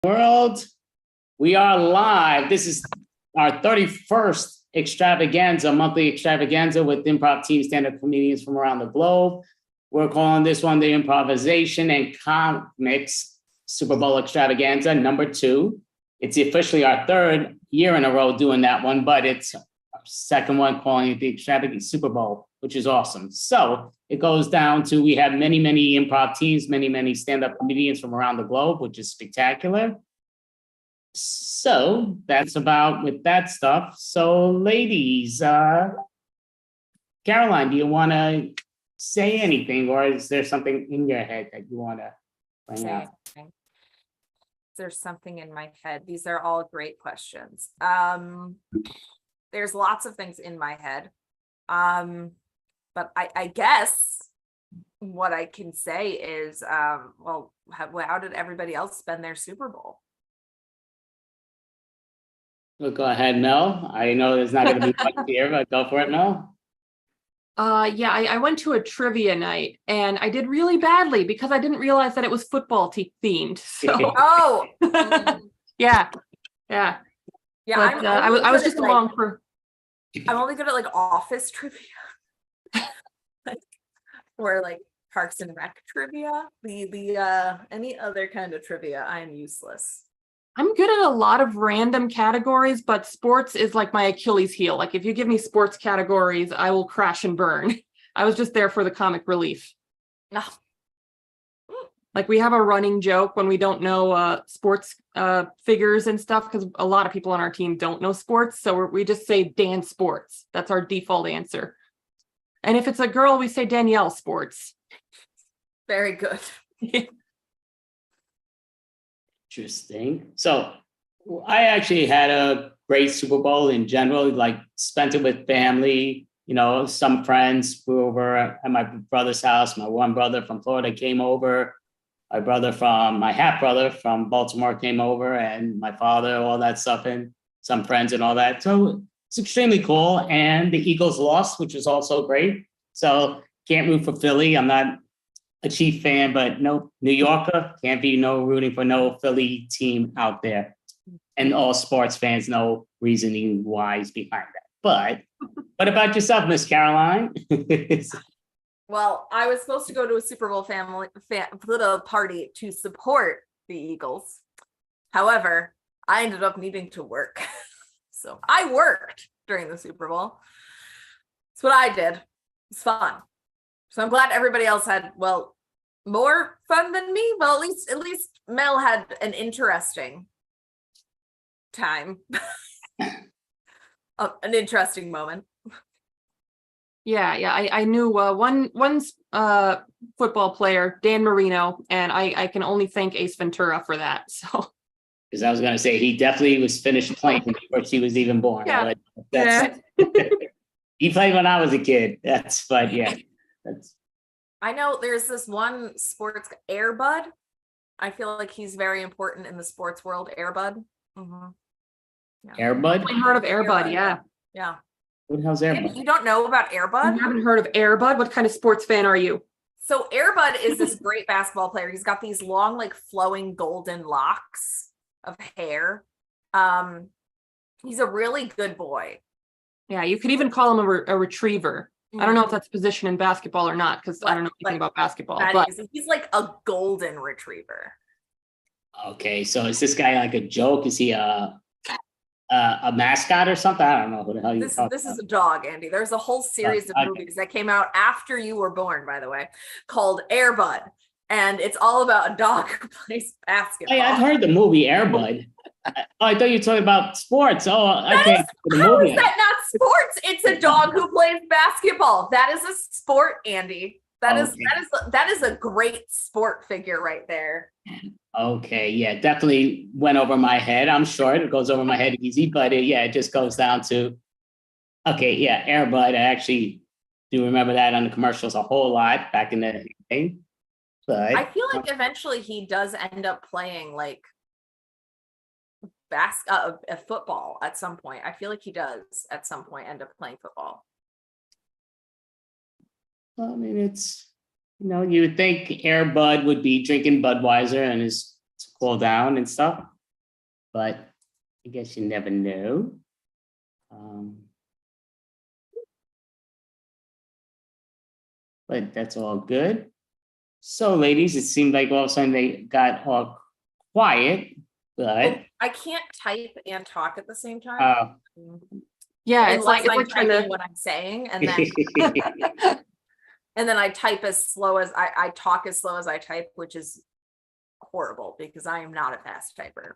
World, we are live. This is our 31st extravaganza, monthly extravaganza with improv team stand-up comedians from around the globe. We're calling this one the Improvisation and Comics Superbowl extravaganza #2. It's officially our third year in a row doing that one, but it's our second one calling it the Extravagant Super Bowl, which is awesome. So it goes down to, we have many improv teams, many stand-up comedians from around the globe, which is spectacular. So that's about with that stuff. So ladies, Caroline, do you want to say anything, or is there something in your head that you want to bring up? There's something in my head. These are all great questions. There's lots of things in my head. But I guess what I can say is, well, how did everybody else spend their Super Bowl? Well, go ahead, Mel. I know there's not going to be much here, but go for it, Mel. Yeah, I went to a trivia night and I did really badly because I didn't realize that it was football themed. So Oh, yeah. yeah. But, I was just along for. I'm only good at like office trivia, or like Parks and Rec trivia. The any other kind of trivia, I am useless. I'm good at a lot of random categories, but sports is like my Achilles heel. Like if you give me sports categories, I will crash and burn. I was just there for the comic relief. No. Like we have a running joke when we don't know sports figures and stuff, because a lot of people on our team don't know sports. So we just say Dan Sports. That's our default answer. And if it's a girl, we say Danielle Sports. Very good. Interesting. So I actually had a great Super Bowl in general, like spent it with family, you know, some friends were over at my brother's house. My one brother from Florida came over. My half brother from Baltimore came over, and my father, all that stuff, and some friends and all that. So it's extremely cool. And the Eagles lost, which was also great. So can't root for Philly. I'm not a Chief fan, but no New Yorker, can't be no rooting for no Philly team out there. And all sports fans know reasoning wise behind that. But what about yourself, Miss Caroline? Well, I was supposed to go to a Super Bowl little party to support the Eagles. However, I ended up needing to work. So I worked during the Super Bowl. That's what I did. It's fun. So I'm glad everybody else had, well, more fun than me. Well, at least Mel had an interesting time. An interesting moment. Yeah. I knew one football player, Dan Marino, and I can only thank Ace Ventura for that. So, because I was going to say he definitely was finished playing before she was even born. Yeah. He played when I was a kid. That's I know there's this one sports Air Bud. I feel like he's very important in the sports world. Air Bud. Mm-hmm. Yeah. Air Bud? I heard of Air Bud, yeah. Yeah. What the hell's Air Bud? You don't know about Air Bud? You haven't heard of Air Bud? What kind of sports fan are you? So Air Bud is this great basketball player. He's got these long, like flowing golden locks of hair. He's a really good boy. Yeah, you could even call him a retriever. I don't know if that's a position in basketball or not, because I don't know anything about basketball. But he's like a golden retriever. Okay, so is this guy like a joke? Is he a mascot or something? I don't know who the hell This is a dog, Andy. There's a whole series of movies that came out after you were born, by the way, called Air Bud. And it's all about a dog who plays basketball. Hey, I've heard the movie Air Bud. I thought you were talking about sports. Oh, how is that not sports? It's a dog who plays basketball. That is a sport, Andy. That is a great sport figure right there. Okay, yeah, definitely went over my head. I'm sure it goes over my head easy, but it just goes down to, okay, yeah, Air Bud. I actually do remember that on the commercials a whole lot back in the day. But I feel like eventually he does end up playing like football at some point. I feel like he does at some point end up playing football. Well, I mean, it's, you would think Air Bud would be drinking Budweiser and is cool down and stuff. but I guess you never know. But that's all good. So, ladies, it seemed like all of a sudden they got all quiet, but I can't type and talk at the same time. Yeah, it's like Unless I'm trying typing to. what I'm saying, and then I type as slow as I talk as slow as I type, which is horrible because I am not a fast typer.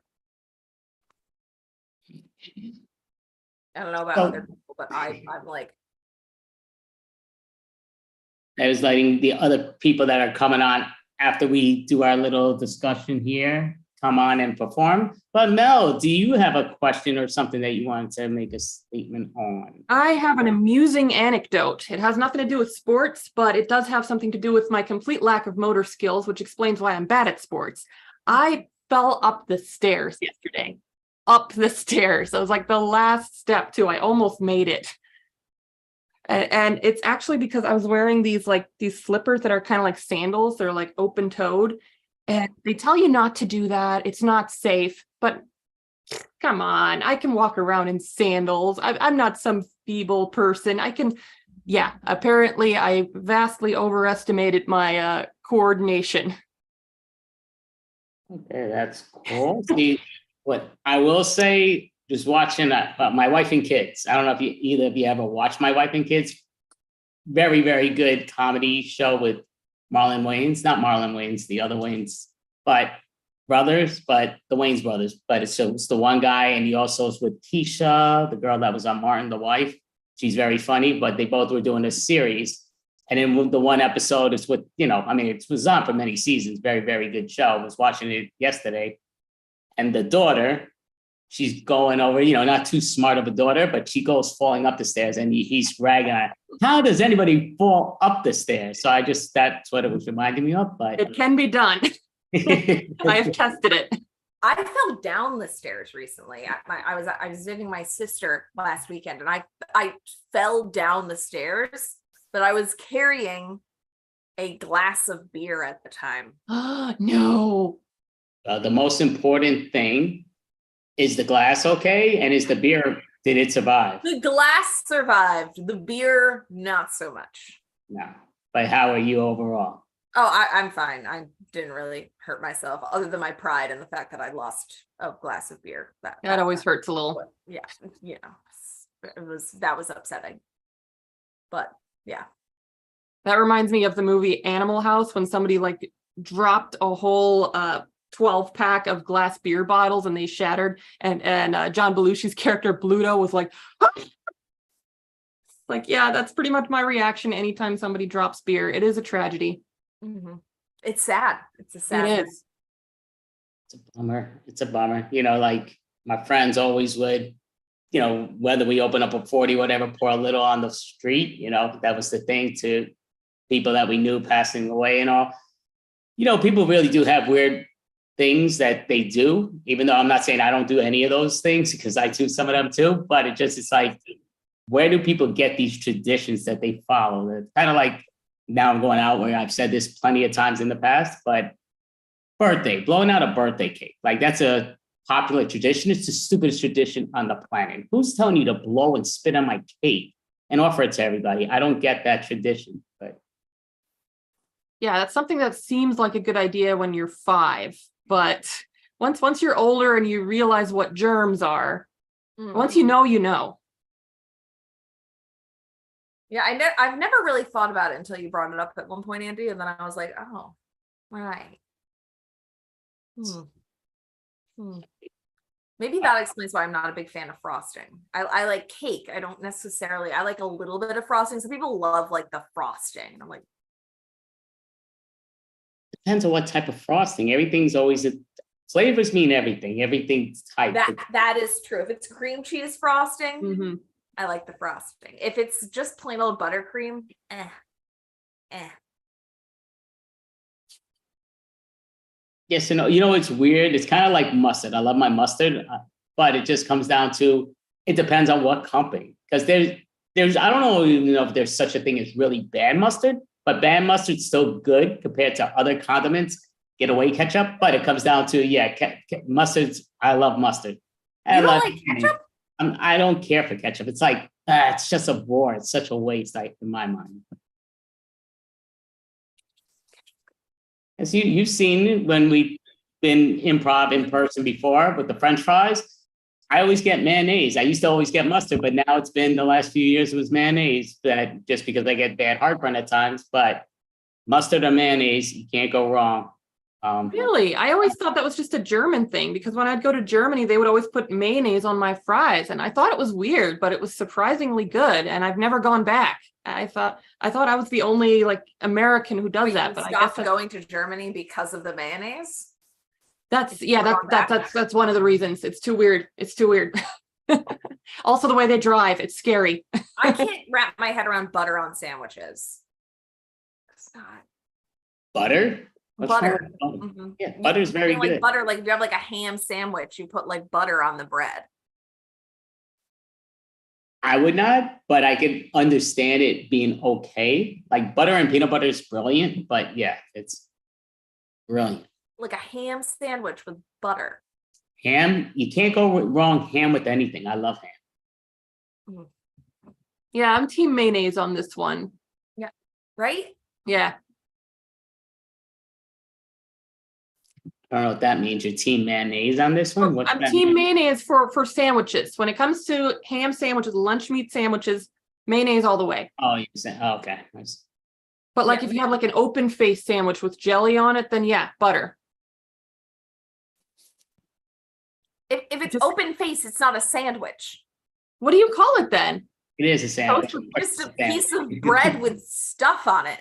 I don't know about other people, but I'm like, I was letting the other people that are coming on after we do our little discussion here come on and perform. But Mel, do you have a question or something that you wanted to make a statement on? I have an amusing anecdote. It has nothing to do with sports, but it does have something to do with my complete lack of motor skills, which explains why I'm bad at sports. I fell up the stairs yesterday. Up the stairs. It was like the last step too. I almost made it. And it's actually because I was wearing these slippers that are kind of like sandals. They're like open toed. And they tell you not to do that. It's not safe. But come on, I can walk around in sandals. I'm not some feeble person. Apparently I vastly overestimated my coordination. Okay, that's cool. See, what I will say, just watching My Wife and Kids. I don't know if either of you ever watched My Wife and Kids. Very, very good comedy show with Marlon Wayans, not Marlon Wayans, the other Wayans, but brothers, but the Wayans brothers. But it's the one guy, and he also is with Keisha, the girl that was on Martin, the wife. She's very funny, but they both were doing a series. And then the one episode is with, it was on for many seasons. Very, very good show. I was watching it yesterday. And the daughter, she's going over, not too smart of a daughter, but she goes falling up the stairs and he's ragging on her. How does anybody fall up the stairs? So that's what it was reminding me of. But it can be done. I have tested it. I fell down the stairs recently. I was visiting my sister last weekend, and I fell down the stairs, but I was carrying a glass of beer at the time. No. The most important thing is the glass okay? And is the beer, did it survive? The glass survived. The beer, not so much. No. But how are you overall? Oh, I'm fine. I didn't really hurt myself, other than my pride and the fact that I lost a glass of beer. That always hurts a little. Yeah, that was upsetting. But yeah. That reminds me of the movie Animal House, when somebody dropped a whole 12-pack of glass beer bottles and they shattered, and John Belushi's character Bluto was like, yeah, that's pretty much my reaction anytime somebody drops beer. It is a tragedy. Mm-hmm. It's sad. It's a sad. It is. It's a bummer. My friends always would, whether we open up a 40, whatever, pour a little on the street, that was the thing to people that we knew passing away and all. People really do have weird things that they do, even though I'm not saying I don't do any of those things, because I do some of them too, but it's like, where do people get these traditions that they follow? It's kind of like, now I'm going out where I've said this plenty of times in the past, but blowing out a birthday cake, that's a popular tradition. It's the stupidest tradition on the planet. Who's telling you to blow and spit on my cake and offer it to everybody? I don't get that tradition, but. Yeah, that's something that seems like a good idea when you're 5, but once you're older and you realize what germs are, once you know, you know. Yeah, I've never really thought about it until you brought it up at one point, Andy, and then I was like, oh, right. Maybe that explains why I'm not a big fan of frosting. I like cake. I don't necessarily, I like a little bit of frosting. Some people love the frosting. And I'm like, depends on what type of frosting. Everything's always flavors mean everything. Everything's type. That is true. If it's cream cheese frosting, I like the frosting. If it's just plain old buttercream, Yes, it's weird. It's kind of like mustard. I love my mustard, but it just comes down to, it depends on what company. Because there's I don't know even know if there's such a thing as really bad mustard, but bad mustard's still good compared to other condiments. getaway ketchup, but it comes down to, mustards. I love mustard. You don't like ketchup? I don't care for ketchup. It's like, it's just a bore. It's such a waste, like, in my mind. As you've seen when we've been improv in person before with the French fries, I always get mayonnaise. I used to always get mustard, but now it's been the last few years it was mayonnaise, that just because I get bad heartburn at times, but mustard or mayonnaise, you can't go wrong. Really? I always thought that was just a German thing, because when I'd go to Germany, they would always put mayonnaise on my fries. And I thought it was weird, but it was surprisingly good. And I've never gone back. I thought I was the only like American who does that. But I guess going to Germany because of the mayonnaise. That's one of the reasons. It's too weird. It's too weird. Also, the way they drive, it's scary. I can't wrap my head around butter on sandwiches. It's not. Butter? Butter. Mm-hmm. Yeah, butter is very good. Like butter, like if you have like a ham sandwich, you put like butter on the bread. I would not, but I could understand it being okay. Like butter and peanut butter is brilliant, but yeah, it's brilliant. Like a ham sandwich with butter. Ham, you can't go wrong ham with anything. I love ham. Yeah, I'm team mayonnaise on this one. Yeah. Right? Yeah. I don't know what that means. You're team mayonnaise on this one? I'm team mayonnaise for sandwiches. When it comes to ham sandwiches, lunch meat sandwiches, mayonnaise all the way. Oh, you're saying, okay. Nice. But like if you have like an open face sandwich with jelly on it, then yeah, butter. If it's open face, it's not a sandwich. What do you call it then? It is a sandwich. Just a piece of bread with stuff on it.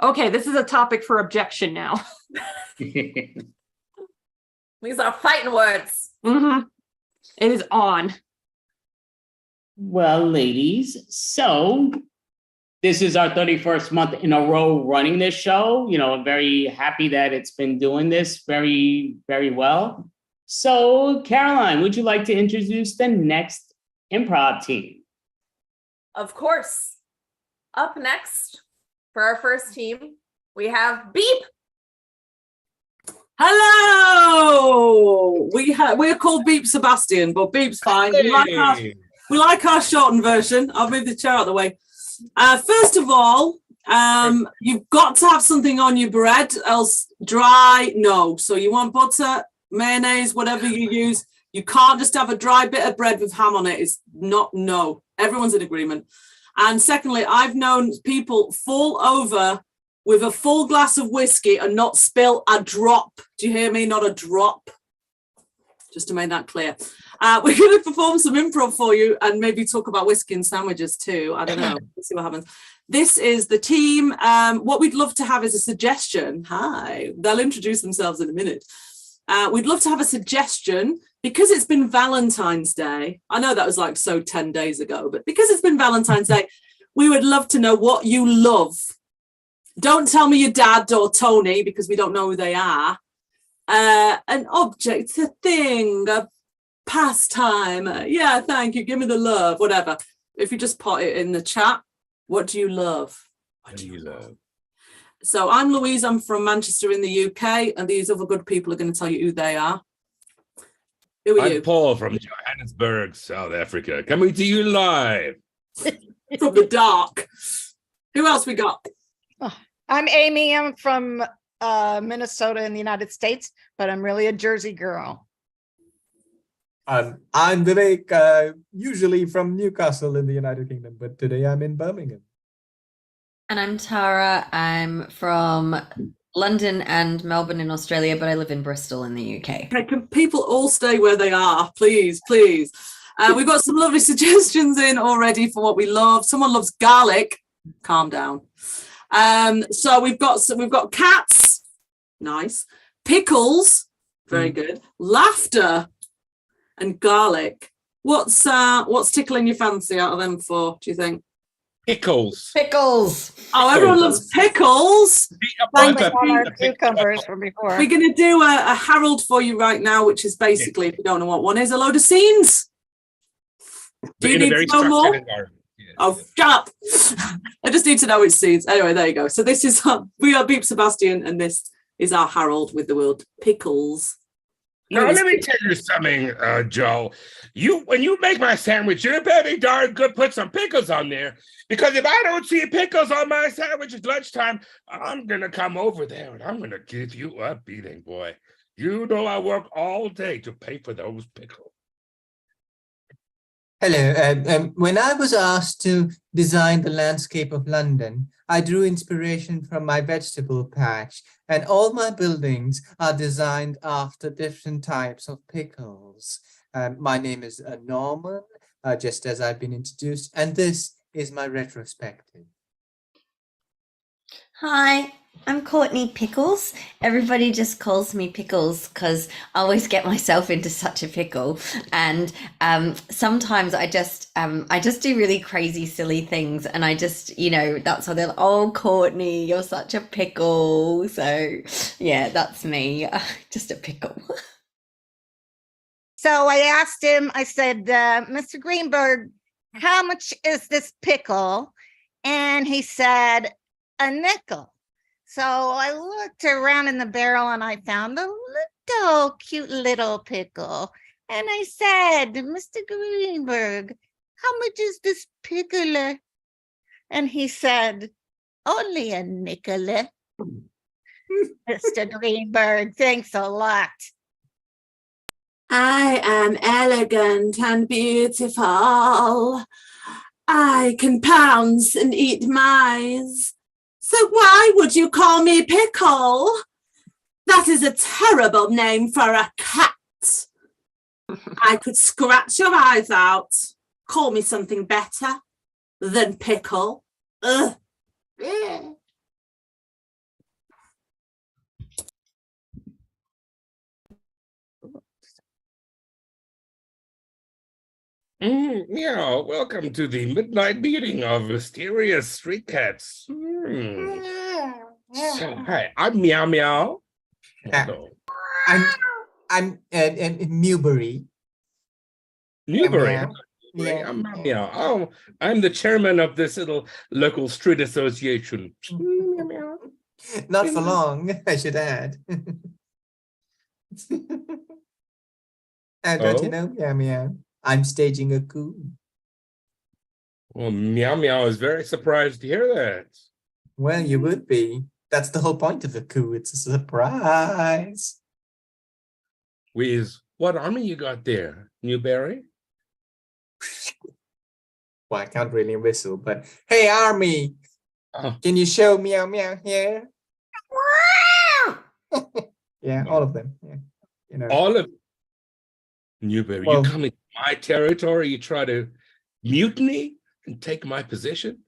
Okay, this is a topic for objection now. These are fighting words. Mm-hmm. It is on. Well, ladies, so this is our 31st month in a row running this show. You know, I'm very happy that it's been doing this very, very well. So, Caroline, would you like to introduce the next improv team? Of course. Up next for our first team, we have Beep. Hello. We're called Beep Sebastian, but Beep's fine. Hey. We like our shortened version. I'll move the chair out of the way. First of all, you've got to have something on your bread, else dry, no. So you want butter, mayonnaise, whatever you use. You can't just have a dry bit of bread with ham on it. It's not, no. Everyone's in agreement. And secondly, I've known people fall over with a full glass of whiskey and not spill a drop. Do you hear me? Not a drop. Just to make that clear. We're going to perform some improv for you and maybe talk about whiskey and sandwiches too. I don't know. Let's see what happens. This is the team. What we'd love to have is a suggestion. Hi. They'll introduce themselves in a minute. We'd love to have a suggestion because it's been Valentine's Day. I know that was like 10 days ago, but because it's been Valentine's Day, we would love to know what you love. Don't tell me your dad or Tony because we don't know who they are. An object, a thing, a pastime. Yeah, thank you. Give me the love, whatever. If you just put it in the chat, what do you love? What do you love? So I'm Louise. I'm from Manchester in the UK, and these other good people are going to tell you who they are. Who are I'm you? Paul from Johannesburg, South Africa, coming to you live. From the dark. Who else we got? I'm Amy. I'm from Minnesota in the United States, but I'm really a Jersey girl. I'm Vivek, usually from Newcastle in the United Kingdom, but today I'm in Birmingham. And I'm Tara. I'm from London and Melbourne in Australia, but I live in Bristol in the UK. Okay, can people all stay where they are, please, please? We've got some lovely suggestions in already for what we love. Someone loves garlic. Calm down. So we've got cats, nice. Pickles, very good. Laughter and garlic. What's tickling your fancy out of them four, do you think? Pickles. Pickles. Oh, everyone loves pickles. Like all our cucumbers from before. We're going to do a Harold for you right now, which is basically, if you don't know what one is, a load of scenes. Do you need to know more? Oh, shut up. I just need to know which scenes. Anyway, there you go. So this is, we are Beep Sebastian, and this is our Harold with the word pickles. Now, let me tell you something, Joe. When you make my sandwich, you better be darn good put some pickles on there. Because if I don't see pickles on my sandwich at lunchtime, I'm going to come over there and I'm going to give you a beating, boy. You know I work all day to pay for those pickles. Hello. When I was asked to design the landscape of London, I drew inspiration from my vegetable patch, and all my buildings are designed after different types of pickles. My name is Norman, just as I've been introduced, and this is my retrospective. Hi, I'm Courtney Pickles. Everybody just calls me Pickles because I always get myself into such a pickle. And sometimes I just do really crazy, silly things. And I just, that's how they're like, oh, Courtney, you're such a pickle. So yeah, that's me, just a pickle. So I asked him, I said, Mr. Greenberg, how much is this pickle? And he said, a nickel. So I looked around in the barrel and I found a little cute little pickle. And I said, Mr. Greenberg, how much is this pickle? And he said, only a nickel. Mr. Greenberg, thanks a lot. I am elegant and beautiful. I can pounce and eat mice. So why would you call me Pickle? That is a terrible name for a cat. I could scratch your eyes out. Call me something better than Pickle. Ugh. Meow, welcome to the midnight meeting of mysterious street cats. So, hi, I'm Meow Meow. Hello. I'm Mewbury. Newbury. Yeah. I'm Meow Meow. Oh, I'm the chairman of this little local street association. Meow Meow. Not for long, I should add. And don't you know, Meow Meow, I'm staging a coup. Well, Meow Meow is very surprised to hear that. Well, you would be. That's the whole point of the coup. It's a surprise. With what army you got there, Newberry? Well, I can't really whistle, but hey, army, can you show Meow Meow here? Yeah, all of them. Yeah, all of Newberry. Well, you come into my territory, you try to mutiny and take my position.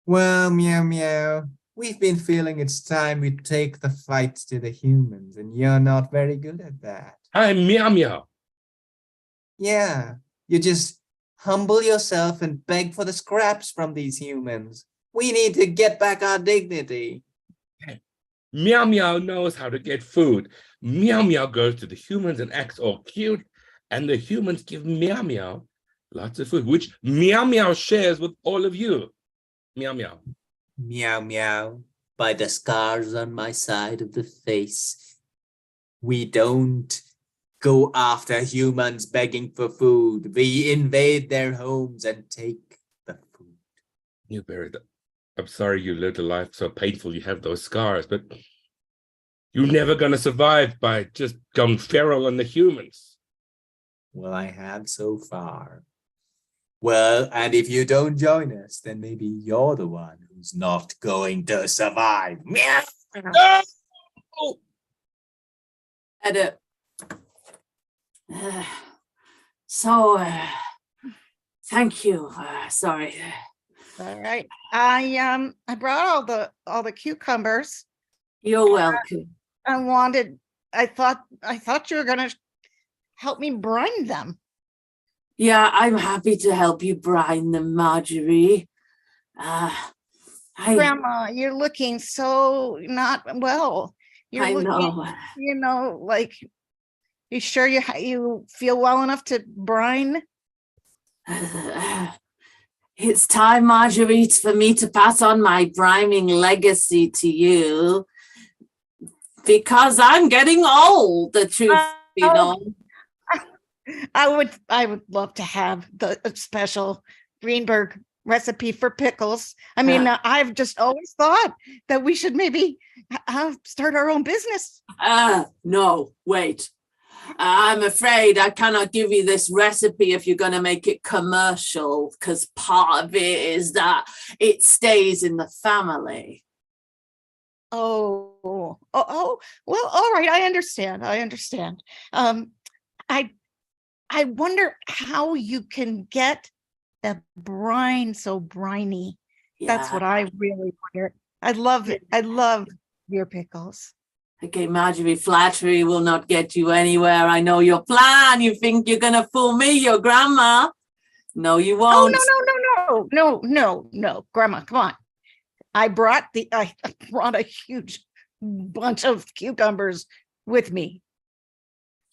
Well, Meow Meow, we've been feeling it's time we take the fight to the humans, and you're not very good at that. I'm Meow Meow. Yeah, you just humble yourself and beg for the scraps from these humans. We need to get back our dignity. Meow Meow knows how to get food. Meow Meow goes to the humans and acts all cute, and the humans give Meow Meow lots of food, which Meow Meow shares with all of you. Meow Meow. Meow Meow, by the scars on my side of the face, we don't go after humans begging for food. We invade their homes and take the food. Newberry, I'm sorry you lived a life so painful you have those scars, but you're never going to survive by just going feral on the humans. Well, I have so far. Well, and if you don't join us, then maybe you're the one who's not going to survive. Meow. No! Edit. Thank you. Sorry. All right. I brought all the cucumbers. You're welcome. I thought you were gonna help me brine them. Yeah, I'm happy to help you brine them, Marjorie. Grandma, you're looking so not well. I know. Like, you sure you feel well enough to brine? It's time, Marjorie, for me to pass on my brining legacy to you. Because I'm getting old, the truth be known. I would love to have the special Greenberg recipe for pickles. I mean, I've just always thought that we should maybe start our own business. No, wait. I'm afraid I cannot give you this recipe if you're going to make it commercial, because part of it is that it stays in the family. Oh, well, all right. I understand. I wonder how you can get the brine so briny. That's what I really wonder. I love it. I love your pickles. Okay, Marjorie, flattery will not get you anywhere. I know your plan. You think you're going to fool me, your grandma. No, you won't. Oh, no, Grandma, come on. I brought a huge bunch of cucumbers with me.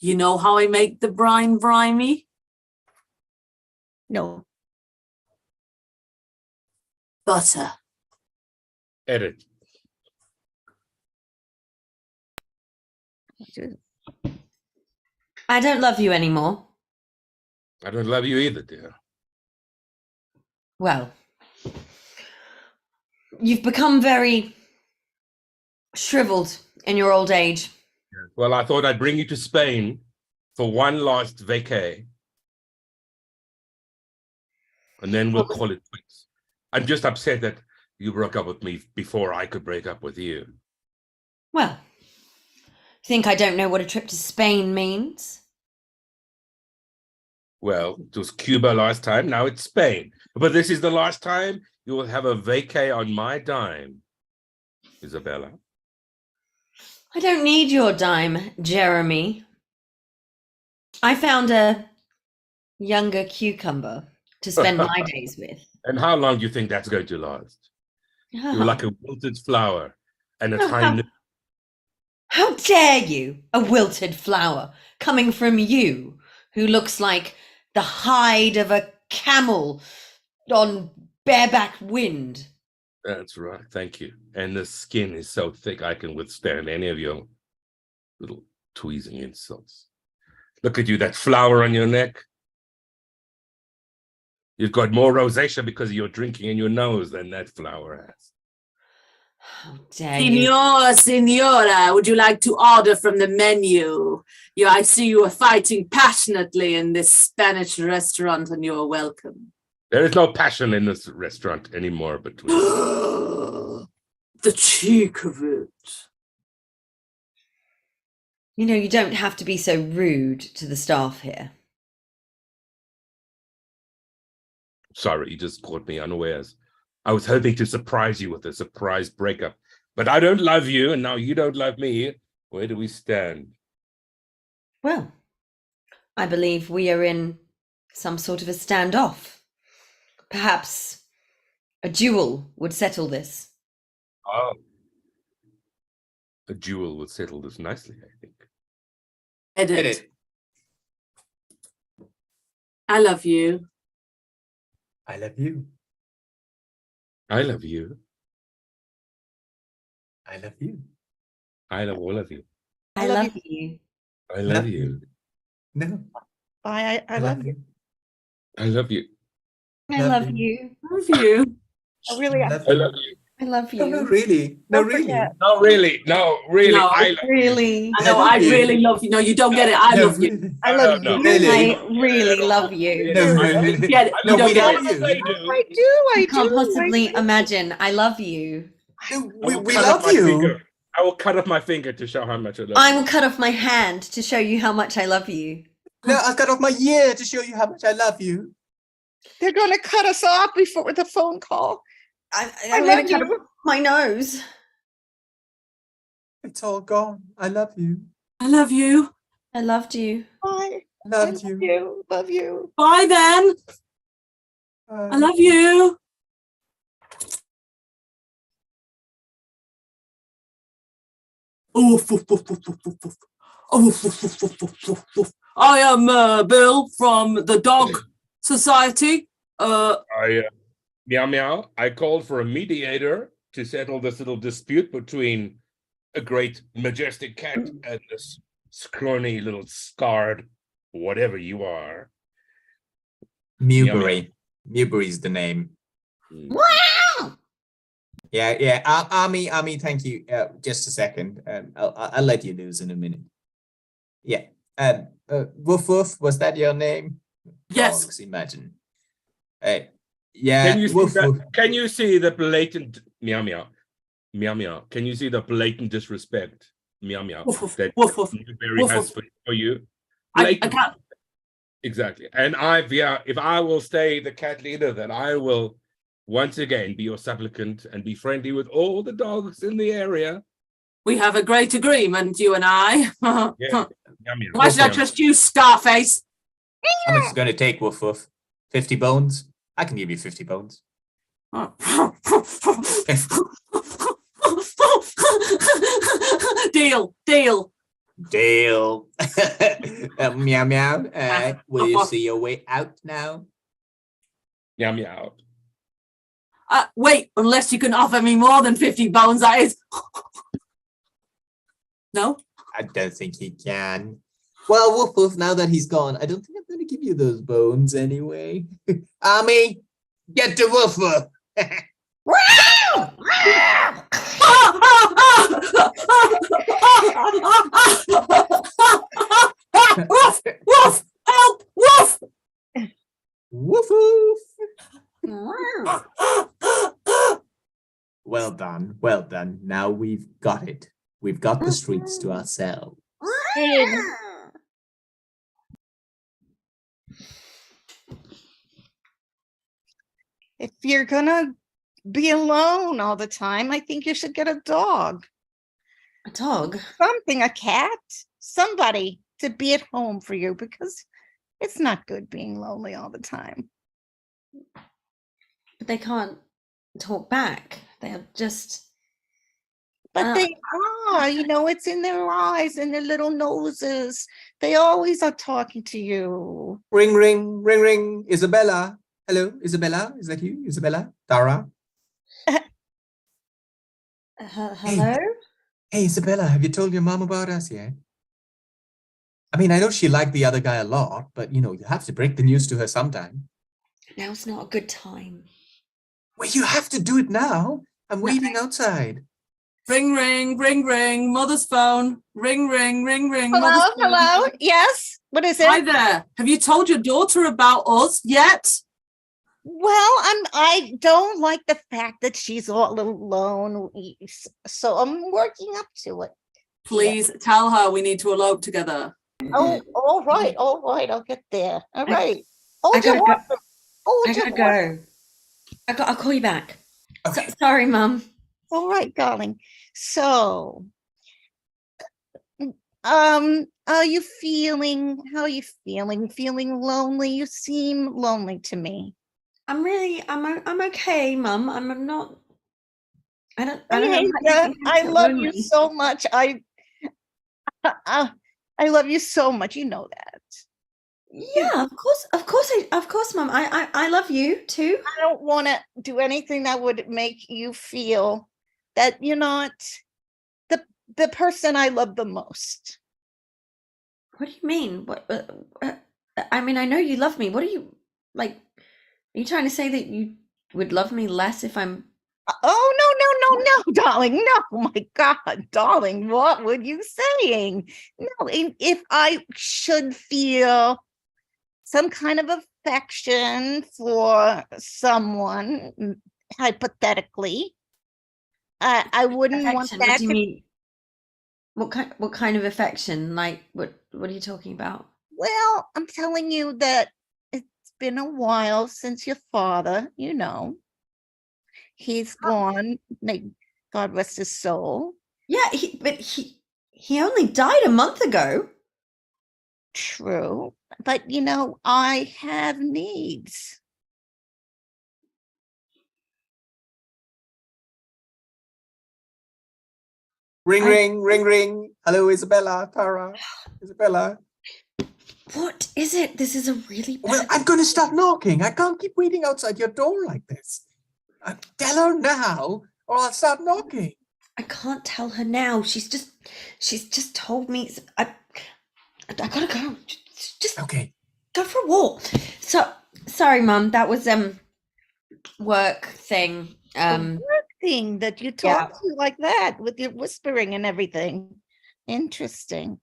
You know how I make the brine briny? No. Butter. Edit. I don't love you anymore. I don't love you either, dear. Well, you've become very shriveled in your old age. Well, I thought I'd bring you to Spain for one last vacay. And then we'll call it quits. I'm just upset that you broke up with me before I could break up with you. Well, you think I don't know what a trip to Spain means? Well, it was Cuba last time, now it's Spain. But this is the last time you will have a vacay on my dime, Isabella. I don't need your dime, Jeremy. I found a younger cucumber to spend my days with. And how long do you think that's going to last? Oh. You're like a wilted flower and a Oh, tiny... How dare you, a wilted flower, coming from you, who looks like the hide of a camel on bareback wind. That's right, thank you. And the skin is so thick I can withstand any of your little tweezing insults. Look at you, that flower on your neck. You've got more rosacea because of your drinking in your nose than that flower has. How dare you? Signora, would you like to order from the menu? I see you are fighting passionately in this Spanish restaurant, and you're welcome. There is no passion in this restaurant anymore between us. The cheek of it. You know, you don't have to be so rude to the staff here. Sorry, you just caught me unawares. I was hoping to surprise you with a surprise breakup, but I don't love you, and now you don't love me. Where do we stand? Well, I believe we are in some sort of a standoff. Perhaps a duel would settle this. Oh. A duel would settle this nicely, I think. Edit. I love you. I love you. I love you. I love you. I love all of you. I love you. I love you. No. I love you. I love you. I love you. Love you. I really, I love you. I love No, you. no, really. No, Don't really. forget. No, really. No, really. No. I love Really. I know, I really love you. No, you don't get it. I No, love you. really. I love No, you. Really? I really love you. No, You really. get it. I You love don't we get love it. you. I do. I do. You can't possibly imagine. I love you. No, I will we cut off love my you. finger. I will cut off my finger to show how much I love I you. will cut off my hand to show you how much I love you. No, I'll cut off my ear to show you how much I love you. They're going to cut us off before the phone call. I'm love going to cut you. off my nose. It's all gone. I love you. I love you. I loved you. Bye. Love you. Love you. Bye then. I love you. I am Bill from the Dog Society. Meow Meow, I called for a mediator to settle this little dispute between a great majestic cat and this scrawny little scarred whatever you are. Mewbury. Mewbury's the name. Wow! Yeah. Army, thank you. Just a second. I'll let you lose in a minute. Yeah. Woof Woof, was that your name? Yes. Dogs, imagine. Yeah. Can you see Woof, that? woof. Can you see the blatant meow meow? Meow meow. Can you see the blatant disrespect? Meow meow. Woof, woof, That woof, woof, Newberry woof, has woof. for you. I Blatant. can't. Exactly. And if I will stay the cat leader, then I will once again be your supplicant and be friendly with all the dogs in the area. We have a great agreement, you and I. Yeah. Meow meow. Why should I Meow. trust you, Scarface? How much is it going to take, Woof Woof? 50 bones? I can give you 50 bones. Deal. Deal. Meow Meow. Will you see your way out now? Meow meow. Wait, unless you can offer me more than 50 bones, that is. No? I don't think he can. Well, Woof Woof, now that he's gone, I don't think I'm going to give you those bones anyway. Army, get to Woof Woof. Woof! Woof! Help! Woof! Woof Woof. Well done. Well done. Now we've got it. We've got the streets to ourselves. If you're gonna be alone all the time, I think you should get a dog. A dog? Something, a cat, somebody to be at home for you, because it's not good being lonely all the time. But they can't talk back. They're just. But they are, it's in their eyes and their little noses. They always are talking to you. Ring, ring, ring, ring. Isabella. Hello, Isabella. Is that you, Isabella? Tara? Hello? Hey, Isabella, have you told your mom about us yet? I mean, I know she liked the other guy a lot, but, you have to break the news to her sometime. Now's not a good time. Well, you have to do it now. I'm waiting outside. Ring, ring, ring, ring. Mother's phone. Ring, ring, ring, ring. Hello, Mother's phone. hello. Yes, what is it? Hi there. Have you told your daughter about us yet? Well, I don't like the fact that she's all alone, so I'm working up to it. Please tell her we need to elope together. Oh, all right, I'll get there. All right. I gotta go. Hold I your gotta go. I'll call you back. Okay. Sorry, Mum. All right, darling. So, how are you feeling? Feeling lonely? You seem lonely to me. I'm okay, Mum. I'm not. I don't Hey, know. I love you so much. I love you so much. You know that. Yeah, of course, Mum. I love you too. I don't want to do anything that would make you feel that you're not the person I love the most. What do you mean? What? I mean, I know you love me. What are you like? Are you trying to say that you would love me less if I'm? Oh, no, darling. No, oh my God, darling, what were you saying? No, if I should feel some kind of affection for someone, hypothetically, I wouldn't want Affection? that. What do you mean? What kind of affection? Like what are you talking about? Well, I'm telling you that it's been a while since your father, he's gone. May God rest his soul. Yeah, but he only died a month ago. True. But I have needs. Ring, ring, ring, ring. Hello, Isabella, Tara. Isabella. What is it? This is a really bad. Well, I'm going to start knocking. I can't keep waiting outside your door like this. Tell her now, or I'll start knocking. I can't tell her now. She's just told me. I gotta go. Just Okay. go for a walk. So sorry, Mum. That was work thing. Thing that you talk to like that with your whispering and everything. Interesting.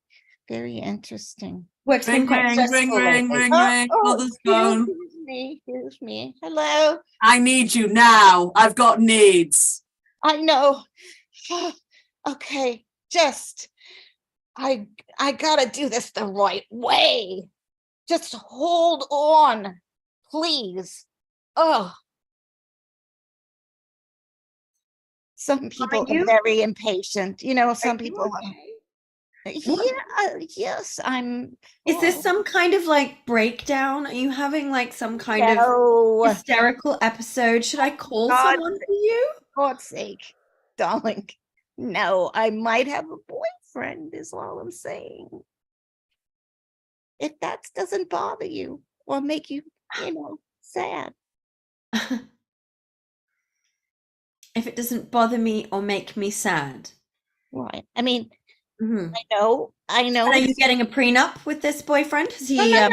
Very interesting. Work's Ring, been quite ring, stressful ring, lately. ring, ring. Mother's phone. Here's me. Hello. I need you now. I've got needs. I know. Okay, just I gotta do this the right way. Just hold on, please. Oh. Some people are very impatient. You know, some people. Yeah, yes, I'm. Is this some kind of like breakdown? Are you having like some kind of No, hysterical episode? Should I call God. someone for you? for God's sake, darling. No, I might have a boyfriend, is all I'm saying. If that doesn't bother you or make you, sad. If it doesn't bother me or make me sad. Right. I mean, Mhm. I know. And are you getting a prenup with this boyfriend? Has he? No.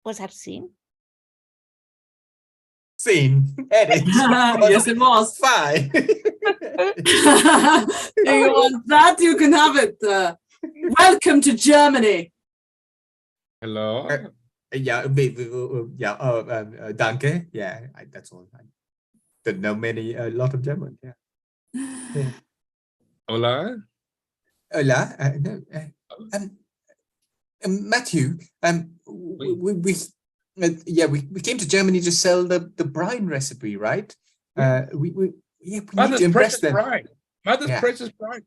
Was that a scene? Scene. Edit. Yes, it was. Fine. Do you want that? You can have it. Welcome to Germany. Hello. Yeah, danke. Yeah, that's all. I don't know a lot of German. Yeah. Hola. Hola. Matthew. We came to Germany to sell the brine recipe, right? We need to Mother's impress precious them. bride. Mother's Yeah. precious bride.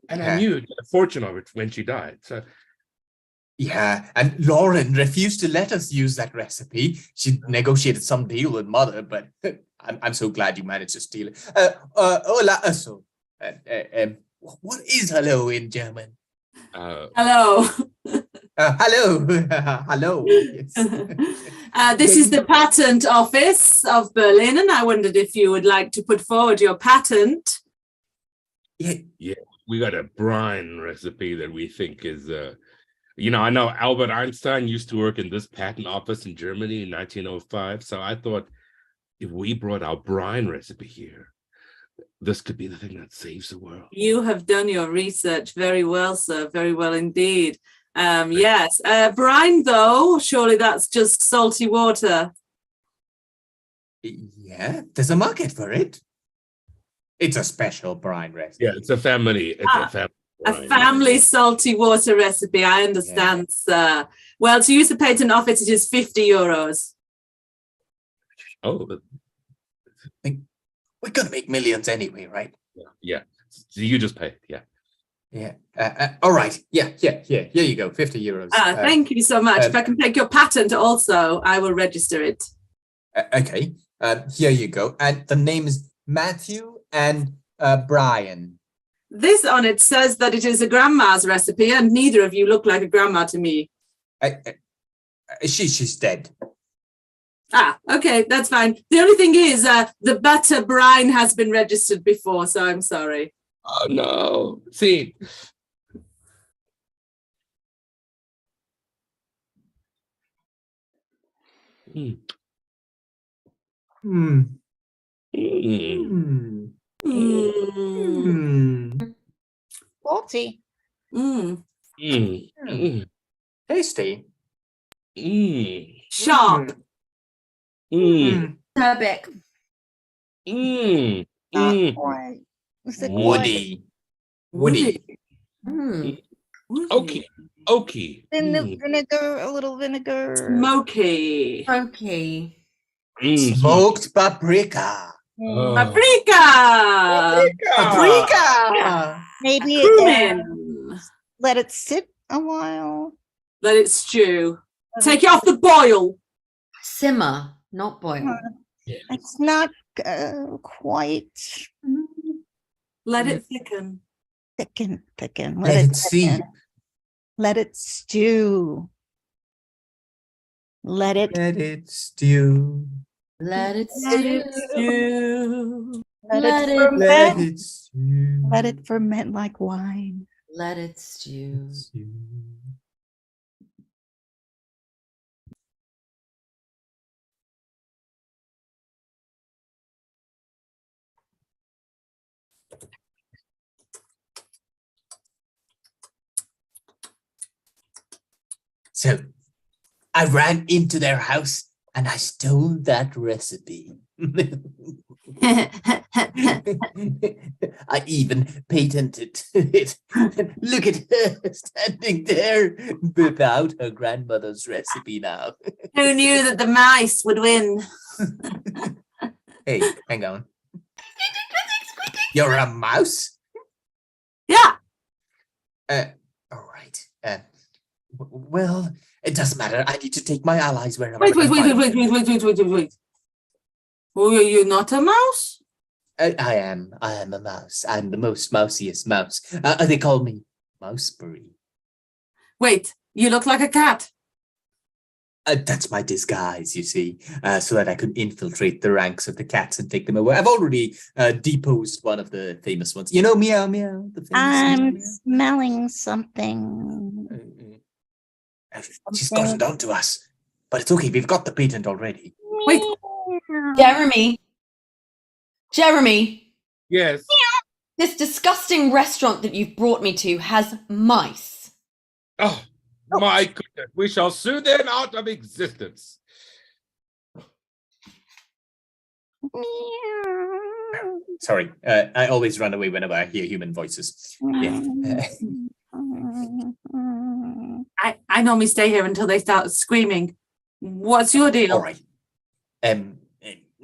And Yeah. I knew a fortune of it when she died. So Yeah, and Lauren refused to let us use that recipe. She negotiated some deal with Mother, but I'm so glad you managed to steal it. Hola, what is hello in German? Hello. Hello, hello. Yes. This is the patent office of Berlin, and I wondered if you would like to put forward your patent. Yeah. we got a brine recipe that we think is I know Albert Einstein used to work in this patent office in Germany in 1905. So I thought if we brought our brine recipe here, this could be the thing that saves the world. You have done your research very well, sir. Very well indeed. Yes. Brine, though, surely that's just salty water. Yeah, there's a market for it. It's a special brine recipe. Yeah, it's a family. A family salty water recipe. I understand, sir. Well, to use the patent office, it is 50 euros. Oh, We're gonna make millions anyway, right? yeah. So you just pay. Yeah. Yeah. All right. Yeah. Here you go. 50 euros. Thank you so much. If I can take your patent also, I will register it. Okay. Here you go. And the name is Matthew and Brian. This on it says that it is a grandma's recipe, and neither of you look like a grandma to me. She's dead. Okay, that's fine. The only thing is, the butter brine has been registered before, so I'm sorry. Oh no. See. Mm. Hmm. Mm. Salty. Tasty. Sharp. Arabic. Not quite. Is it Woody. Oaky. Vinegar, a little vinegar. Smoky. Okay. Smoked paprika. Paprika. Paprika. Maybe Cumin. let it sit a while. Let it stew. Take it off the boil. Simmer, not boil. It's not quite Let it thicken. thicken. Let it steep. Let it stew. Let it stew. Let it Let it stew. stew. Let Let it it Let ferment. it stew. Let it ferment like wine. Let it stew. Stew. So I ran into their house and I stole that recipe. I even patented it. Look at her standing there without her grandmother's recipe now. Who knew that the mice would win? Hey, hang on. You're a mouse? Yeah. All right. Well, it doesn't matter. I need to take my allies wherever. Wait, I can find them. wait. Oh, are you not a mouse? I am a mouse. I'm the most mousiest mouse. They call me Mousebury. Wait, you look like a cat. That's my disguise, you see, so that I could infiltrate the ranks of the cats and take them away. I've already deposed one of the famous ones. You know, Meow Meow, the famous I'm Meow smelling something. Meow. She's gotten on to us, but it's okay. We've got the patent already. Wait. Jeremy, Yes. this disgusting restaurant that you've brought me to has mice. Oh, my goodness. We shall soon them out of existence. Sorry, I always run away whenever I hear human voices. Yeah. I normally stay here until they start screaming. What's your deal? All right.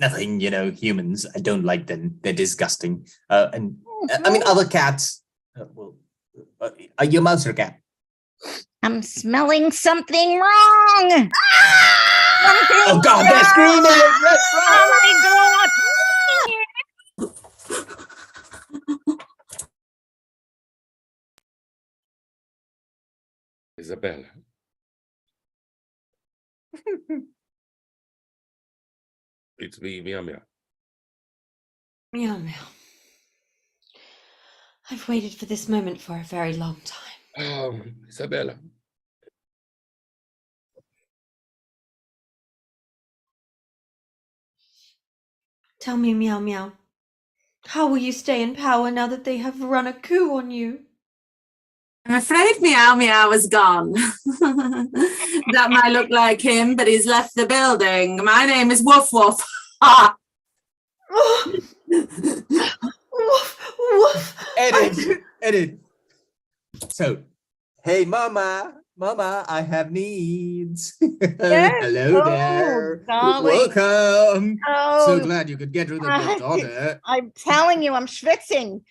Nothing, you know, humans. I don't like them. They're disgusting. And I mean, other cats. Are you a mouse or a cat? I'm smelling something wrong. Oh God, they're screaming! That's right. Oh my God. Isabella. It's me, Meow Meow. Meow meow. I've waited for this moment for a very long time. Isabella. Tell me, Meow Meow, how will you stay in power now that they have run a coup on you? I'm afraid Meow Meow is gone. That might look like him, but he's left the building. My name is Woof Woof. Ah. Woof, woof. Edit. So, hey, Mama, I have needs. Hello there. Darling. Welcome. Oh, So glad you could get rid of your daughter. I'm telling you, I'm schwitzing.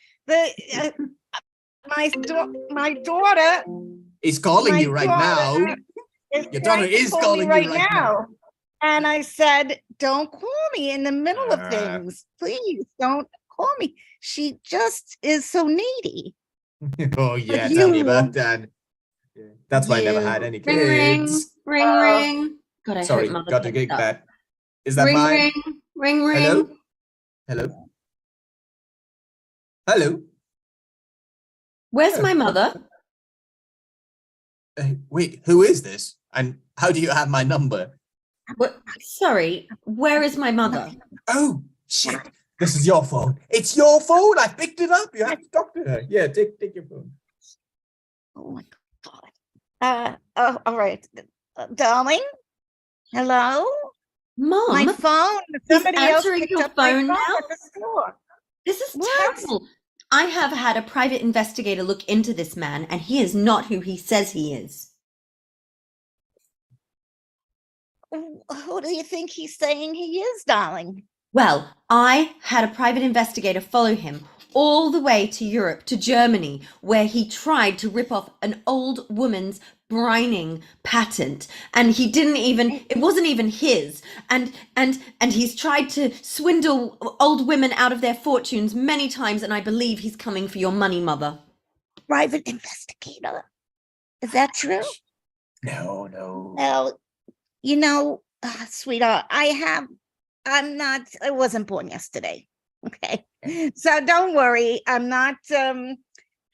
My daughter Is calling you right now. Your daughter trying to is call me calling you right now. And I said, don't call me in the middle of Ah. things. Please don't call me. She just is so needy. Oh yeah, But tell me you- about that. That's why I never had any Ring, ring, kids. ring, ring. God, I Sorry, hope Mother got to picked get up. that. Is that Ring, mine? ring, ring, Hello? ring. Hello? Hello? Where's my mother? Wait, who is this? And how do you have my number? What? Sorry, where is my mother? Oh, shit. This is your phone. It's your phone. I picked it up. You have to talk to her. Yeah, take your phone. Oh my God. All right. Darling? Hello? Mom, My phone. Somebody else answering picked your up my phone phone now? at the store. this is What? terrible. I have had a private investigator look into this man, and he is not who he says he is. Who do you think he's saying he is, darling? Well, I had a private investigator follow him all the way to Europe, to Germany, where he tried to rip off an old woman's brining patent, and he didn't even, it wasn't even his, and he's tried to swindle old women out of their fortunes many times, and I believe he's coming for your money, Mother. Private investigator. Is that true? No. Well, you know, sweetheart, I wasn't born yesterday. Okay. So don't worry. I'm not gonna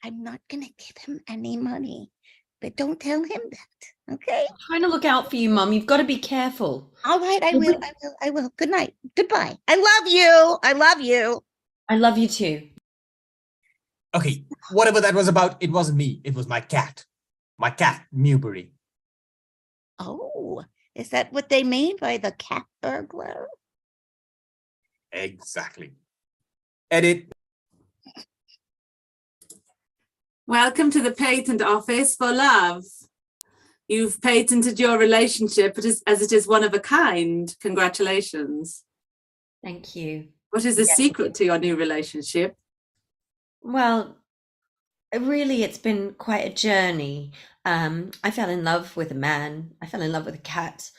give him any money. But don't tell him that. Okay. I'm trying to look out for you, Mum. You've got to be careful. All right, I will. Good night. Goodbye. I love you. I love you. I love you too. Okay, whatever that was about, it wasn't me. It was my cat. My cat, Mousebury. Oh, is that what they mean by the cat burglar? Exactly. Edit. Welcome to the patent office for love. You've patented your relationship as it is one of a kind. Congratulations. Thank you. What is the secret to your new relationship? Well, really, it's been quite a journey. I fell in love with a man. I fell in love with a cat.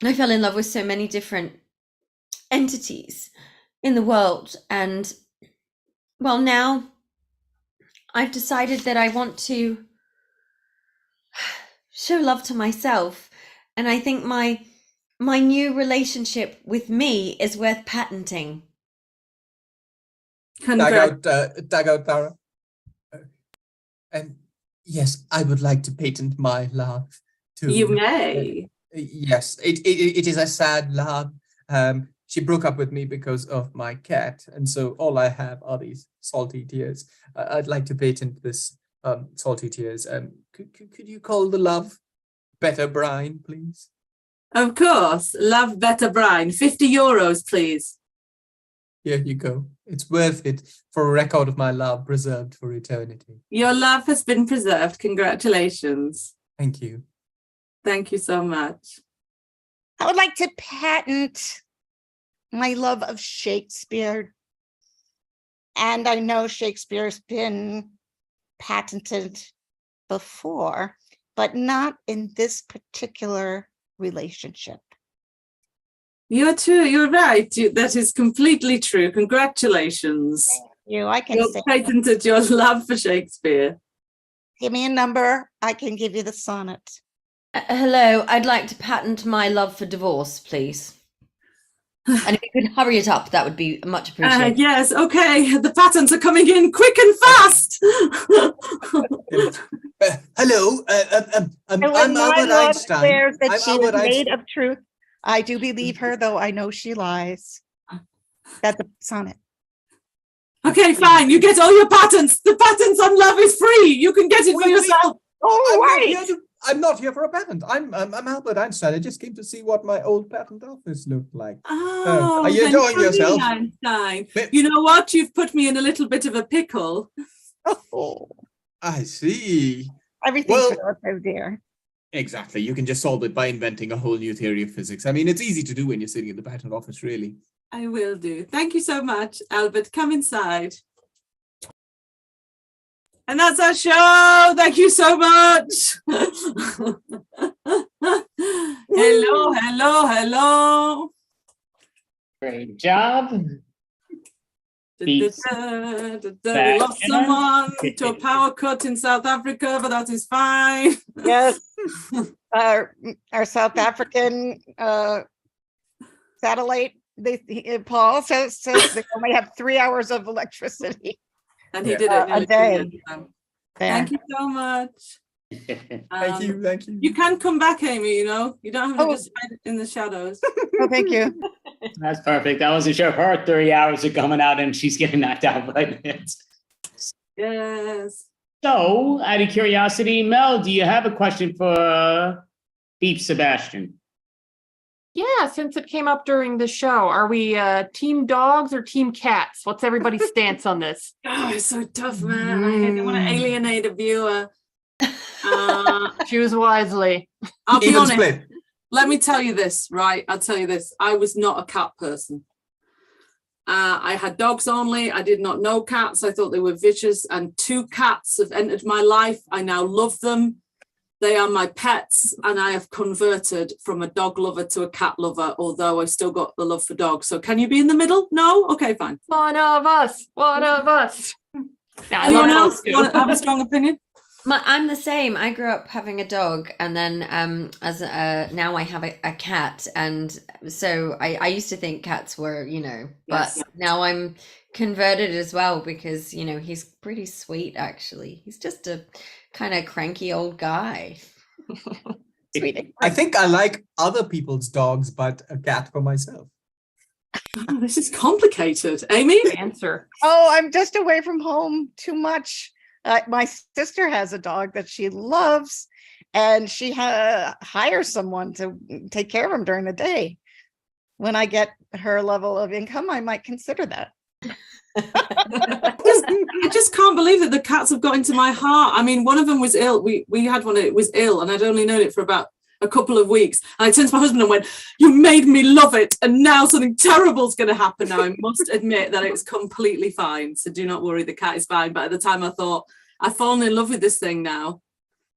I fell in love with so many different entities in the world. And, well, now I've decided that I want to show love to myself. And I think my new relationship with me is worth patenting. Tag out, Tara. And yes, I would like to patent my love too. You may. Yes, it is a sad love. She broke up with me because of my cat, and so all I have are these salty tears. I'd like to patent this salty tears. Could you call the love Better Brine, please? Of course. Love Better Brine. 50 euros, please. Here you go. It's worth it for a record of my love preserved for eternity. Your love has been preserved. Congratulations. Thank you. Thank you so much. I would like to patent my love of Shakespeare. And I know Shakespeare's been patented before, but not in this particular relationship. You're true. You're right. That is completely true. Congratulations. I can You say, patented your love for Shakespeare. give me a number. I can give you the sonnet. Hello, I'd like to patent my love for divorce, please. And if you could hurry it up, that would be much appreciated. Yes, okay. The patents are coming in quick and fast. Hello, And I'm when my Albert love Einstein. swears that I'm she is Albert made Einstein. of truth, I do believe her, though I know she lies. That's a sonnet. Okay, fine. You get all your patents. The patents on love is free. You can get it for Wait. yourself. I'm not here for a patent. I'm Albert Einstein. I just came to see what my old patent office looked like. Oh, are you then enjoying come in, yourself? Einstein. But- You know what? You've put me in a little bit of a pickle. Oh, I see. everything's Well- relative, dear. Exactly. You can just solve it by inventing a whole new theory of physics. I mean, it's easy to do when you're sitting in the patent office, really. I will do. Thank you so much, Albert. Come inside. And that's our show. Thank you so much. Hello. Great job. We lost someone to a power cut in South Africa, but that is fine. Yes. Our South African satellite, Paul says they only have 3 hours of electricity. And he Yeah. did it A day. There. There. Thank you so much. Thank you. Thank you. You can come back, Amy, you know. You don't have to Oh. just hide in the shadows. Oh, thank you. That's perfect. I wasn't sure if her 30 hours are coming out and she's getting knocked out by it. Yes. So, out of curiosity, Mel, do you have a question for Beep Sebastian? Yeah, since it came up during the show, are we team dogs or team cats? What's everybody's stance on this? Oh, it's so tough, man. I don't want to alienate a viewer. Choose wisely. I'll be Even honest. split. Let me tell you this, right? I'll tell you this. I was not a cat person. I had dogs only. I did not know cats. I thought they were vicious. And 2 cats have entered my life. I now love them. They are my pets. And I have converted from a dog lover to a cat lover, although I still got the love for dogs. So can you be in the middle? No? Okay, fine. One of us. One of us. No, I Anyone love else dogs too. want to have a strong opinion? I'm the same. I grew up having a dog, and then now I have a cat, and so I used to think cats were, but Yes. now I'm converted as well because he's pretty sweet actually. He's just a kind of cranky old guy. Sweetie. I think I like other people's dogs, but a cat for myself. Oh, this is complicated. Amy? Answer. Oh, I'm just away from home too much. My sister has a dog that she loves, and she hires someone to take care of him during the day. When I get her level of income, I might consider that. I just can't believe that the cats have got into my heart. I mean, one of them was ill. We had one, it was ill, and I'd only known it for about a couple of weeks. And I turned to my husband and went, "You made me love it, and now something terrible is going to happen." Now I must admit that it's completely fine. So do not worry, the cat is fine. But at the time I thought, I've fallen in love with this thing now,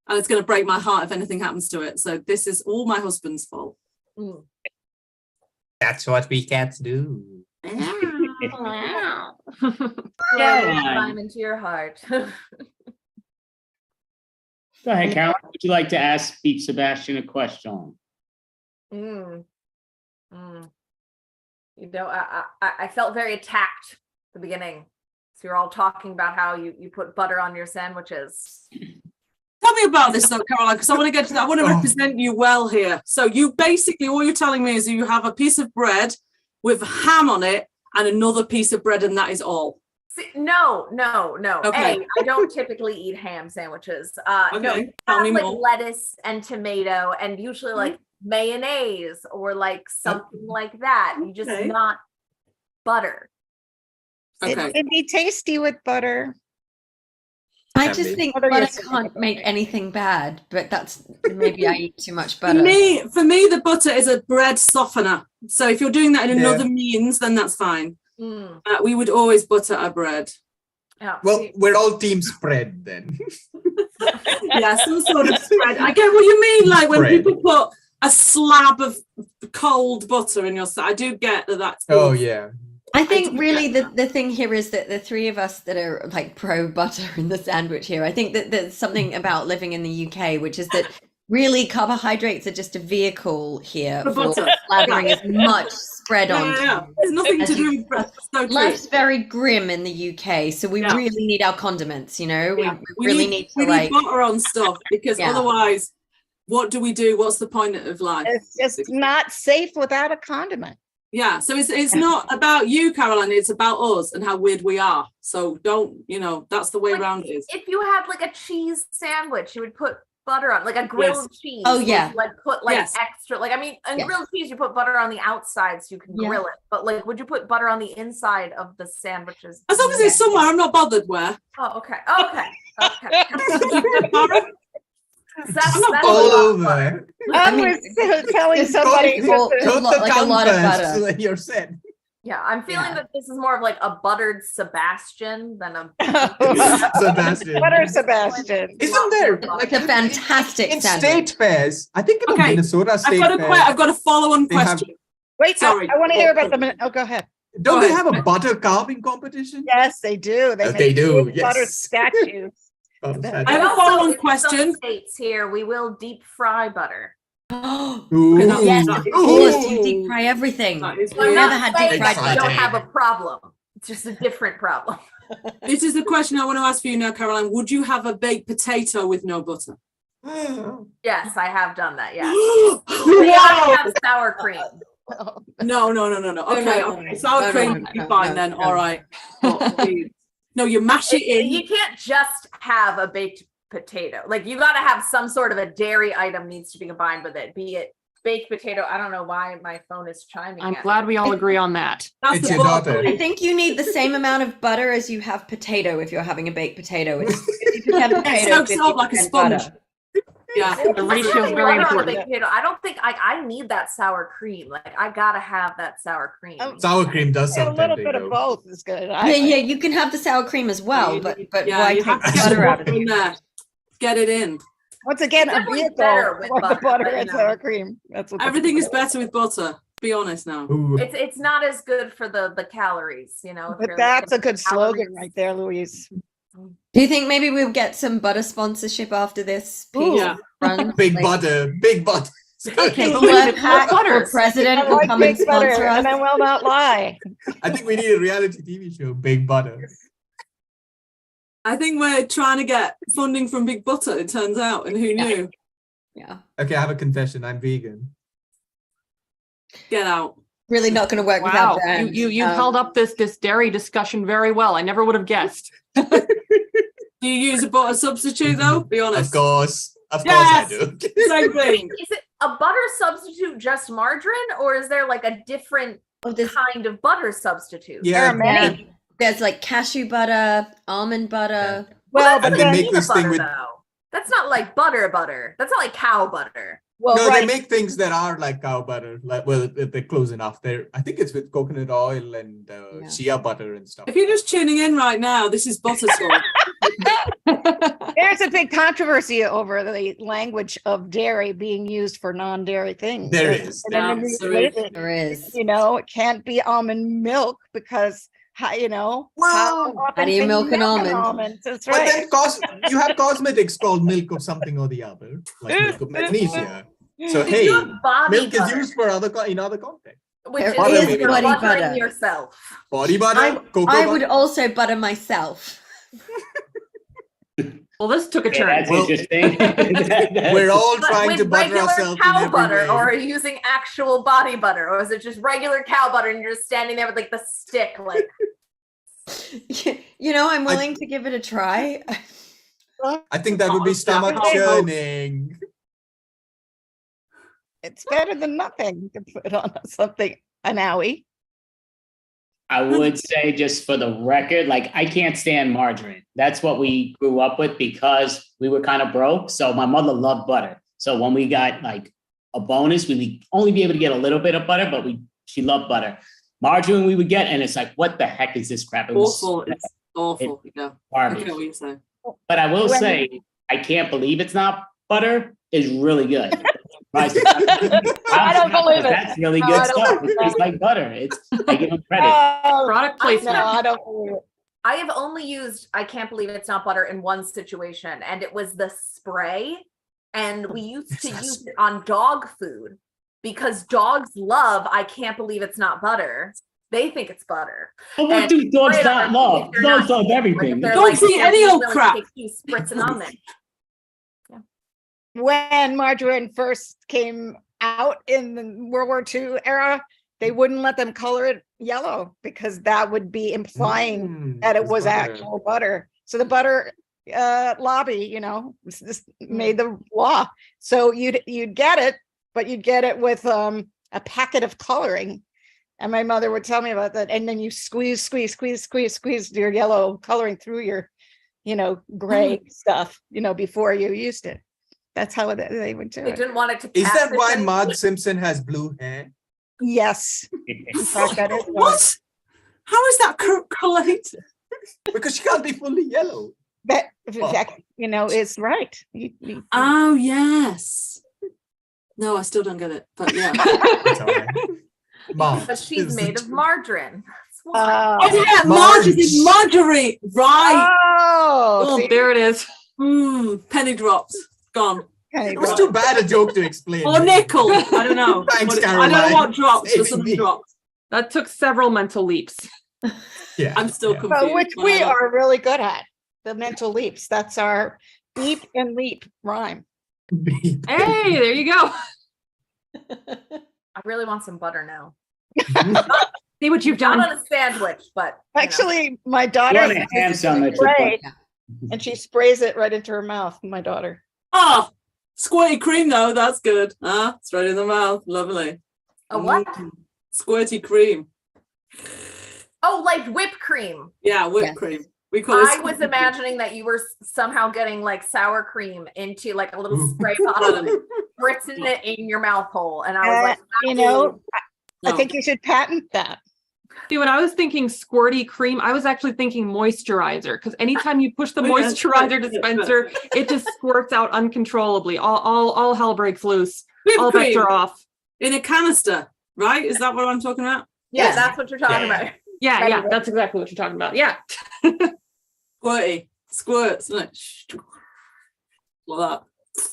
and it's going to break my heart if anything happens to it. So this is all my husband's fault. That's what we cats do. Yeah, climb into your heart. Go ahead, Caroline. Would you like to ask Sebastian a question? Mm. Mm. I felt very attacked at the beginning. So you're all talking about how you put butter on your sandwiches. Tell me about this though, Caroline, because I want to get to that. I want to represent you well here. So you basically, all you're telling me is you have a piece of bread with ham on it and another piece of bread, and that is all. See, no. Okay. I don't typically eat ham sandwiches. No, Okay, you tell have me like more. lettuce and tomato, and usually like mayonnaise or like something like that. You just Okay. not butter. Okay. It'd be tasty with butter. I Can just be. think Butter butter yourself. can't make anything bad, but that's maybe I eat too much For butter. me, the butter is a bread softener. So if you're doing that in Yeah. another means, then that's fine. Mm, We would always butter our bread. yeah. Well, See, we're all team spread then. Yeah, some sort of spread. I get what you mean. Like when Spread. people put a slab of cold butter in your side. I do get that. That's Oh yeah. I think do really get the thing here is that the three of us that are like pro butter in the sandwich here, I think that there's something about living in the UK, which is that really carbohydrates are just a vehicle here For for butter. slathering as much spread on. Yeah. There's nothing As to you- do with bread. So true. Life's very grim in the UK, so we Yeah. really need our condiments, Yeah. we really need to we like need butter on stuff because Yeah. otherwise, what do we do? What's the point of life? It's just not safe without a condiment. Yeah, so it's not about you, Caroline. It's about us and how weird we are. So don't, that's the way Like, around it is. if you had like a cheese sandwich, you would put butter on, like a grilled cheese. Oh, would yeah. you, like put like Yes. extra, like I mean, on Yes. grilled cheese, you put butter on the outside so you can Yeah. grill it. But like, would you put butter on the inside of the sandwiches? As long as it's somewhere, I'm not bothered where. Oh, okay. That's I'm not All a lot of over. butter. I mean, was telling it's somebody. all- just There's like a lot of butter. Like you're said. Yeah, I'm feeling Yeah. that this is more of like a buttered Sebastian than a Sebastian. Butter Sebastian. Isn't there It's a fantastic in sandwich. state fairs? I think in Okay, Minnesota state fair. I've got a follow-on They have- question. Wait, Sorry. I want to hear about the. Oh, go ahead. Don't Go they ahead. have a butter carving competition? Yes, they do. They make do, big butter yes. statues. Butter I I have a Also, follow-on in some question. states here, we will deep fry butter. Ooh. Yes, That of is- course, you deep fry everything. That is I'm We've weird. not never had saying deep that fried you don't butter. have a problem. It's just a different problem. This is the question I want to ask for you now, Caroline. Would you have a baked potato with no butter? Yes, I have done that. Yes. We Wow. have sour cream. No. Okay, no, okay. Sour no, cream, no, be no, fine no, then. no. All right. But please. No, you mash it in. You can't just have a baked potato. Like you got to have some sort of a dairy item needs to be combined with it. Be it baked potato. I don't know why my phone is chiming. I'm at glad me. we all agree on that. That's It's the your bottom daughter. I line. think you need the same amount of butter as you have potato if you're having a baked potato. It's 50% It potato, soaks up like a 50% sponge. butter. Yeah. If The you're ratio is putting very butter on a important. baked potato, I don't think I need that sour cream. Like I gotta have that sour cream. Oh, Sour cream does A sound little tempting bit of though. both is good. Yeah, you can have the sour cream as well, but Yeah, why you take have to the get the butter out of butter it? in there. Get it in. Once again, It's a definitely vehicle better with for the butter, butter but, and you know. sour cream. That's what. Everything is better with butter. Be honest now. Ooh. It's not as good for the calories, you know. if But you're that's a looking good at slogan calories. right there, Louise. Do you think maybe we'll get some butter sponsorship after this piece Yeah. runs? Big Like, butter, big butter. can't Butter believe it. Pack Butter. for president I will like come and big butter, sponsor us. and I will not lie. I think we need a reality TV show, Big Butter. I think we're trying to get funding from Big Butter, it turns out, and who knew? Yeah, Okay, I have a confession. I'm vegan. Get out. really not going to work Wow, without brands. you held up this dairy discussion very well. I never would have guessed. Do you use a butter substitute though? Be honest. Of course Yes! I do. Is Same thing. it a butter substitute just margarine, or is there like a different Oh, there's, kind of butter substitute? There are Yeah, many. there's like cashew butter, almond butter. Well, that's but And they not then, make peanut this thing butter, with- though. That's not like butter. That's not like cow butter. well, no, right. they make things that are like cow butter. Like, well, they're close enough. I think it's with coconut oil and Yeah. shea butter and stuff. If you're just tuning in right now, this is Butter Talk. There's a big controversy over the language of dairy being used for non-dairy things. There And- is. and then Yes, we there is. related, There is. You know, it can't be almond milk because how, you know, Well, often how do you can milk an milk almond? That's But right. then you have cosmetics called milk of something or the other, like milk of magnesia. So If hey, you have body milk is butter, used for in other contexts. which There is is for body buttering butter. yourself. Body butter, cocoa I butter. would also butter myself. Well, this took a Yeah, turn. that's Well, interesting. We're all But trying with to butter regular ourselves in cow every butter, way. or are you using actual body butter, or is it just regular cow butter and you're just standing there with like the stick, like You know, I'm willing to give it a try. I think that would be stomach Oh. churning. It's better than nothing to put on something, an owie. I would say, just for the record, like, I can't stand margarine. That's what we grew up with because we were kind of broke. So my mother loved butter. So when we got like a bonus, we would only be able to get a little bit of butter, but she loved butter. Margarine we would get, and it's like, what the heck is this crap? It was Awful. It's awful. Yeah. I garbage. get what you're saying. But I will When- say, I can't believe it's not butter is really good. I don't believe it. That's really No, good I don't stuff. believe It tastes like butter. I give them credit. Oh, Product no, placement. I don't believe it. I have only used I can't believe it's not butter in one situation, and it was the spray. And we used to use it on dog food because dogs love I can't believe it's not butter. They think it's butter. But what And do dogs spray it not on love? if they're Dogs not- love Like everything. if they're Dogs like, eat "Yeah, any we old really crap." take you spritzing on there. When margarine first came out in the World War II era, they wouldn't let them color it yellow because that would be implying that it it's was butter. actual butter. So the butter lobby, made the law. So you'd get it, but you'd get it with a packet of coloring. And my mother would tell me about that. And then you squeeze your yellow coloring through your, gray stuff, before you used it. That's how they would do They it. didn't want it to. Is that catfish why anything. Marge Simpson has blue hair? Yes. In fact, that is why. What? How is that correlated? Because she can't be fully yellow. That is right. You- Oh, yes. No, I still don't get it, but yeah. It's all right. Marge But she's is the made of truth. margarine. That's why. Oh, yeah, Marge is in margarine. Right. Oh, Oh, see, there it is. Penny dropped. Gone. okay, It was well, too bad a joke to explain. Or nickel. I don't know. Thanks, I don't Caroline. know what dropped, but Saving something me. dropped. That took several mental leaps. Yeah, I'm still yeah. confused. but which but we I don't- are really good at. The mental leaps. That's our beep and leap rhyme. Hey, there you go. I really want some butter now. See what you've Not done. on a sandwich, but Actually, my You daughter want a ham sandwich? spray, and she sprays it right into her mouth. My daughter. Oh, squirty cream though. That's good. Straight in the mouth. Lovely. a what? Squirty cream. Oh, like whipped cream. Yeah, whipped Yes. cream. We call it. I was imagining that you were somehow getting like sour cream into like a little Ooh. spray bottle and spritzing it in your mouth hole. And I was like, I No. think you should patent that. See, when I was thinking squirty cream, I was actually thinking moisturizer because anytime you push the Oh, yes, moisturizer yes, dispenser, it just squirts out uncontrollably. All hell breaks loose. Whipped All bets cream are off. in a canister, right? Is that what I'm talking about? yeah, Yes. that's what you're talking Yeah. about. Yeah, Right, yeah, right. that's exactly what you're talking about. Yeah. Squirty. squirts, isn't it? Like that.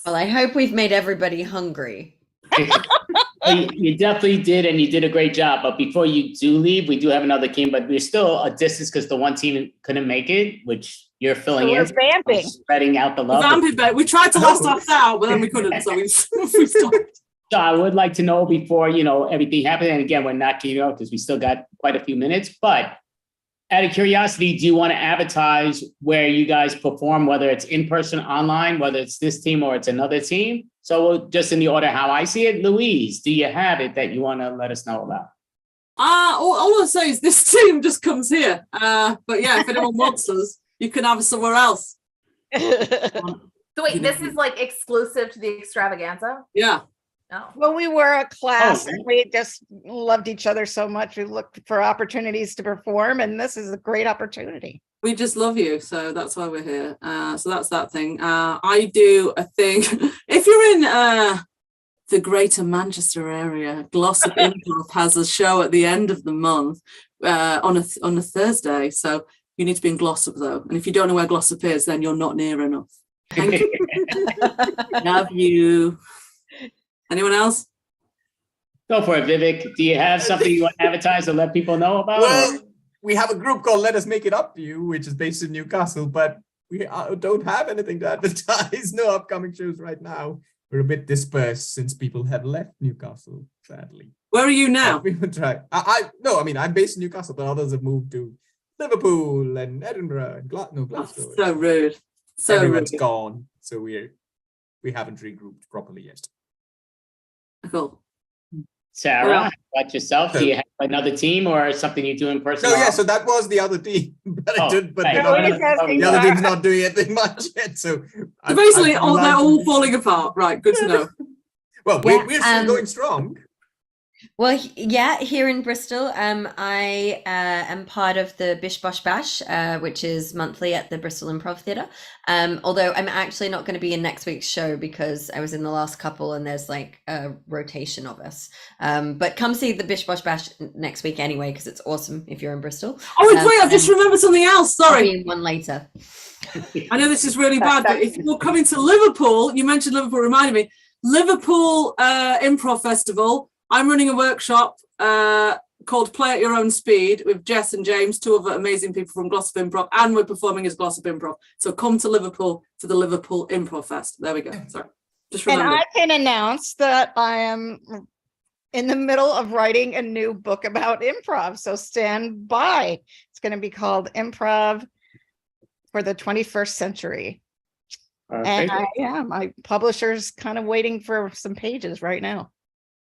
Well, I hope we've made everybody hungry. You definitely did, and you did a great job. But before you do leave, we do have another team, but we're still a distance because the one team couldn't make it, which you're filling So we're in. vamping. Spreading out the love. Vamping, but we tried to last us out, but then we couldn't, so we stopped. So I would like to know before, everything happened. And again, we're not keeping up because we still got quite a few minutes. But out of curiosity, do you want to advertise where you guys perform, whether it's in person, online, whether it's this team or it's another team? So just in the order how I see it, Louise, do you have it that you want to let us know about? All I'll say is this team just comes here. But yeah, if anyone wants us, you can have us somewhere else. So wait, this is like exclusive to the Extravaganza? Yeah. No. Well, we were a class Oh, and we just loved each other so much. We looked for opportunities to perform, and this is a great opportunity. We just love you, so that's why we're here. So that's that thing. I do a thing. If you're in the Greater Manchester area, Glossop Improv has a show at the end of the month on a Thursday. So you need to be in Glossop though, and if you don't know where Glossop is, then you're not near enough. Thank you. Love you. Anyone else? Go for it, Vivek. Do you have something you want to advertise or let people know about? Well, we have a group called Let Us Make It Up to You, which is based in Newcastle, but we don't have anything to advertise. No upcoming shows right now. We're a bit dispersed since people have left Newcastle, sadly. Where are you now? We would try. I'm based in Newcastle, but others have moved to Liverpool and Edinburgh and Glasgow. So rude. So Everyone's rude. gone, so we haven't regrouped properly yet. Cool. Sarah, Well- how about yourself? Do you have another team or something you do in person? No, yeah, so that was the other team, but Oh, I did, but right. the No, other, he's asking the other for- team's not doing anything much yet. So So basically, they're all falling apart. Right, good to know. Well, Yeah, we're still going strong. Well, yeah, here in Bristol, I am part of the Bish Bosh Bash, which is monthly at the Bristol Improv Theatre. Although I'm actually not going to be in next week's show because I was in the last couple and there's like a rotation of us. But come see the Bish Bosh Bash next week anyway, because it's awesome if you're in Bristol. Oh, wait, I've just remembered something else. I'll Sorry. be in one later. I know this is really bad, but if you're coming to Liverpool, you mentioned Liverpool, reminded me, Liverpool Improv Festival. I'm running a workshop called Play at Your Own Speed with Jess and James, two other amazing people from Glossop Improv, and we're performing as Glossop Improv. So come to Liverpool for the Liverpool Improv Fest. There we go. Sorry. Just And remember. I can announce that I am in the middle of writing a new book about improv. So stand by. It's going to be called Improv for the 21st Century. And my publisher's kind of waiting for some pages right now.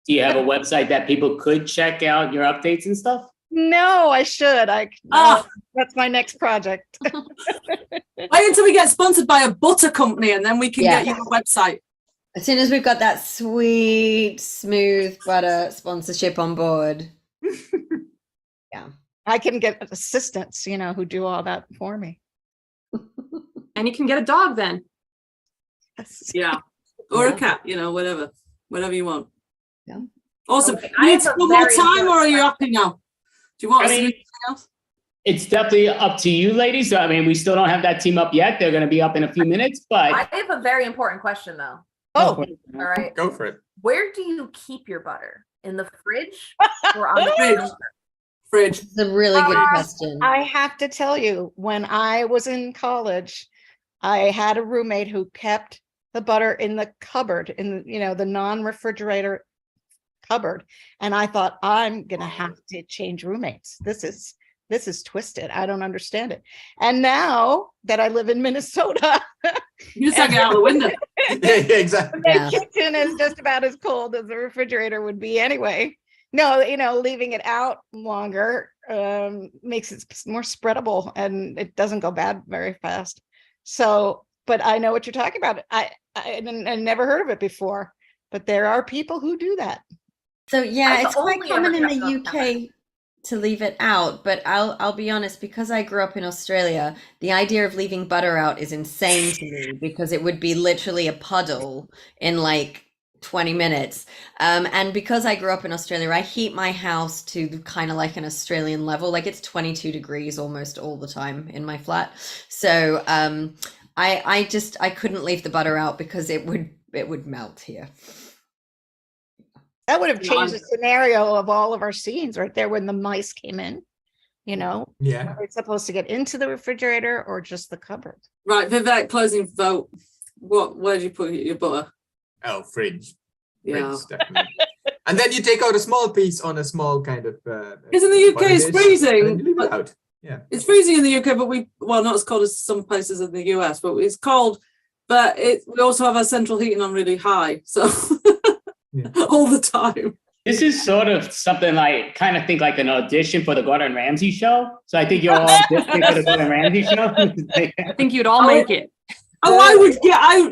Do you have a website that people could check out your updates and stuff? No, I should. That's my next project. Wait until we get sponsored by a butter company and then we can get you a website. As soon as we've got that sweet, smooth butter sponsorship on board. I can get assistants, who do all that for me. And you can get a dog then. Yeah. Or Yeah. a cat, whatever you want. Yeah. Awesome. Okay, You I need have to a put more very time or are important you happy now? Do you want us to do anything else? It's definitely up to you, ladies. I mean, we still don't have that team up yet. They're going to be up in a few minutes, but I have a very important question though. Oh, All right. Go for it. Where do you keep your butter? In the fridge or on the Fridge. counter? Fridge. It's a really good question. I have to tell you, when I was in college, I had a roommate who kept the butter in the cupboard, in the non-refrigerator cupboard. And I thought, I'm gonna have to change roommates. This is twisted. I don't understand it. And now that I live in Minnesota, You just take it out the window. Yeah, exactly. the Yeah. kitchen is just about as cold as the refrigerator would be anyway. No, leaving it out longer makes it more spreadable and it doesn't go bad very fast. So, but I know what you're talking about. I never heard of it before, but there are people who do that. So yeah, I've it's quite only common ever in the kept them UK to leave it out, but I'll be honest, because I grew up in Australia, the idea of leaving butter out is insane to me because it would be literally a puddle in like 20 minutes. And because I grew up in Australia, I heat my house to kind of like an Australian level. Like it's 22 degrees almost all the time in my flat. So I couldn't leave the butter out because it would melt here. That would have changed the scenario of all of our scenes right there when the mice came in. You know, Yeah. are we supposed to get into the refrigerator or just the cupboard? Right, Vivek, closing vote. Where do you put your butter? Oh, fridge. Yeah. Fridge, definitely. And then you take out a small piece on a small kind of. Because in the UK butter it's dish, freezing. and then you leave it but- out. Yeah. It's freezing in the UK, but not as cold as some places in the US, but it's cold. But we also have our central heating on really high, so all the time. This is sort of something I kind of think like an audition for the Gordon Ramsay show. So I think you're all auditioning for the Gordon Ramsay show. I think you'd all make it. Oh,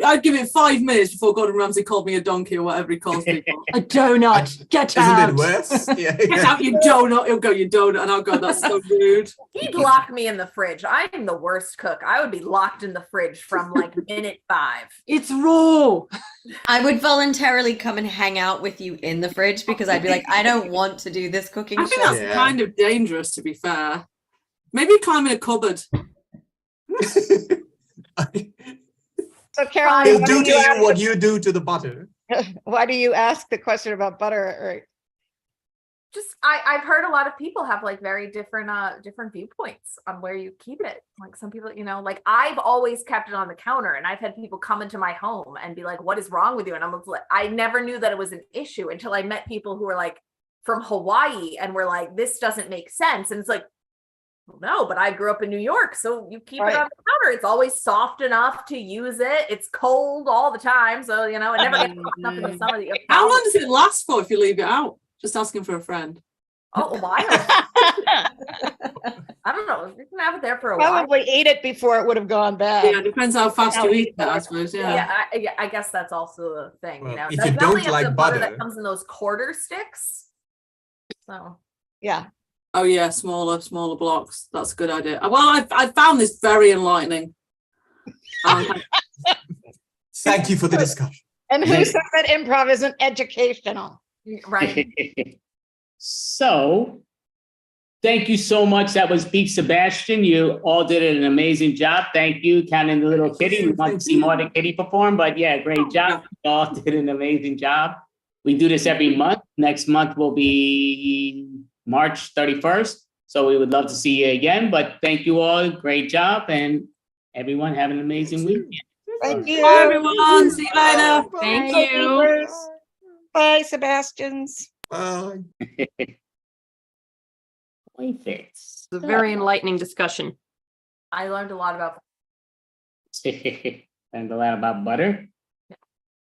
I'd give it 5 minutes before Gordon Ramsay called me a donkey or whatever he calls people. A donut. Get Isn't out. it worse? Yeah. Get out your donut. He'll go, your donut. And I'll go, that's so rude. He'd lock me in the fridge. I'm the worst cook. I would be locked in the fridge from like minute 5. It's raw. I would voluntarily come and hang out with you in the fridge because I'd be like, I don't want to do this cooking I think show. that's kind of dangerous, to be fair. Maybe climb in a cupboard. So Caroline, He'll do to you what you do to the butter. why do you ask the question about butter? Or Just I've heard a lot of people have like very different viewpoints on where you keep it. Like some people, you know, like I've always kept it on the counter, and I've had people come into my home and be like, "What is wrong with you?" And I'm like, I never knew that it was an issue until I met people who were like from Hawaii and were like, "This doesn't make sense." And it's like, well, no, but I grew up in New York, so you keep it on the counter. It's always soft enough to use it. It's cold all the time, so you know it never gets hot enough in the summer. That you have How long does it last for if you leave it out? Just asking for a friend. Oh, a while. I don't know. You can have it there for a while. probably ate it before it would have gone bad. Yeah, it depends how fast you eat it, I suppose. Yeah. Yeah, I guess that's also the thing. Well, You know, if That's you definitely don't like the butter butter- that comes in those quarter sticks. So Yeah. Oh yeah, smaller blocks. That's a good idea. Well, I found this very enlightening. Thank you for the discussion. And who says that improv isn't educational? right. So, thank you so much. That was Beef Sebastian. You all did an amazing job. Thank you, counting the little kitty. We want to see more than Kitty perform, but yeah, great job. You all did an amazing job. We do this every month. Next month will be March 31st. So we would love to see you again. But thank you all. Great job. And everyone have an amazing weekend. Thank you. Bye everyone. See you later. Thank Bye, you. neighbors. Bye, Sebastians. Bye. Perfect. It's a very enlightening discussion. I learned a lot about And a lot about butter.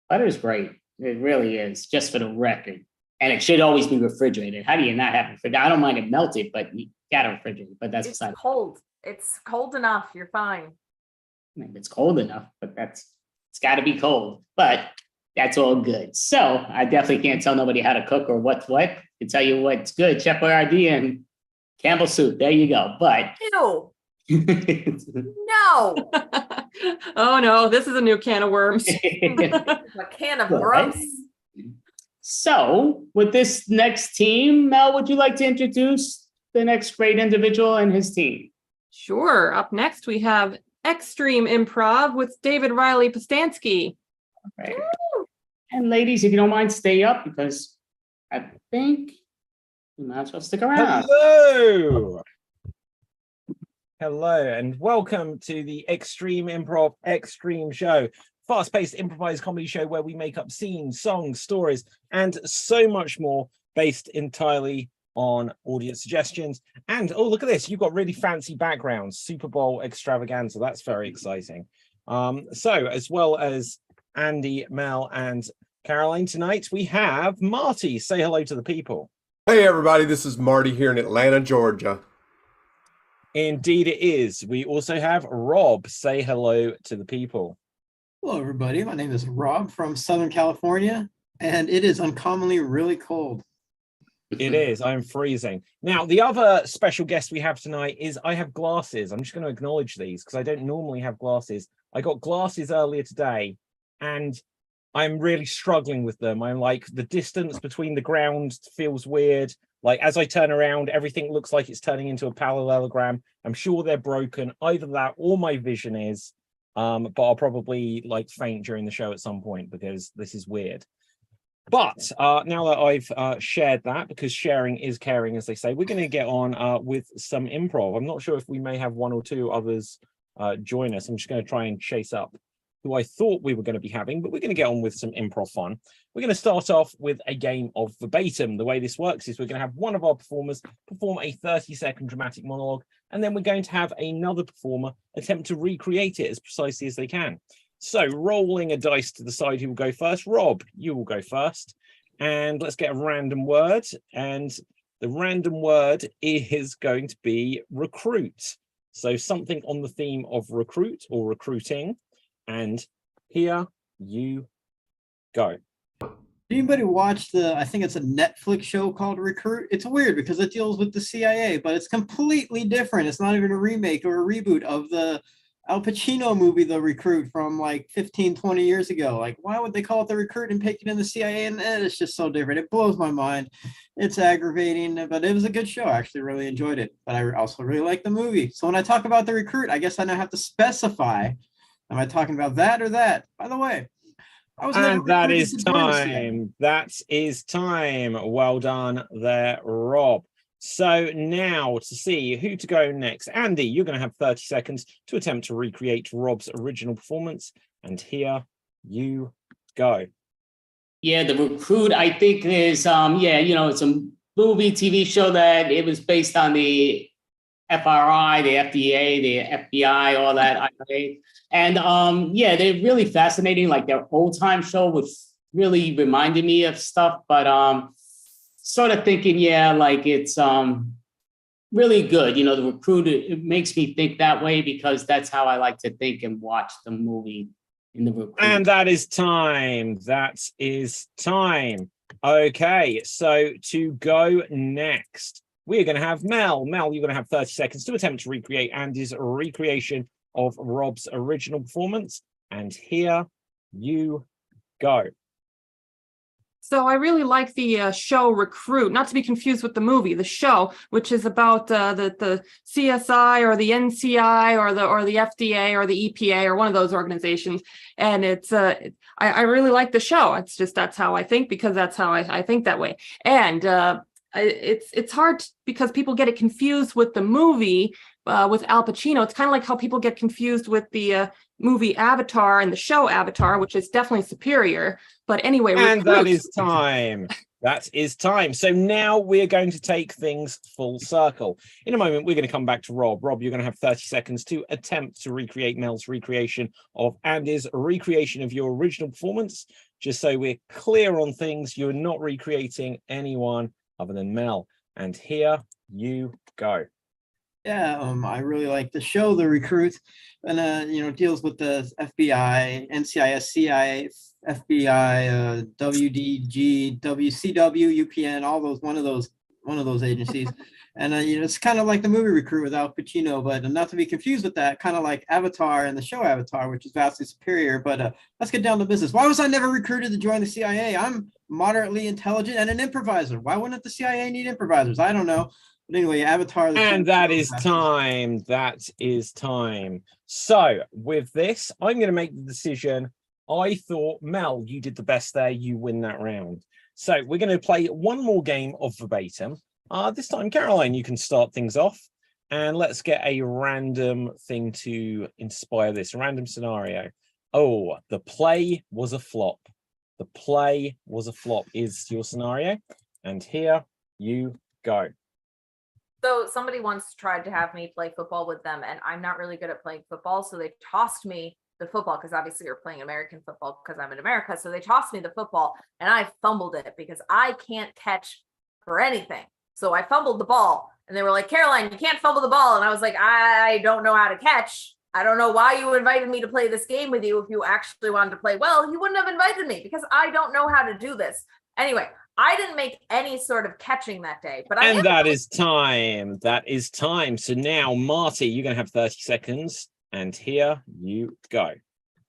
Butter is great. It really is, just for the record. And it should always be refrigerated. How do you not have refrigerated? I don't mind it melted, but you gotta refrigerate it. But that's it's beside. cold. It's cold enough. You're fine. Maybe it's cold enough, but it's got to be cold. But that's all good. So I definitely can't tell nobody how to cook or what's what. I can tell you what's good. Chef Boyardee and Campbell soup. There you go. But Ew. No. Oh no, this is a new can of worms. A can of Well, gross. So with this next team, Mel, would you like to introduce the next great individual and his team? Sure. Up next, we have Extreme Improv with David Riley Postansky. Right. And ladies, if you don't mind, stay up because I think you might as well stick around. Hello. Hello, and welcome to the Extreme Improv Extreme Show. Fast-paced improvised comedy show where we make up scenes, songs, stories, and so much more based entirely on audience suggestions. And oh, look at this, you've got really fancy backgrounds. Superbowl Extravaganza, that's very exciting. So as well as Andy, Mel, and Caroline, tonight we have Marty. Say hello to the people. Hey everybody, this is Marty here in Atlanta, Georgia. Indeed it is. We also have Rob. Say hello to the people. Hello, everybody. My name is Rob from Southern California, and it is uncommonly really cold. It is. I'm freezing. Now, the other special guest we have tonight is I have glasses. I'm just going to acknowledge these because I don't normally have glasses. I got glasses earlier today, and I'm really struggling with them. I'm like, the distance between the ground feels weird. Like as I turn around, everything looks like it's turning into a parallelogram. I'm sure they're broken. Either that or my vision is. But I'll probably like faint during the show at some point because this is weird. But now that I've shared that, because sharing is caring, as they say, we're going to get on with some improv. I'm not sure if we may have one or two others join us. I'm just going to try and chase up who I thought we were going to be having, but we're going to get on with some improv fun. We're going to start off with a game of verbatim. The way this works is we're going to have one of our performers perform a 30-second dramatic monologue, and then we're going to have another performer attempt to recreate it as precisely as they can. So rolling a dice to decide who will go first. Rob, you will go first. And let's get a random word. And the random word is going to be recruit. So something on the theme of recruit or recruiting. And here you go. Anybody watch I think it's a Netflix show called Recruit? It's weird because it deals with the CIA, but it's completely different. It's not even a remake or a reboot of the Al Pacino movie, The Recruit, from like 15, 20 years ago. Like, why would they call it The Recruit and pick it in the CIA? And it's just so different. It blows my mind. It's aggravating, but it was a good show. I actually really enjoyed it, but I also really like the movie. So when I talk about The Recruit, I guess I now have to specify, am I talking about that or that? By the way, I was never and that recruited is to join the CIA. time. That is time. Well done there, Rob. So now to see who to go next. Andy, you're going to have 30 seconds to attempt to recreate Rob's original performance. And here you go. Yeah, The Recruit, I think is, it's a movie, TV show that it was based on the FRI, the FDA, the FBI, all that. And they're really fascinating. Like their old time show was really reminded me of stuff, but sort of thinking, like it's really good. The Recruit, it makes me think that way because that's how I like to think and watch the movie in The Recruit. And that is time. That is time. Okay, so to go next, we're going to have Mel. Mel, you're going to have 30 seconds to attempt to recreate Andy's recreation of Rob's original performance. And here you go. So I really like the show Recruit, not to be confused with the movie, the show, which is about the CSI or the NCI or the FDA or the EPA or one of those organizations. And it's I really like the show. It's just that's how I think because that's how I think that way. And it's hard because people get it confused with the movie with Al Pacino. It's kind of like how people get confused with the movie Avatar and the show Avatar, which is definitely superior. But anyway, and that is time. That is time. So now we're going to take things full circle. In a moment, we're going to come back to Rob. Rob, you're going to have 30 seconds to attempt to recreate Mel's recreation of Andy's recreation of your original performance. Just so we're clear on things, you're not recreating anyone other than Mel. And here you go. Yeah, I really like the show, The Recruit, and deals with the FBI, NCIS, CIA, FBI, WDG, WCW, UPN, all those one of those agencies, and it's kind of like the movie Recruit with Al Pacino, but not to be confused with that, kind of like Avatar and the show Avatar, which is vastly superior. But let's get down to business. Why was I never recruited to join the CIA? I'm moderately intelligent and an improviser. Why wouldn't the CIA need improvisers? I don't know. But anyway, Avatar. And that is time. That is time. So with this, I'm going to make the decision. I thought, Mel, you did the best there. You win that round. So we're going to play one more game of verbatim. This time, Caroline, you can start things off. And let's get a random thing to inspire this. A random scenario. Oh, the play was a flop. The play was a flop is your scenario. And here you go. So somebody once tried to have me play football with them, and I'm not really good at playing football. So they tossed me the football because obviously you're playing American football because I'm in America. So they tossed me the football and I fumbled it because I can't catch for anything. So I fumbled the ball and they were like, Caroline, you can't fumble the ball. And I was like, I don't know how to catch. I don't know why you invited me to play this game with you. If you actually wanted to play well, you wouldn't have invited me because I don't know how to do this. Anyway, I didn't make any sort of catching that day, but that is time. That is time. So now, Marty, you're going to have 30 seconds, and here you go.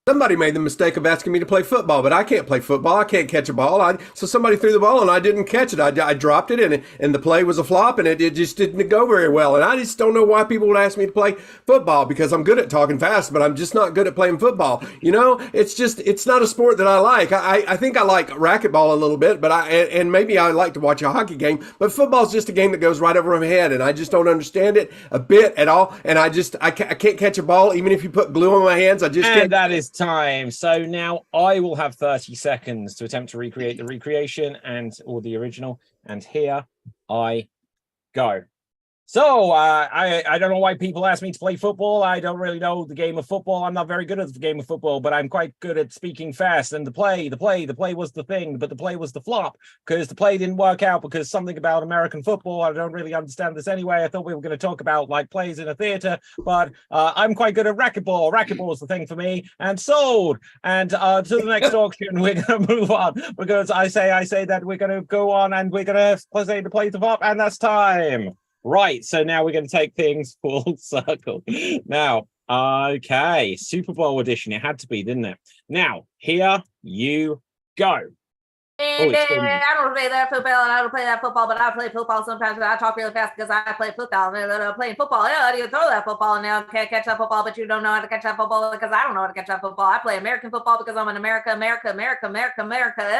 Somebody made the mistake of asking me to play football, but I can't play football. I can't catch a ball. So somebody threw the ball and I didn't catch it. I dropped it and the play was a flop and it just didn't go very well. And I just don't know why people would ask me to play football because I'm good at talking fast, but I'm just not good at playing football. You know, it's not a sport that I like. I think I like racquetball a little bit, but and maybe I like to watch a hockey game, but football's just a game that goes right over my head and I just don't understand it a bit at all. And I can't catch a ball. Even if you put glue on my hands, I just can't. And that is time. So now I will have 30 seconds to attempt to recreate the recreation or the original. And here I go. So I don't know why people ask me to play football. I don't really know the game of football. I'm not very good at the game of football, but I'm quite good at speaking fast. And the play was the thing, but the play was the flop because the play didn't work out because something about American football. I don't really understand this anyway. I thought we were going to talk about like plays in a theater, but I'm quite good at racquetball. Racquetball is the thing for me. And sold. And to the next auction, we're going to move on because I say that we're going to go on and we're going to play the play the flop, and that's time. Right, so now we're going to take things full circle. Now, okay, Super Bowl edition. It had to be, didn't it? Now, here you go. And I don't play that football, and I don't play that football, but I play football sometimes. But I talk really fast because I play football. And playing football, yeah, you throw that football, and now can't catch that football, but you don't know how to catch that football because I don't know how to catch that football. I play American football because I'm in America. And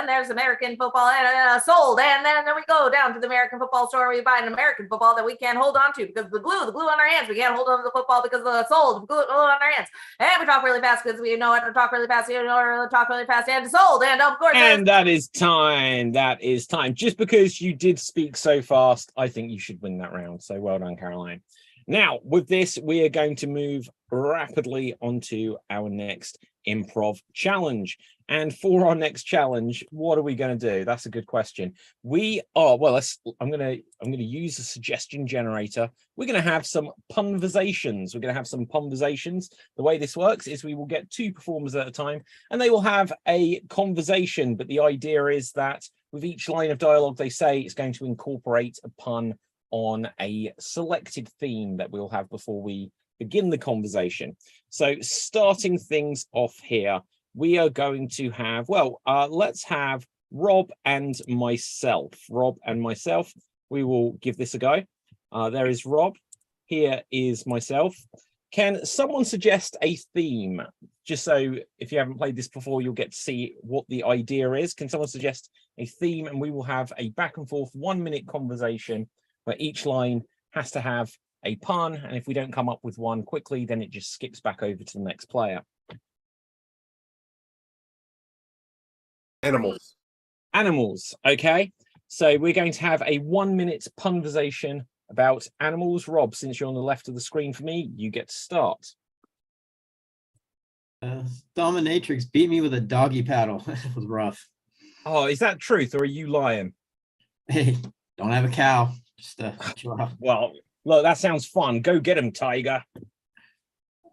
there's American football and sold, and then we go down to the American football store where we buy an American football that we can't hold on to because the glue on our hands. We can't hold on to the football because of the sold glue on our hands. And we talk really fast because we know how to talk really fast. You know how to talk really fast and sold, and of course. And that is time. That is time. Just because you did speak so fast, I think you should win that round. So well done, Caroline. Now, with this, we are going to move rapidly onto our next improv challenge. And for our next challenge, what are we going to do? That's a good question. We are, well, I'm going to use a suggestion generator. We're going to have some punversations. We're going to have some punversations. The way this works is we will get 2 performers at a time and they will have a conversation. But the idea is that with each line of dialogue they say, it's going to incorporate a pun on a selected theme that we'll have before we begin the conversation. So starting things off here, we are going to have, let's have Rob and myself. Rob and myself, we will give this a go. There is Rob. Here is myself. Can someone suggest a theme? Just so if you haven't played this before, you'll get to see what the idea is. Can someone suggest a theme? And we will have a back and forth 1-minute conversation where each line has to have a pun. And if we don't come up with one quickly, then it just skips back over to the next player. Animals. Okay. So we're going to have a 1-minute punversation about animals. Rob, since you're on the left of the screen for me, you get to start. Dominatrix beat me with a doggy paddle. It was rough. Oh, is that truth or are you lying? Hey, don't have a cow. Just well, look, that sounds fun. Go get him, Tiger.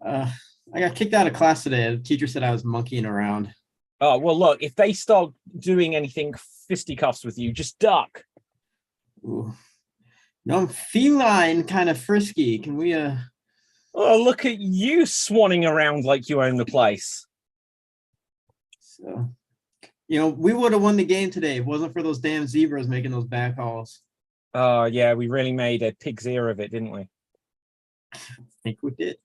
I got kicked out of class today. The teacher said I was monkeying around. Oh, well, look, if they start doing anything fisticuffs with you, just duck. Ooh. No, I'm feline, kind of frisky. Can we, Oh, look at you swanning around like you own the place. So, we would have won the game today if it wasn't for those damn zebras making those bad calls. Oh, yeah, we really made a pig's ear of it, didn't we? I think we did.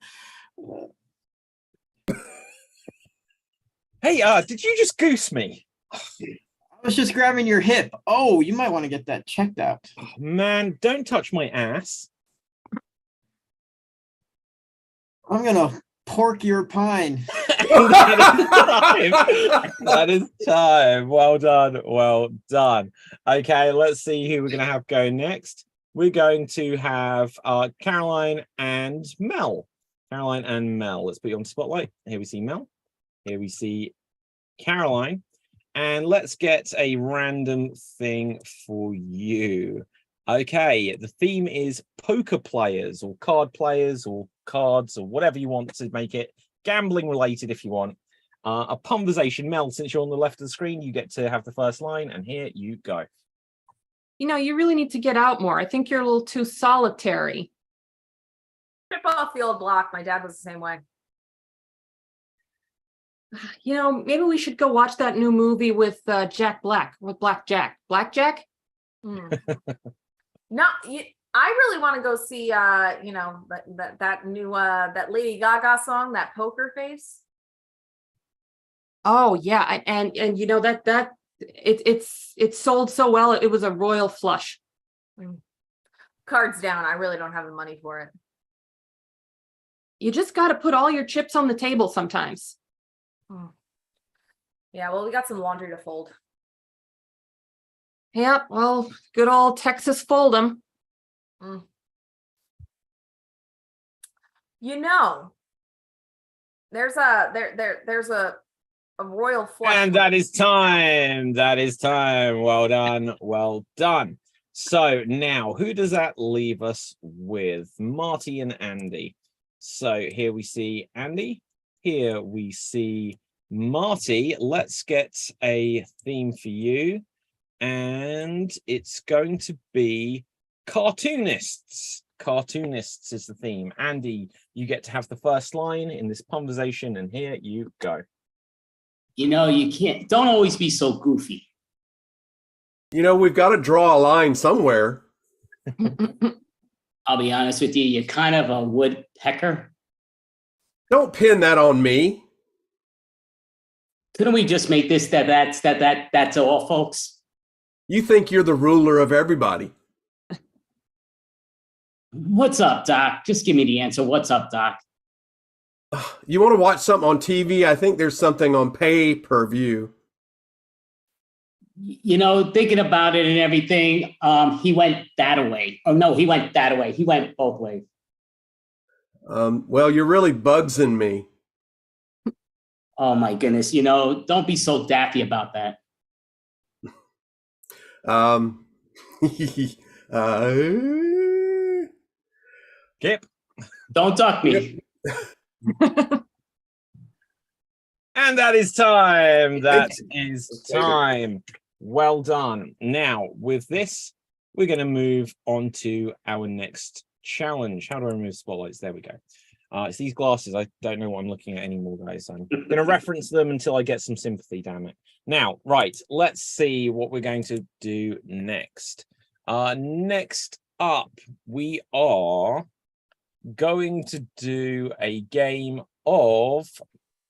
Hey, did you just goose me? I was just grabbing your hip. Oh, you might want to get that checked out. Oh, man, don't touch my ass. I'm gonna pork your pine. That is time. Well done. Well done. Okay, let's see who we're gonna have go next. We're going to have Caroline and Mel. Caroline and Mel. Let's put you on the spotlight. Here we see Mel. Here we see Caroline. And let's get a random thing for you. Okay, the theme is poker players or card players or cards or whatever you want to make it. Gambling related if you want. A conversation. Mel, since you're on the left of the screen, you get to have the first line. And here you go. You really need to get out more. I think you're a little too solitary. Trip off the old block. My dad was the same way. You know, maybe we should go watch that new movie with Jack Black, with Blackjack. Blackjack? Hmm. No, I really want to go see you know, that new that Lady Gaga song, that Poker Face. Oh yeah, and you know that it's sold so well. It was a royal flush. Cards down. I really don't have the money for it. You just got to put all your chips on the table sometimes. Yeah, well, we got some laundry to fold. Yep, well, good old Texas Fold'em. You know, there's a royal flush. And that is time. That is time. Well done. Well done. So now, who does that leave us with? Marty and Andy. So here we see Andy. Here we see Marty. Let's get a theme for you. And it's going to be cartoonists. Cartoonists is the theme. Andy, you get to have the first line in this conversation, and here you go. You know, don't always be so goofy. You know, we've got to draw a line somewhere. I'll be honest with you, you're kind of a woodpecker. Don't pin that on me. Couldn't we just make this that's all, folks? You think you're the ruler of everybody. What's up, Doc? Just give me the answer. What's up, Doc? You want to watch something on TV? I think there's something on pay-per-view. You know, thinking about it and everything, he went that way. Oh, no, he went that way. He went both ways. Well, you're really bugsing me. Oh, my goodness. You know, don't be so daffy about that. Kip. Don't duck me. And that is time. That is time. Well done. Now, with this, we're going to move on to our next challenge. How do I remove spotlights? There we go. It's these glasses. I don't know what I'm looking at anymore, guys. I'm going to reference them until I get some sympathy, damn it. Now, right, let's see what we're going to do next. Next up, we are going to do a game of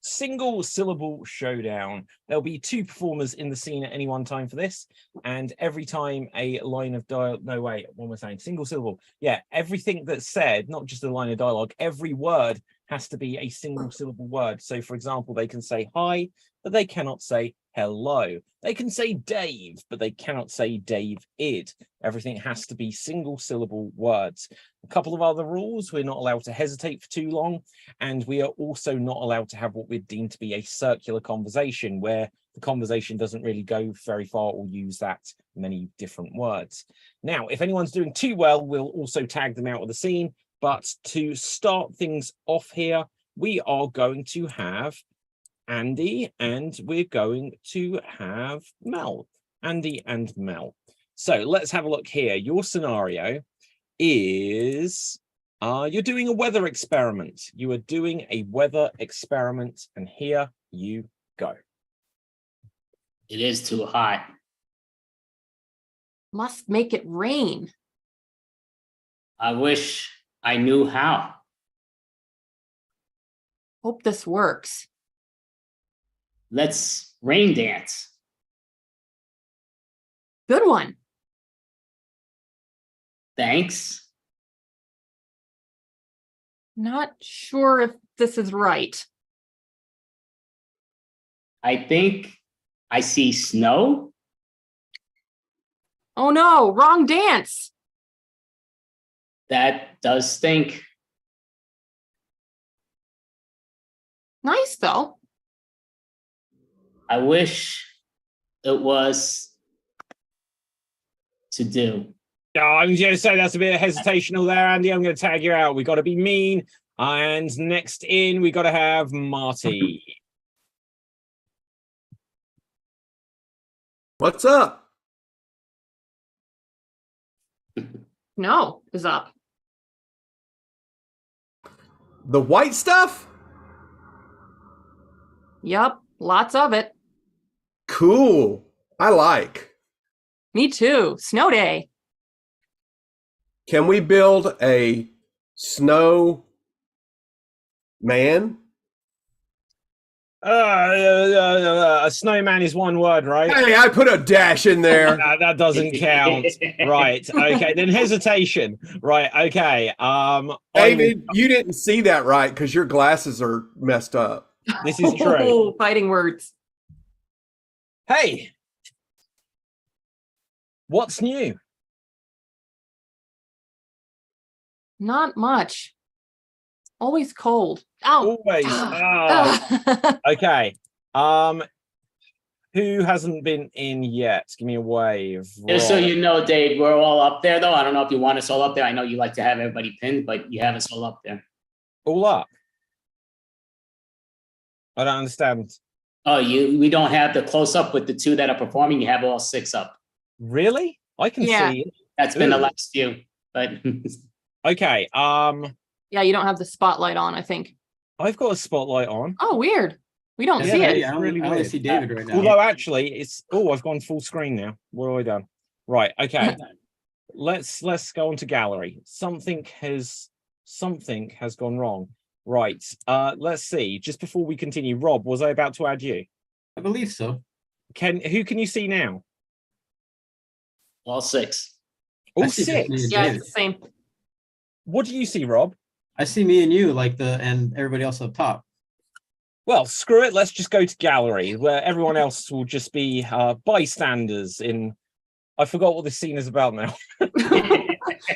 single syllable showdown. There'll be two performers in the scene at any one time for this, and every time a line of dialogue, no wait, what am I saying? Single syllable. Yeah, everything that's said, not just a line of dialogue, every word has to be a single syllable word. So for example, they can say hi, but they cannot say hello. They can say Dave, but they cannot say Dave-id. Everything has to be single syllable words. A couple of other rules: we're not allowed to hesitate for too long, and we are also not allowed to have what we'd deem to be a circular conversation, where the conversation doesn't really go very far or use that many different words. Now, if anyone's doing too well, we'll also tag them out of the scene. But to start things off here, we are going to have Andy and we're going to have Mel. Andy and Mel. So let's have a look here. Your scenario is you're doing a weather experiment. You are doing a weather experiment, and here you go. It is too hot. Must make it rain. I wish I knew how. Hope this works. Let's rain dance. Good one. Thanks. Not sure if this is right. I think I see snow. Oh no, wrong dance. That does stink. Nice though. I wish it was to do. Oh, I'm going to say that's a bit of hesitational there, Andy. I'm going to tag you out. We got to be mean. And next in, we got to have Marty. What's up? No is up. The white stuff? Yep, lots of it. Cool. I like. Me too. Snow day. Can we build a snow man? A snowman is one word, right? Hey, I put a dash in there. That doesn't count. Right. Okay. Then hesitation. Right. Okay. David, you didn't see that right because your glasses are messed up. This is true. Oh, fighting words. Hey, what's new? Not much. Always cold. Ow. Always. Okay. Who hasn't been in yet? Give me a wave. Just so Rob. you know, Dave, we're all up there, though. I don't know if you want us all up there. I know you like to have everybody pinned, but you have us all up there. All up. I don't understand. Oh, we don't have the close up with the two that are performing. You have all 6 up. Really? I can Yeah. see it. That's been the Ooh. last few, but Okay. Yeah, you don't have the spotlight on, I think. I've got a spotlight on. Oh, weird. We don't Yeah, see it. I only, really I only weird. see David right now. Although actually, it's I've gone full screen now. What have I done? Right. Okay. Let's go on to gallery. Something has gone wrong. Right. Let's see. Just before we continue, Rob, was I about to add you? I believe so. Who can you see now? all 6. I All see just me 6. and Yeah, David. it's the same. What do you see, Rob? I see me and you, and everybody else up top. Well, screw it. Let's just go to gallery, where everyone else will just be bystanders in. I forgot what this scene is about now.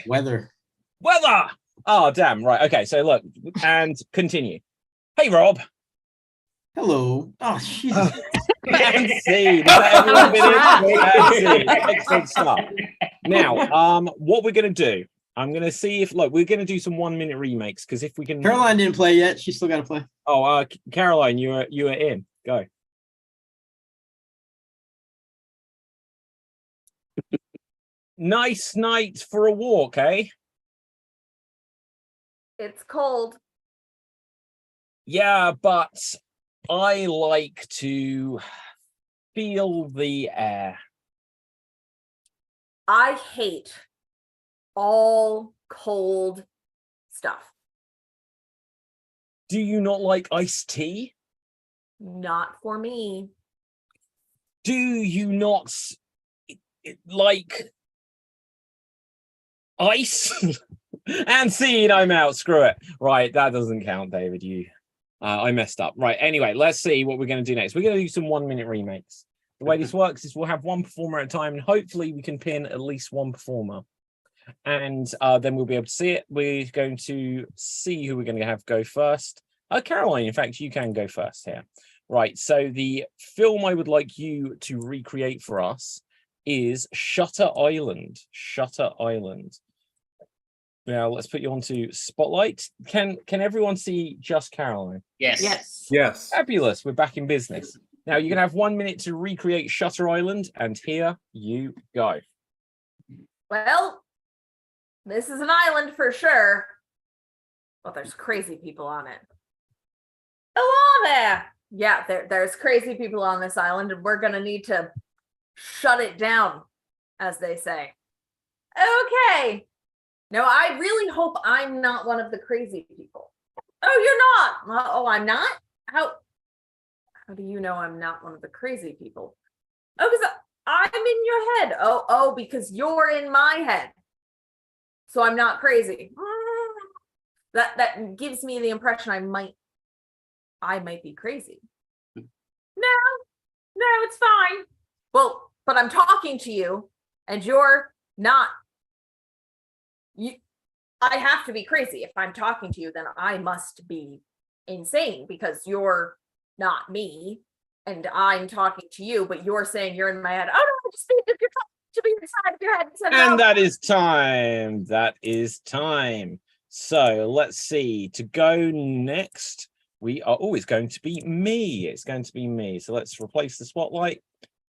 Weather. Weather. Oh, damn. Right. Okay. So look and continue. Hey, Rob. Hello. Oh, Jesus. And scene. Everyone been in? And scene. Excellent stuff. Now, what we're going to do, I'm going to see if, we're going to do some 1-minute remakes because if we can. Caroline didn't play yet. She's still got to play. Oh, Caroline, you are in. Go. Nice night for a walk, eh? It's cold. Yeah, but I like to feel the air. I hate all cold stuff. Do you not like iced tea? Not for me. Do you not like ice? And scene, I'm out. Screw it. Right, that doesn't count, David. I messed up. Right, anyway, let's see what we're going to do next. We're going to do some 1-minute remakes. The way this works is we'll have one performer at a time, and hopefully we can pin at least one performer. And then we'll be able to see it. We're going to see who we're going to have go first. Caroline, in fact, you can go first here. Right, so the film I would like you to recreate for us is Shutter Island. Shutter Island. Now let's put you onto Spotlight. Can everyone see just Caroline? Yes. Yes. Yes. Fabulous. We're back in business. Now you're going to have 1 minute to recreate Shutter Island, and here you go. Well, this is an island for sure. But there's crazy people on it. Hello there. Yeah, there's crazy people on this island, and we're going to need to shut it down, as they say. Okay. No, I really hope I'm not one of the crazy people. Oh, you're not. Oh, I'm not? How do you know I'm not one of the crazy people? Oh, because I'm in your head. Oh, because you're in my head. So I'm not crazy. That gives me the impression I might be crazy. No, it's fine. Well, but I'm talking to you and you're not. I have to be crazy. If I'm talking to you, then I must be insane because you're not me and I'm talking to you, but you're saying you're in my head. Oh no, I just think that you're talking to me inside of your head. And that is time. That is time. So let's see. To go next, we are always going to be me. It's going to be me. So let's replace the spotlight.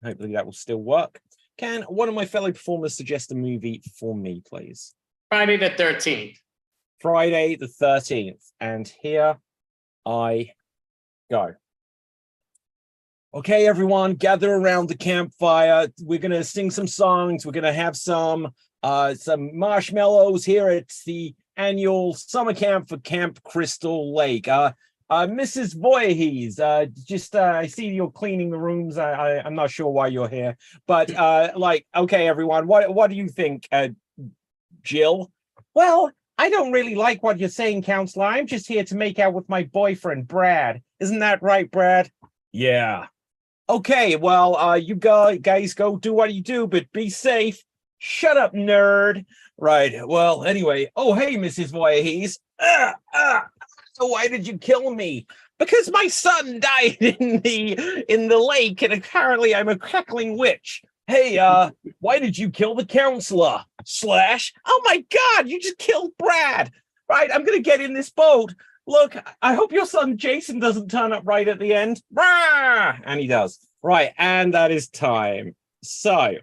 Hopefully that will still work. Can one of my fellow performers suggest a movie for me, please? Friday the 13th. Friday the 13th. And here I go. Okay, everyone, gather around the campfire. We're gonna sing some songs. We're gonna have some marshmallows here. It's the annual summer camp for Camp Crystal Lake. Mrs. Voorhees, I see you're cleaning the rooms. I'm not sure why you're here, but okay, everyone, what do you think, Jill? Well, I don't really like what you're saying, Counselor. I'm just here to make out with my boyfriend, Brad. Isn't that right, Brad? Yeah. Okay, well, you guys go do what you do, but be safe. Shut up, nerd. Right, well, anyway. Oh, hey, Mrs. Voorhees. Why did you kill me? Because my son died in the lake, and apparently I'm a crackling witch. Hey, why did you kill the counselor? Slash. Oh my God, you just killed Brad. Right, I'm gonna get in this boat. Look, I hope your son Jason doesn't turn up right at the end. Rah! And he does. Right, and that is time. So,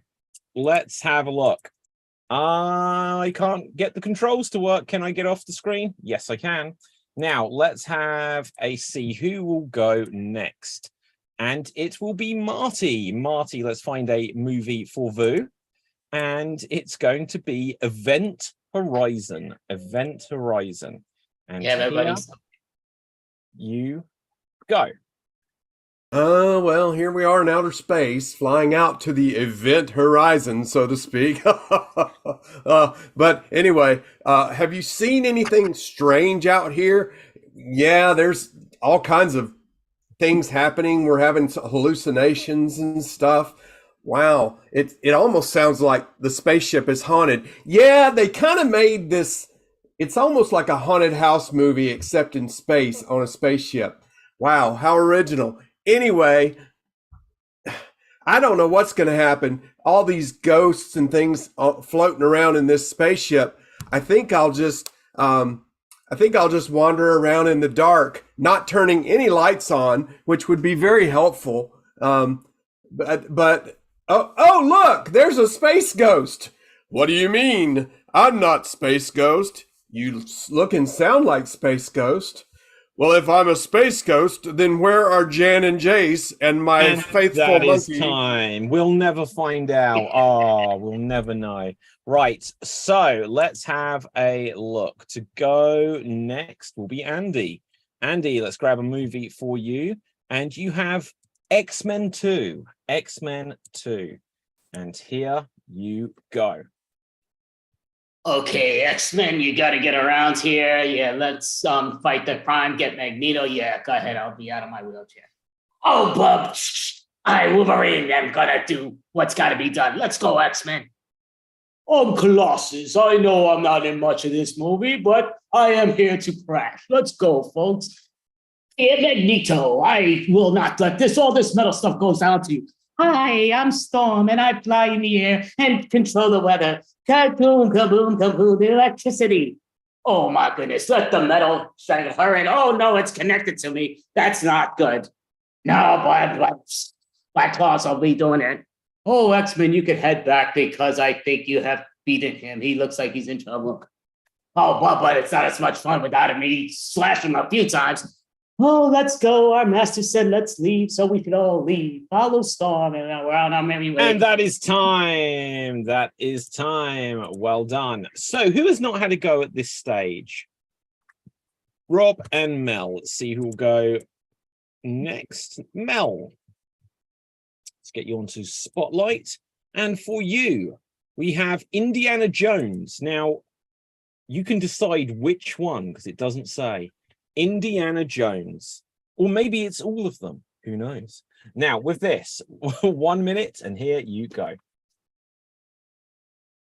let's have a look. I can't get the controls to work. Can I get off the screen? Yes, I can. Now, let's have a see who will go next. And it will be Marty. Marty, let's find a movie for Vu. And it's going to be Event Horizon. Event Horizon. And Yeah, everybody. You go. Well, here we are in outer space, flying out to the event horizon, so to speak. But anyway, have you seen anything strange out here? Yeah, there's all kinds of things happening. We're having hallucinations and stuff. Wow, it almost sounds like the spaceship is haunted. Yeah, they kind of made this. It's almost like a haunted house movie, except in space on a spaceship. Wow, how original. Anyway, I don't know what's going to happen. All these ghosts and things floating around in this spaceship. I think I'll just wander around in the dark, not turning any lights on, which would be very helpful. But look, there's a space ghost. What do you mean? I'm not Space Ghost. You look and sound like Space Ghost. Well, if I'm a space ghost, then where are Jan and Jace and my faithful that monkey? Is time. We'll never find out. Oh, we'll never know. Right, so let's have a look. To go next will be Andy. Andy, let's grab a movie for you. And you have X-Men 2. X-Men 2. And here you go. Okay, X-Men, you got to get around here. Yeah, let's fight the crime, get Magneto. Yeah, go ahead. I'll be out of my wheelchair. Oh, Bub, I, Wolverine, am gonna do what's got to be done. Let's go, X-Men. Colossus. I know I'm not in much of this movie, but I am here to crash. Let's go, folks. Yeah, Magneto, I will not let all this metal stuff goes down to you. Hi, I'm Storm, and I fly in the air and control the weather. Kaboom, kaboom, kaboom, the electricity. Oh my goodness, let the metal strangle her in. Oh no, it's connected to me. That's not good. No, Black Claws, I'll be doing it. Oh, X-Men, you can head back because I think you have beaten him. He looks like he's in trouble. Oh, but it's not as much fun without me slashing him a few times. Oh, let's go. Our master said, let's leave, so we can all leave. Follow Storm, and we're on our merry way. And that is time. That is time. Well done. So who has not had a go at this stage? Rob and Mel. Let's see who will go next. Mel. Let's get you onto Spotlight. And for you, we have Indiana Jones. Now, you can decide which one, because it doesn't say. Indiana Jones, or maybe it's all of them. Who knows? Now, with this, 1 minute, and here you go.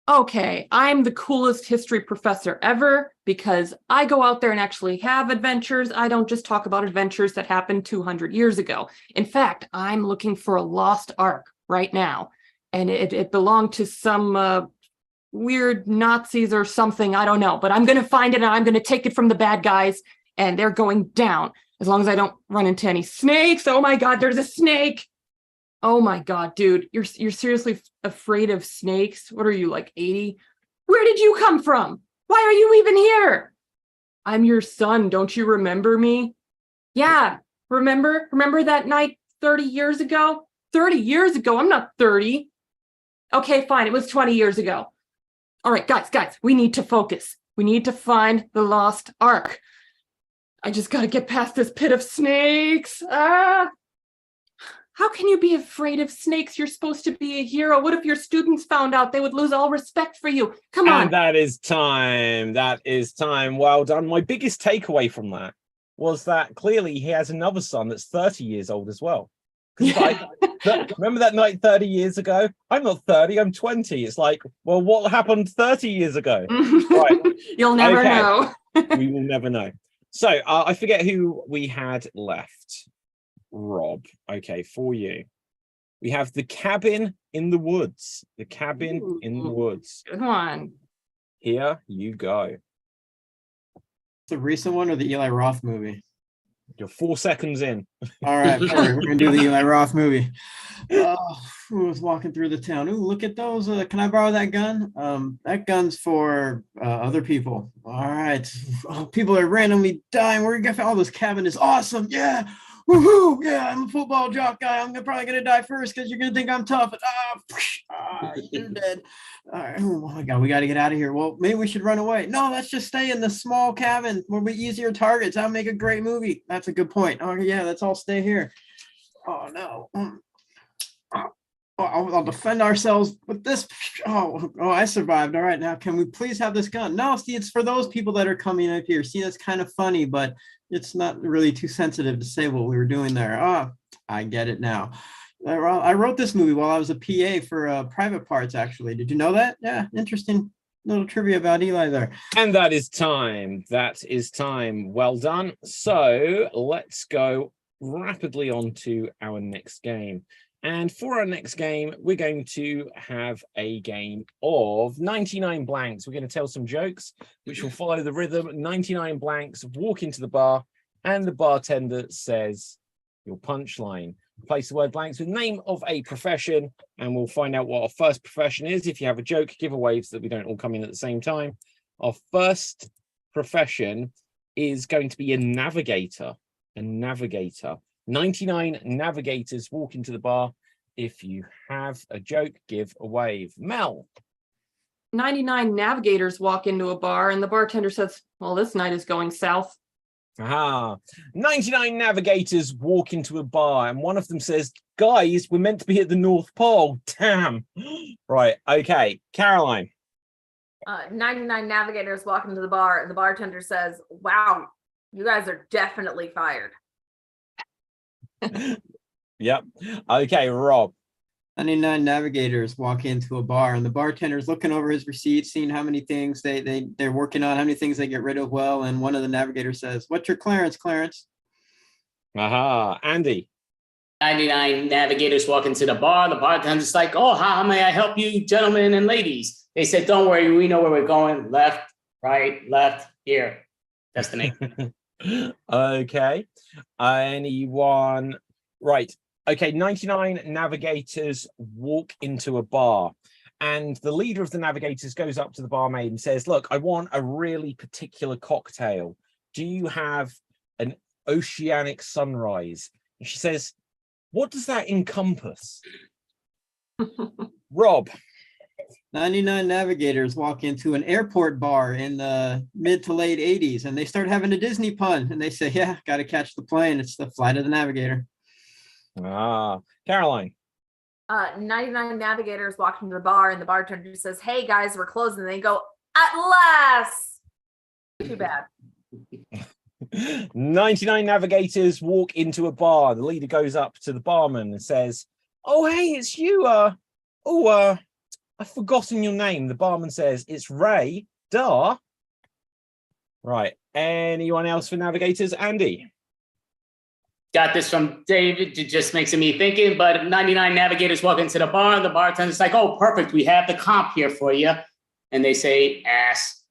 Okay, I'm the coolest history professor ever because I go out there and actually have adventures. I don't just talk about adventures that happened 200 years ago. In fact, I'm looking for a lost ark right now, and it belonged to some weird Nazis or something. I don't know, but I'm going to find it, and I'm going to take it from the bad guys. And they're going down as long as I don't run into any snakes. Oh my God, there's a snake. Oh my God, dude, you're seriously afraid of snakes? What are you, like 80? Where did you come from? Why are you even here? I'm your son. Don't you remember me? Yeah, remember that night 30 years ago? 30 years ago? I'm not 30. Okay, fine. It was 20 years ago. All right, guys, we need to focus. We need to find the lost ark. I just got to get past this pit of snakes. How can you be afraid of snakes? You're supposed to be a hero. What if your students found out? They would lose all respect for you. Come on. And that is time. That is time. Well done. My biggest takeaway from that was that clearly he has another son that's 30 years old as well. Remember that night 30 years ago? I'm not 30, I'm 20. It's like, well, what happened 30 years ago? Right. You'll never know. We will never know. So I forget who we had left. Rob. Okay, for you. We have the cabin in the woods. The cabin in the woods. Good one. Here you go. The recent one or the Eli Roth movie? You're 4 seconds in. All right, we're gonna do the Eli Roth movie. Who was walking through the town? Ooh, look at those. Can I borrow that gun? That gun's for other people. All right. Oh, people are randomly dying. We're gonna find this cabin is awesome. Yeah. Woohoo! Yeah, I'm a football jock guy. I'm probably gonna die first because you're gonna think I'm tough. You're dead. All right. Oh my God, we got to get out of here. Well, maybe we should run away. No, let's just stay in the small cabin. We'll be easier targets. That'll make a great movie. That's a good point. Oh yeah, let's all stay here. Oh no. I'll defend ourselves with this. Oh, I survived. All right, now can we please have this gun? No, see, it's for those people that are coming up here. See, that's kind of funny, but it's not really too sensitive to say what we were doing there. I get it now. I wrote this movie while I was a PA for Private Parts, actually. Did you know that? Yeah, interesting little trivia about Eli there. And that is time. That is time. Well done. So let's go rapidly on to our next game. And for our next game, we're going to have a game of 99 blanks. We're going to tell some jokes, which will follow the rhythm. 99 blanks, walk into the bar, and the bartender says your punchline. Place the word blanks with name of a profession, and we'll find out what our first profession is. If you have a joke, give away so that we don't all come in at the same time. Our first profession is going to be a navigator. A navigator. 99 navigators walk into the bar. If you have a joke, give a wave. Mel. 99 navigators walk into a bar and the bartender says, well, this night is going south. 99 navigators walk into a bar and one of them says, guys, we're meant to be at the North Pole. Damn. Right. Okay. Caroline. 99 navigators walk into the bar and the bartender says, wow, you guys are definitely fired. Yep. Okay, Rob. 99 navigators walk into a bar and the bartender's looking over his receipts, seeing how many things they're working on, how many things they get rid of well, and one of the navigators says, what's your clearance, Clarence? Andy. 99 navigators walk into the bar. The bartender's like, oh, how may I help you, gentlemen and ladies? They said, don't worry, we know where we're going. Left, right, left, here. Destination. Okay. Anyone? Right. Okay, 99 navigators walk into a bar and the leader of the navigators goes up to the barmaid and says, look, I want a really particular cocktail. Do you have an oceanic sunrise? And she says, what does that encompass? Rob. 99 navigators walk into an airport bar in the mid to late 80s and they start having a Disney pun and they say, yeah, got to catch the plane. It's the Flight of the Navigator. Caroline. 99 navigators walk into the bar and the bartender says, hey guys, we're closing. And they go, at last. Too bad. 99 navigators walk into a bar. The leader goes up to the barman and says, oh, hey, it's you. I've forgotten your name. The barman says, it's Ray. Duh. Right. Anyone else for navigators? Andy. Got this from David. It just makes me thinking, but 99 navigators walk into the bar. The bartender's like, oh, perfect. We have the comp here for you. And they say, ass.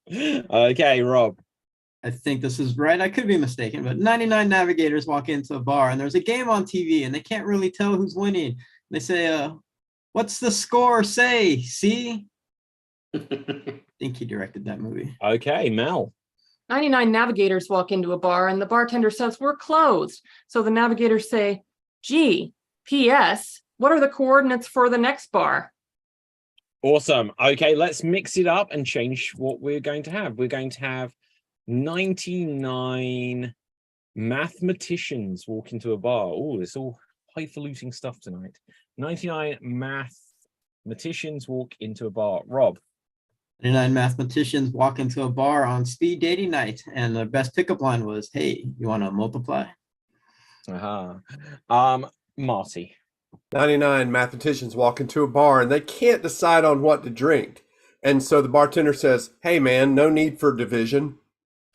Okay, Rob. I think this is right. I could be mistaken, but 99 navigators walk into a bar and there's a game on TV and they can't really tell who's winning. They say, what's the score say? See? I think he directed that movie. Okay, Mel. 99 navigators walk into a bar and the bartender says, we're closed. So the navigators say, gee, P.S., what are the coordinates for the next bar? Awesome. Okay, let's mix it up and change what we're going to have. We're going to have 99 mathematicians walk into a bar. Oh, it's all highfalutin stuff tonight. 99 mathematicians walk into a bar. Rob. 99 mathematicians walk into a bar on speed dating night, and the best pickup line was, hey, you want to multiply? Marty. 99 mathematicians walk into a bar and they can't decide on what to drink. And so the bartender says, hey man, no need for division.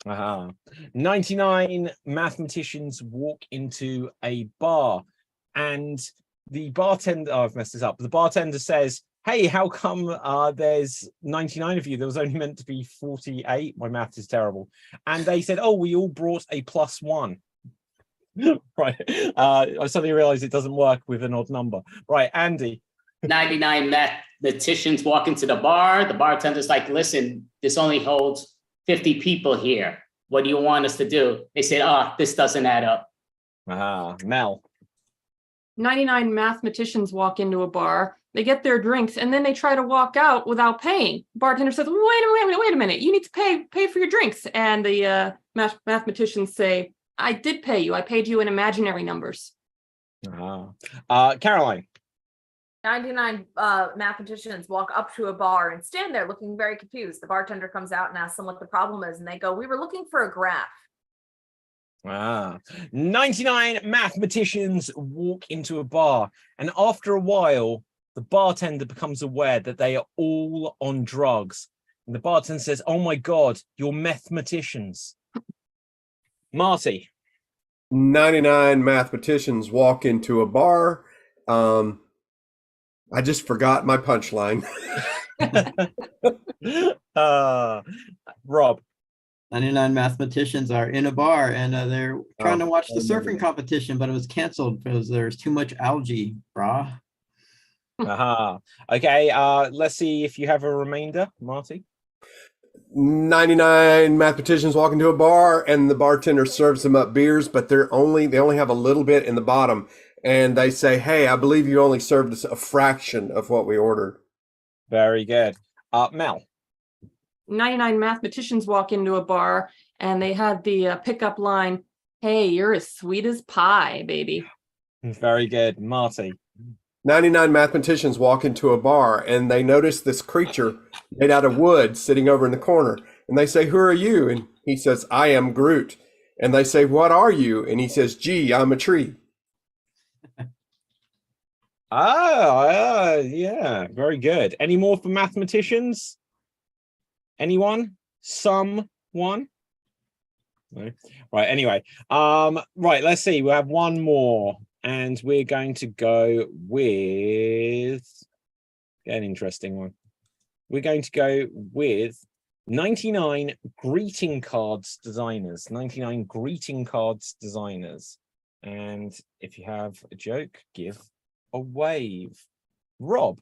99 mathematicians walk into a bar and the bartender, oh, I've messed this up. The bartender says, hey, how come there's 99 of you? There was only meant to be 48. My math is terrible. And they said, oh, we all brought a +1. Right. I suddenly realized it doesn't work with an odd number. Right, Andy. 99 mathematicians walk into the bar. The bartender's like, listen, this only holds 50 people here. What do you want us to do? They said, this doesn't add up. Mel. 99 mathematicians walk into a bar, they get their drinks, and then they try to walk out without paying. Bartender says, wait a minute, you need to pay for your drinks. And the mathematicians say, I did pay you. I paid you in imaginary numbers. Caroline. 99 mathematicians walk up to a bar and stand there looking very confused. The bartender comes out and asks them what the problem is, and they go, we were looking for a graph. 99 mathematicians walk into a bar, and after a while, the bartender becomes aware that they are all on drugs. And the bartender says, oh my God, you're mathematicians. Marty. 99 mathematicians walk into a bar. I just forgot my punchline. Rob. 99 mathematicians are in a bar and they're trying to watch the surfing competition, but it was canceled because there's too much algae, brah. Okay, let's see if you have a remainder, Marty. 99 mathematicians walk into a bar and the bartender serves them up beers, but they only have a little bit in the bottom. And they say, hey, I believe you only served us a fraction of what we ordered. Very good. Mel. 99 mathematicians walk into a bar and they had the pickup line, hey, you're as sweet as pie, baby. Very good. Marty. 99 mathematicians walk into a bar and they notice this creature made out of wood sitting over in the corner. And they say, who are you? And he says, I am Groot. And they say, what are you? And he says, gee, I'm a tree. Yeah, very good. Any more for mathematicians? Anyone? Someone? No. Right, anyway. Right, let's see. We'll have one more. And we're going to go with an interesting one. We're going to go with 99 greeting cards designers. 99 greeting cards designers. And if you have a joke, give a wave. Rob.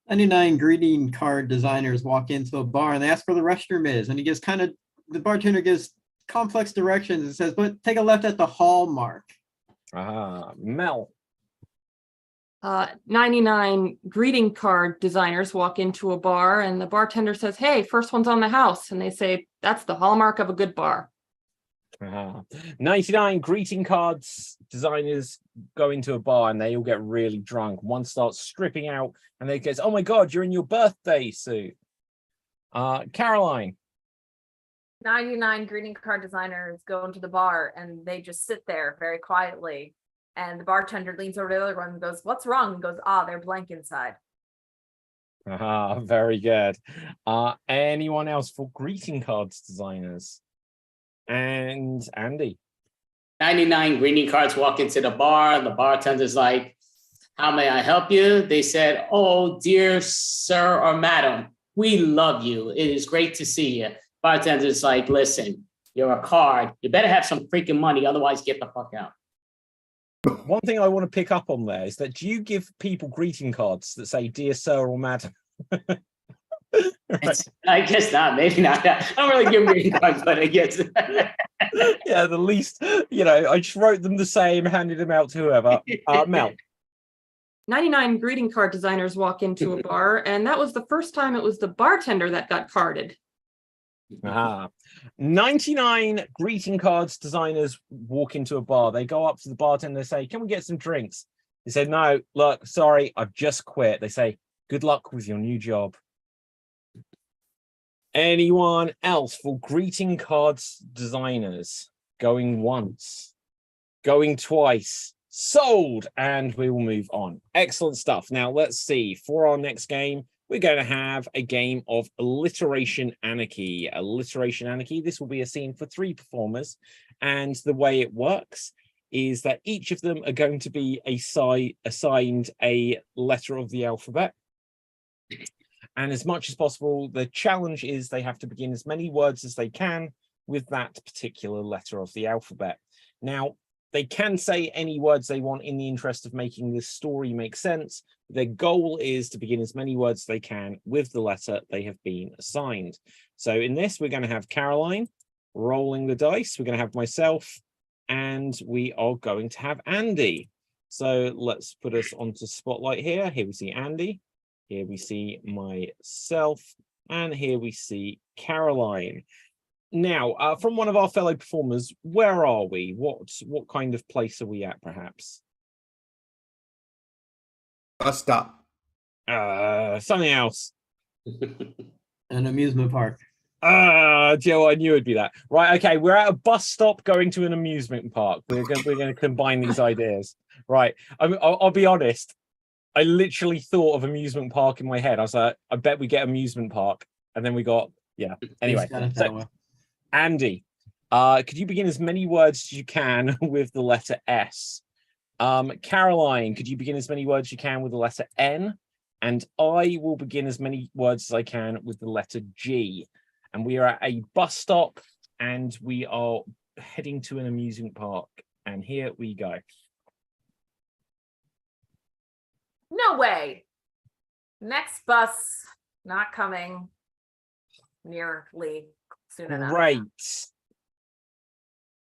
99 greeting card designers walk into a bar and they ask where the restroom is. And the bartender gives complex directions and says, but take a left at the hallmark. Mel. 99 greeting card designers walk into a bar and the bartender says, hey, first one's on the house. And they say, that's the hallmark of a good bar. 99 greeting cards designers go into a bar and they all get really drunk. One starts stripping out and they goes, oh my God, you're in your birthday suit. Caroline. 99 greeting card designers go into the bar and they just sit there very quietly. And the bartender leans over to the other one and goes, what's wrong? And goes, they're blank inside. Very good. Anyone else for greeting cards designers? And Andy. 99 greeting cards walk into the bar. The bartender's like, how may I help you? They said, oh, dear sir or madam, we love you. It is great to see you. Bartender's like, listen, you're a card. You better have some freaking money. Otherwise, get the fuck out. One thing I want to pick up on there is that do you give people greeting cards that say, dear sir or madam? I guess not. Maybe not. I don't really give greeting cards, but I guess. Yeah, the least, I just wrote them the same, handed them out to whoever. Mel. 99 greeting card designers walk into a bar, and that was the first time it was the bartender that got carded. 99 greeting cards designers walk into a bar. They go up to the bartender and say, "Can we get some drinks?" They say, "No, look, sorry, I've just quit." They say, "Good luck with your new job." Anyone else for greeting cards designers? Going once, going twice, sold, and we will move on. Excellent stuff. Now let's see, for our next game, we're going to have a game of alliteration anarchy. Alliteration anarchy. This will be a scene for 3 performers, and the way it works is that each of them are going to be assigned a letter of the alphabet. And as much as possible, the challenge is they have to begin as many words as they can with that particular letter of the alphabet. Now, they can say any words they want in the interest of making this story make sense. Their goal is to begin as many words as they can with the letter they have been assigned. So in this, we're going to have Caroline rolling the dice. We're going to have myself, and we are going to have Andy. So let's put us onto spotlight here. Here we see Andy. Here we see myself, and here we see Caroline. Now, from one of our fellow performers, where are we? What kind of place are we at, perhaps? Bus stop. Something else. An amusement park. Joe, I knew it'd be that. Right, okay, we're at a bus stop going to an amusement park. We're going to combine these ideas. Right, I'll be honest. I literally thought of amusement park in my head. I was like, I bet we get amusement park. And then we got, yeah. Anyway, so, Andy, could you begin as many words as you can with the letter S? Caroline, could you begin as many words as you can with the letter N? And I will begin as many words as I can with the letter G. And we are at a bus stop, and we are heading to an amusement park. And here we go. No way. Next bus not coming nearly soon enough. Great.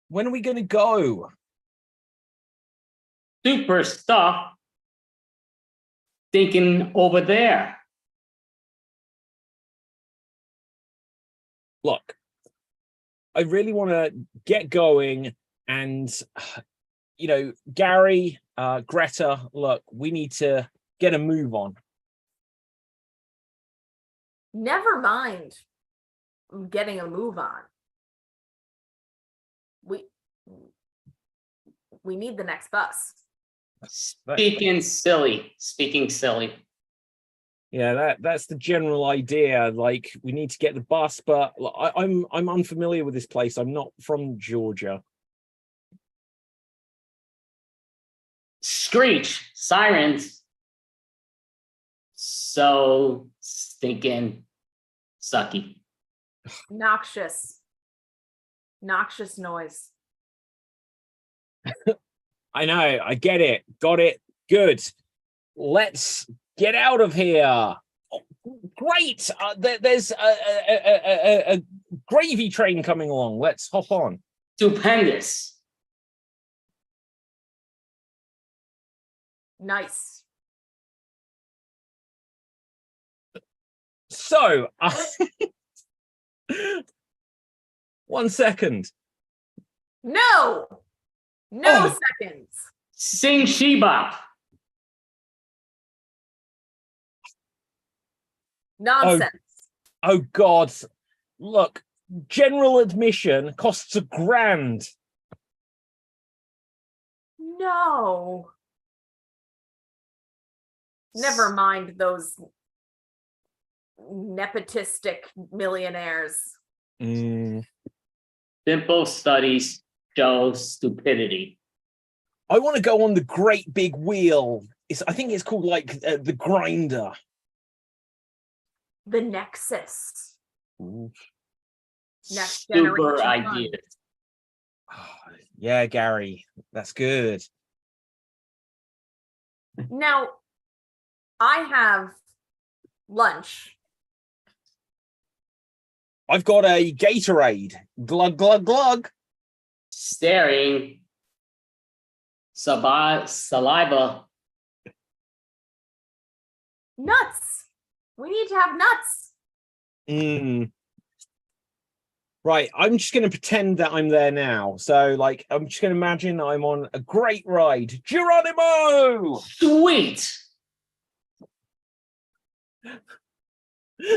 When are we going to go? Super stuff. Thinking over there. Look, I really want to get going, and Gary, Greta, look, we need to get a move on. Never mind getting a move on. We need the next bus. Speaking silly. Yeah, that's the general idea. Like, we need to get the bus, but I'm unfamiliar with this place. I'm not from Georgia. Screech, sirens. So stinking sucky. Noxious noise. I know, I get it. Got it. Good. Let's get out of here. Oh, great. There's a gravy train coming along. Let's hop on. Stupendous. Nice. So, 1 second. No seconds. Sing Shebop. Nonsense. Oh God. Look, general admission costs $1,000. No. Never mind those nepotistic millionaires. Simple studies show stupidity. I want to go on the great big wheel. I think it's called like the grinder. The Nexus. Next Super generation idea. Yeah, Gary, that's good. Now, I have lunch I've got a Gatorade. Glug, glug, glug. Staring. Saliva. Nuts. We need to have nuts. Right, I'm just going to pretend that I'm there now. So, like, I'm just going to imagine I'm on a great ride. Geronimo! Sweet.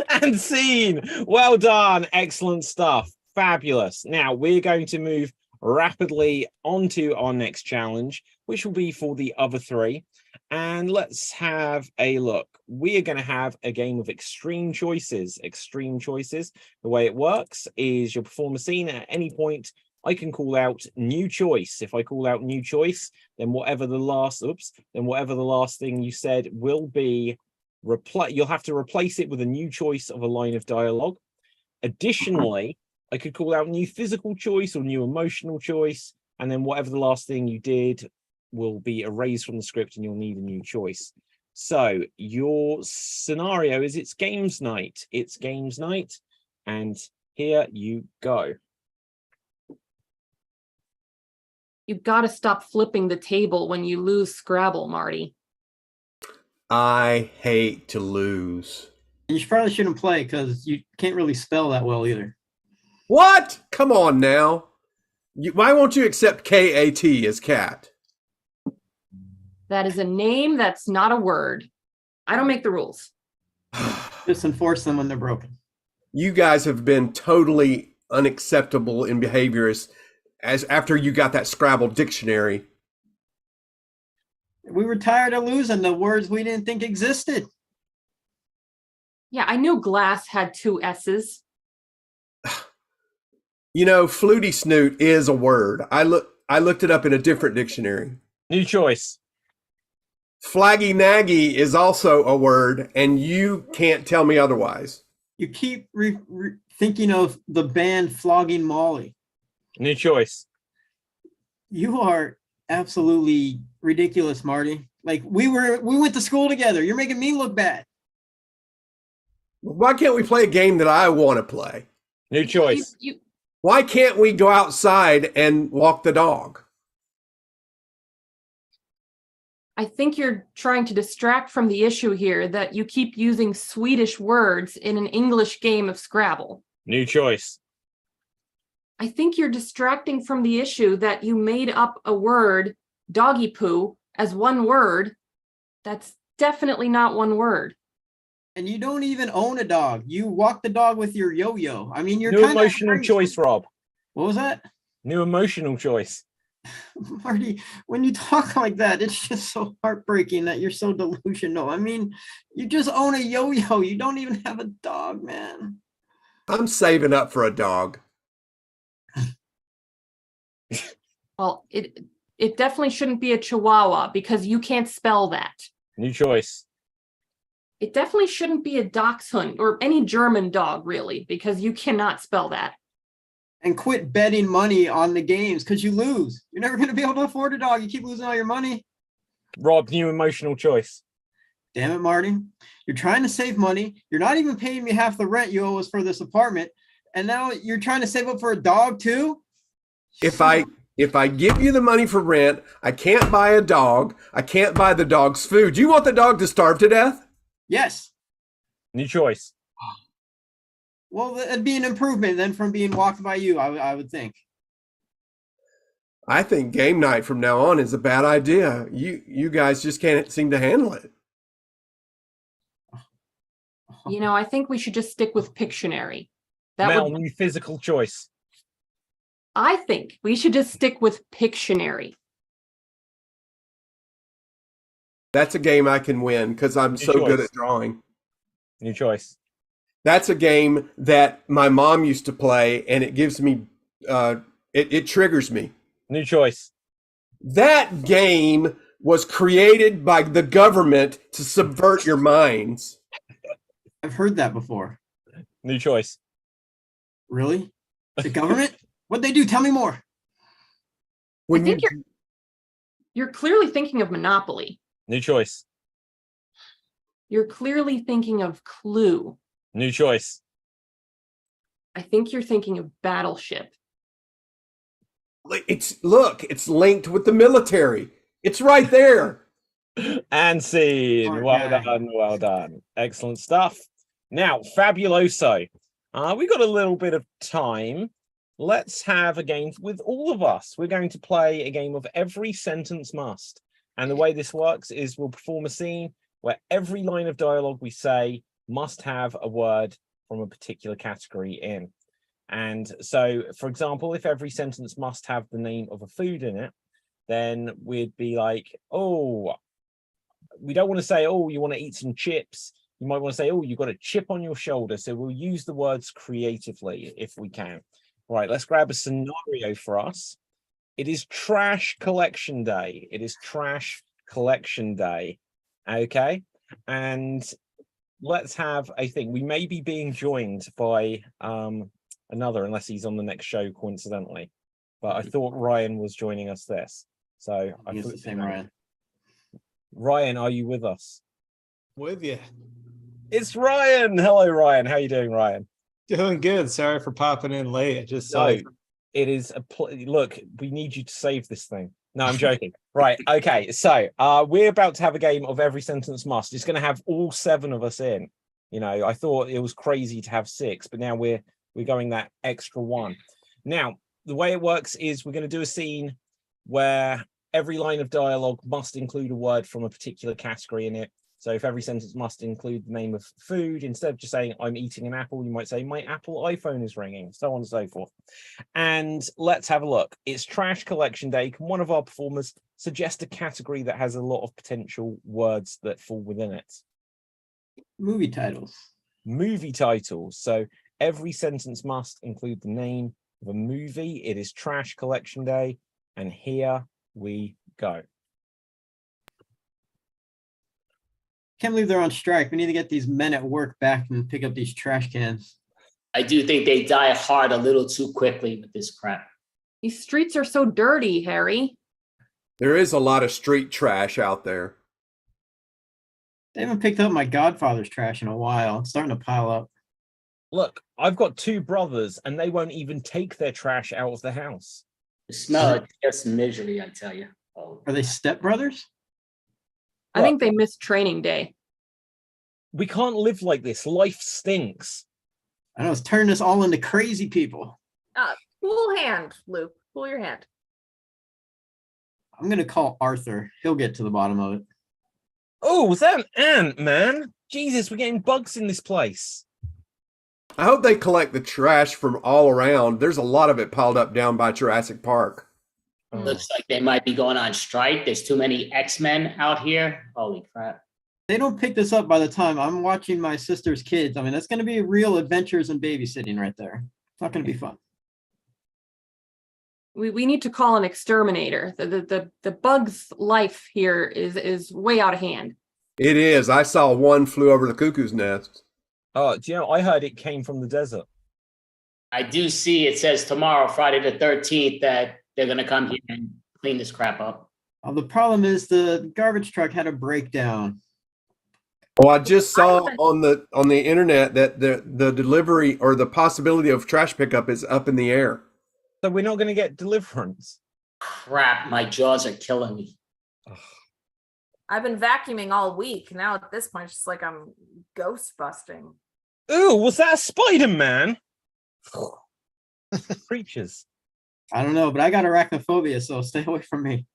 And scene. Well done. Excellent stuff. Fabulous. Now, we're going to move rapidly onto our next challenge, which will be for the other three. And let's have a look. We are going to have a game of extreme choices. Extreme choices. The way it works is you'll perform a scene at any point. I can call out new choice. If I call out new choice, then whatever the last thing you said will be you'll have to replace it with a new choice of a line of dialogue. Additionally, I could call out new physical choice or new emotional choice, and then whatever the last thing you did will be erased from the script and you'll need a new choice. So your scenario is it's games night. It's games night. And here you go. You've got to stop flipping the table when you lose Scrabble, Marty. I hate to lose. You probably shouldn't play because you can't really spell that well either. What? Come on now. Why won't you accept K-A-T as cat? That is a name that's not a word. I don't make the rules. Just enforce them when they're broken. You guys have been totally unacceptable in behavior as after you got that Scrabble dictionary. We were tired of losing the words we didn't think existed. Yeah, I knew glass had 2 S's. You know, fluty snoot is a word. I looked it up in a different dictionary. New choice. Flaggy naggy is also a word, and you can't tell me otherwise. You keep thinking of the band Flogging Molly. New choice. You are absolutely ridiculous, Marty. Like we went to school together. You're making me look bad. Why can't we play a game that I want to play? New choice. Why can't we go outside and walk the dog? I think you're trying to distract from the issue here that you keep using Swedish words in an English game of Scrabble. New choice. I think you're distracting from the issue that you made up a word, doggy poo, as one word. That's definitely not one word. And you don't even own a dog. You walk the dog with your yo-yo. I mean, you're New kind of emotional choice, Rob. What was that? New emotional choice. Marty, when you talk like that, it's just so heartbreaking that you're so delusional. I mean, you just own a yo-yo. You don't even have a dog, man. I'm saving up for a dog. Well, it definitely shouldn't be a Chihuahua because you can't spell that. New choice. It definitely shouldn't be a dachshund or any German dog, really, because you cannot spell that. And quit betting money on the games because you lose. You're never going to be able to afford a dog. You keep losing all your money. Rob, new emotional choice. Damn it, Marty. You're trying to save money. You're not even paying me half the rent you owe us for this apartment. And now you're trying to save up for a dog too? If I give you the money for rent, I can't buy a dog. I can't buy the dog's food. You want the dog to starve to death? Yes. New choice. Well, that'd be an improvement then from being walked by you, I would think. I think game night from now on is a bad idea. You guys just can't seem to handle it. You know, I think we should just stick with Pictionary. Mel, new physical choice. I think we should just stick with Pictionary. That's a game I can win because I'm so good at drawing. New choice. That's a game that my mom used to play, and it gives me, it triggers me. New choice. That game was created by the government to subvert your minds. I've heard that before. New choice. Really? The government? What'd they do? Tell me more. I think you're clearly thinking of Monopoly. New choice. You're clearly thinking of Clue. New choice. I I think you're thinking of Battleship. It's linked with the military. It's right there. And scene. Smart Well guy. done, well done. Excellent stuff. Now, Fabuloso. We got a little bit of time. Let's have a game with all of us. We're going to play a game of Every Sentence Must. And the way this works is we'll perform a scene where every line of dialogue we say must have a word from a particular category in. And so, for example, if every sentence must have the name of a food in it, then we'd be like, oh, we don't want to say, oh, you want to eat some chips. You might want to say, oh, you've got a chip on your shoulder. So we'll use the words creatively if we can. Right, let's grab a scenario for us. It is trash collection day. It is trash collection day. Okay. And let's have a thing. We may be being joined by another, unless he's on the next show coincidentally. But I thought Ryan was joining us this. So I He's thought the same Ryan. Ryan, are you with us? With you. It's Ryan. Hello, Ryan. How you doing, Ryan? Doing good. Sorry for popping in late. I just saw No, it is look, we need you to save this thing. No, I'm joking. Right. Okay. So we're about to have a game of Every Sentence Must. It's going to have all 7 of us in. You know, I thought it was crazy to have 6, but now we're going that extra 1. Now, the way it works is we're going to do a scene where every line of dialogue must include a word from a particular category in it. So if every sentence must include the name of food, instead of just saying I'm eating an apple, you might say my Apple iPhone is ringing, so on and so forth. And let's have a look. It's trash collection day. Can one of our performers suggest a category that has a lot of potential words that fall within it? Movie titles. Movie titles. So every sentence must include the name of a movie. It is trash collection day. And here we go. Can't believe they're on strike. We need to get these men at work back and pick up these trash cans. I do think they die hard a little too quickly with this crap. These streets are so dirty, Harry. There is a lot of street trash out there. They haven't picked up my godfather's trash in a while. It's starting to pile up. Look, I've got 2 brothers and they won't even take their trash out of the house. The smell of just misery, I tell you. Oh. Are they stepbrothers? I think they missed training day. We can't live like this. Life stinks. I know, it's turning us all into crazy people. Cool hand, Luke. Cool your hand. I'm going to call Arthur. He'll get to the bottom of it. Oh, was that an ant, man? Jesus, we're getting bugs in this place. I hope they collect the trash from all around. There's a lot of it piled up down by Jurassic Park. Looks like they might be going on strike. There's too many X-Men out here. Holy crap. They don't pick this up by the time I'm watching my sister's kids. I mean, that's going to be real adventures and babysitting right there. It's not going to be fun. We need to call an exterminator. The bug's life here is way out of hand. It is. I saw one flew over the cuckoo's nest. Oh, do you know, I heard it came from the desert. I do see it says tomorrow, Friday the 13th, that they're going to come here and clean this crap up. The problem is the garbage truck had a breakdown. Well, I just saw on the internet that the delivery or the possibility of trash pickup is up in the air. So we're not going to get deliverance. Crap, my jaws are killing me. I've been vacuuming all week. Now at this point, it's just like I'm ghost busting. Ooh, was that a Spider-Man? Creatures. I don't know, but I got arachnophobia, so stay away from me.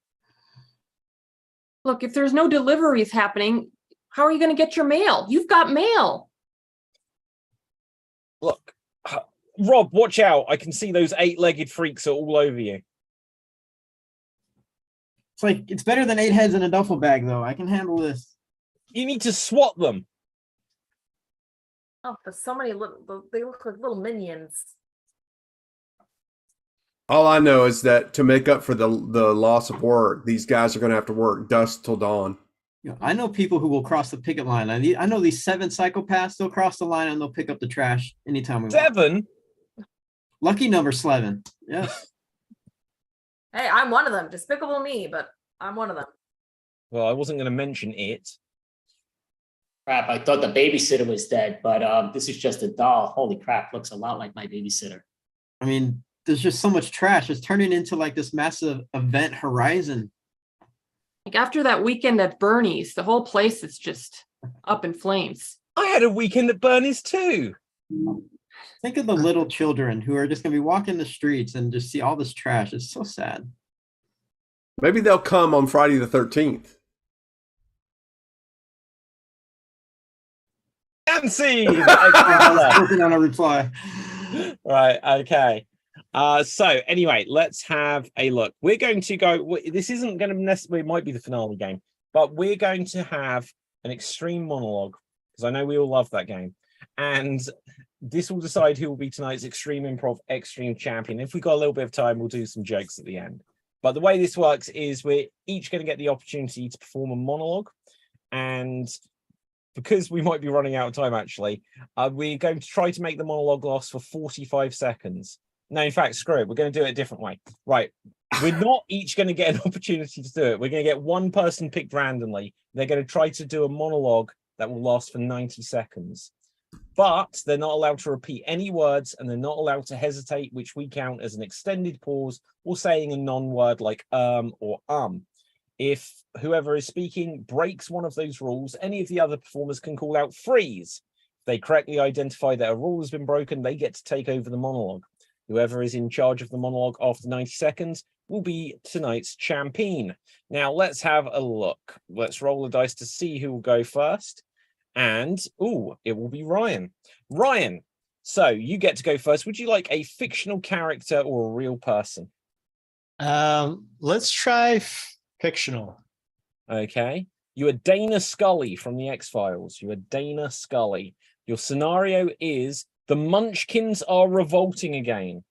Look, if there's no deliveries happening, how are you going to get your mail? You've got mail. Look, Rob, watch out. I can see those 8-legged freaks are all over you. It's like, it's better than 8 heads in a duffel bag, though. I can handle this. You need to swat them. Oh, there's so many little, they look like little minions. All I know is that to make up for the loss of work, these guys are going to have to work dusk till dawn. You know, I know people who will cross the picket line. I know these 7 psychopaths. They'll cross the line and they'll pick up the trash anytime we want. 7? Lucky number 11. Yes. Hey, I'm one of them. Despicable me, but I'm one of them. Well, I wasn't going to mention it. Crap, I thought the babysitter was dead, but this is just a doll. Holy crap, looks a lot like my babysitter. I mean, there's just so much trash. It's turning into like this massive event horizon. Like after that weekend at Bernie's, the whole place is just up in flames. I had a weekend at Bernie's too. Think of the little children who are just gonna be walking the streets and just see all this trash. It's so sad. Maybe they'll come on Friday the 13th. Fancy. I was working on a reply. Right. Okay. So anyway, let's have a look. We're going to go. This isn't going to necessarily, it might be the finale game, but we're going to have an extreme monologue because I know we all love that game, and this will decide who will be tonight's Extreme Improv Extreme Champion. If we got a little bit of time, we'll do some jokes at the end. But the way this works is we're each going to get the opportunity to perform a monologue, and because we might be running out of time, actually, we're going to try to make the monologue last for 45 seconds. No, in fact, screw it. We're going to do it a different way. Right. We're not each going to get an opportunity to do it. We're going to get one person picked randomly. They're going to try to do a monologue that will last for 90 seconds. But they're not allowed to repeat any words and they're not allowed to hesitate, which we count as an extended pause or saying a non-word like or If whoever is speaking breaks one of those rules, any of the other performers can call out freeze. If they correctly identify that a rule has been broken, they get to take over the monologue. Whoever is in charge of the monologue after 90 seconds will be tonight's champion. Now, let's have a look. Let's roll the dice to see who will go first. And, it will be Ryan. Ryan, so you get to go first. Would you like a fictional character or a real person? Let's try fictional. Okay. You are Dana Scully from the X-Files. You are Dana Scully. Your scenario is the Munchkins are revolting again.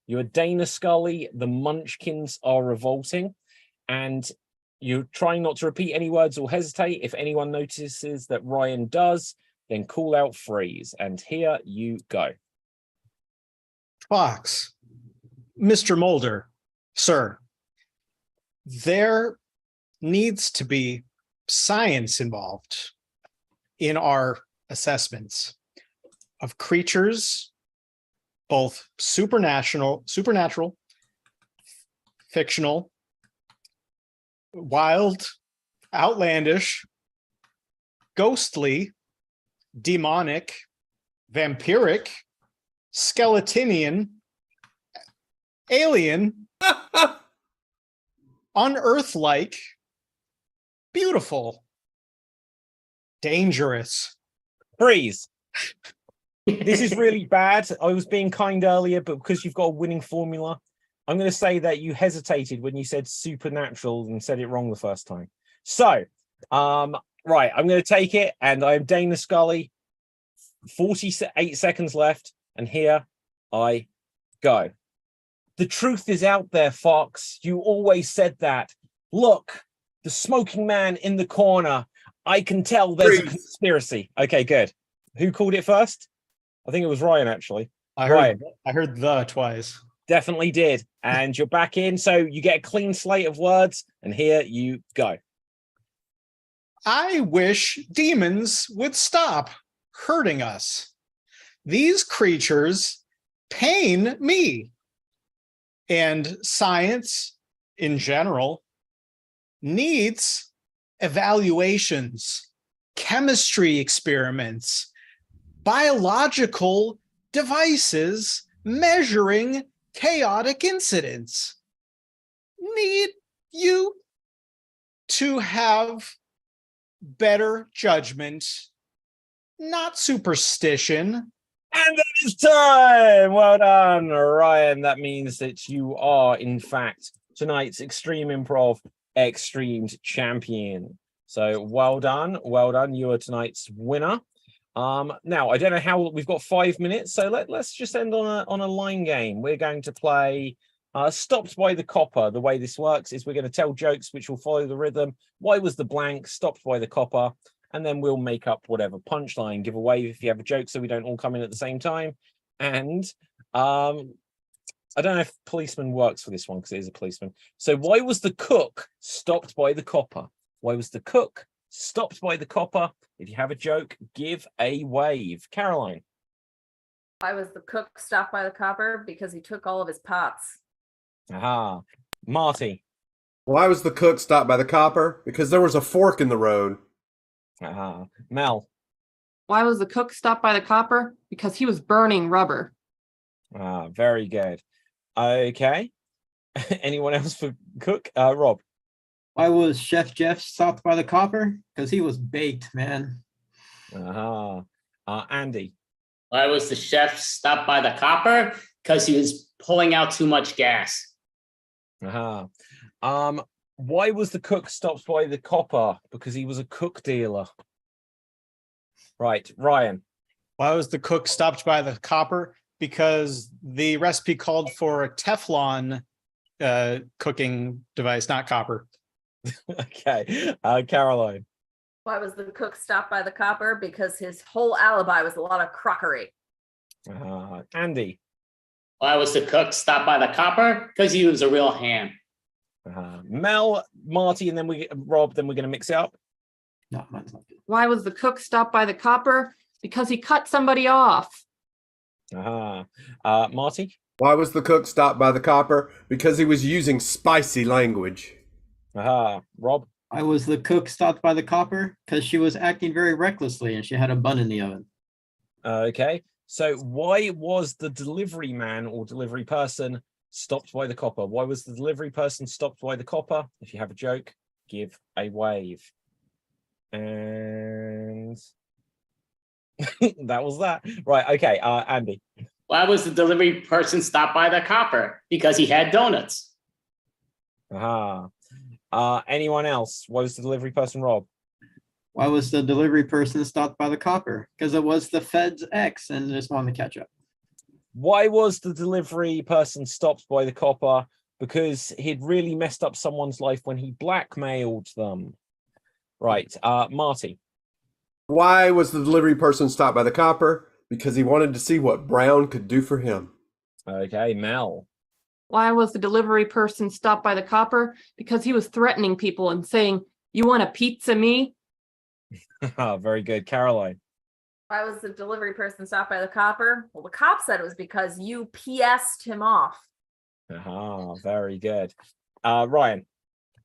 You are Dana Scully. The Munchkins are revolting. And you're trying not to repeat any words or hesitate. If anyone notices that Ryan does, then call out freeze. And here you go. Fox. Mr. Mulder, sir, there needs to be science involved in our assessments of creatures, both supernatural, fictional, wild, outlandish, ghostly, demonic, vampiric, skeletonian, alien, unearth-like, beautiful, dangerous. Freeze. This is really bad. I was being kind earlier, but because you've got a winning formula, I'm going to say that you hesitated when you said supernatural and said it wrong the first time. So, right, I'm going to take it, and I'm Dana Scully. 48 seconds left, and here I go. The truth is out there, Fox. You always said that. Look, the smoking man in the corner. I can tell there's a conspiracy. Okay, good. Who called it first? I think it was Ryan, actually. I heard the twice. Definitely did. And you're back in, so you get a clean slate of words, and here you go. I wish demons would stop hurting us. These creatures pain me. And science in general needs evaluations, chemistry experiments, biological devices measuring chaotic incidents. Need you to have better judgment, not superstition. And that is time. Well done, Ryan. That means that you are, in fact, tonight's Extreme Improv Extreme Champion. So well done. Well done. You are tonight's winner. Now, I don't know how we've got 5 minutes, so let's just end on a line game. We're going to play Stopped by the Copper. The way this works is we're going to tell jokes which will follow the rhythm. Why was the blank? Stopped by the copper. And then we'll make up whatever punchline, give away if you have a joke so we don't all come in at the same time. And I don't know if policeman works for this one because it is a policeman. So why was the cook stopped by the copper? Why was the cook stopped by the copper? If you have a joke, give a wave. Caroline. Why was the cook stopped by the copper? Because he took all of his pots. Aha. Marty. Why was the cook stopped by the copper? Because there was a fork in the road. Aha. Mel. Why was the cook stopped by the copper? Because he was burning rubber. Ah, very good. Okay. Anyone else for cook? Rob. Why was Chef Jeff stopped by the copper? Because he was baked, man. Aha. Andy. Why was the chef stopped by the copper? Because he was pulling out too much gas. Aha. Why was the cook stopped by the copper? Because he was a cook dealer. Right, Ryan. Why was the cook stopped by the copper? Because the recipe called for a Teflon cooking device, not copper. Okay. Caroline. Why was the cook stopped by the copper? Because his whole alibi was a lot of crockery. Andy. Why was the cook stopped by the copper? Because he was a real ham. Mel, Marty, and then Rob, then we're going to mix it up. No, mine's not good. Why was the cook stopped by the copper? Because he cut somebody off. Marty. Why was the cook stopped by the copper? Because he was using spicy language. Rob. Why was the cook stopped by the copper? Because she was acting very recklessly and she had a bun in the oven. Okay. So why was the delivery man or delivery person stopped by the copper? Why was the delivery person stopped by the copper? If you have a joke, give a wave. And that was that. Right. Okay. Andy. Why was the delivery person stopped by the copper? Because he had donuts. Anyone else? Why was the delivery person Rob? Why was the delivery person stopped by the copper? Because it was the Fed's ex and just wanted to catch up. Why was the delivery person stopped by the copper? Because he'd really messed up someone's life when he blackmailed them. Right. Marty. Why was the delivery person stopped by the copper? Because he wanted to see what Brown could do for him. Okay, Mel. Why was the delivery person stopped by the copper? Because he was threatening people and saying, "You want a pizza, me?" Very good. Caroline. Why was the delivery person stopped by the copper? Well, the cop said it was because you PS'd him off. Very good. Ryan.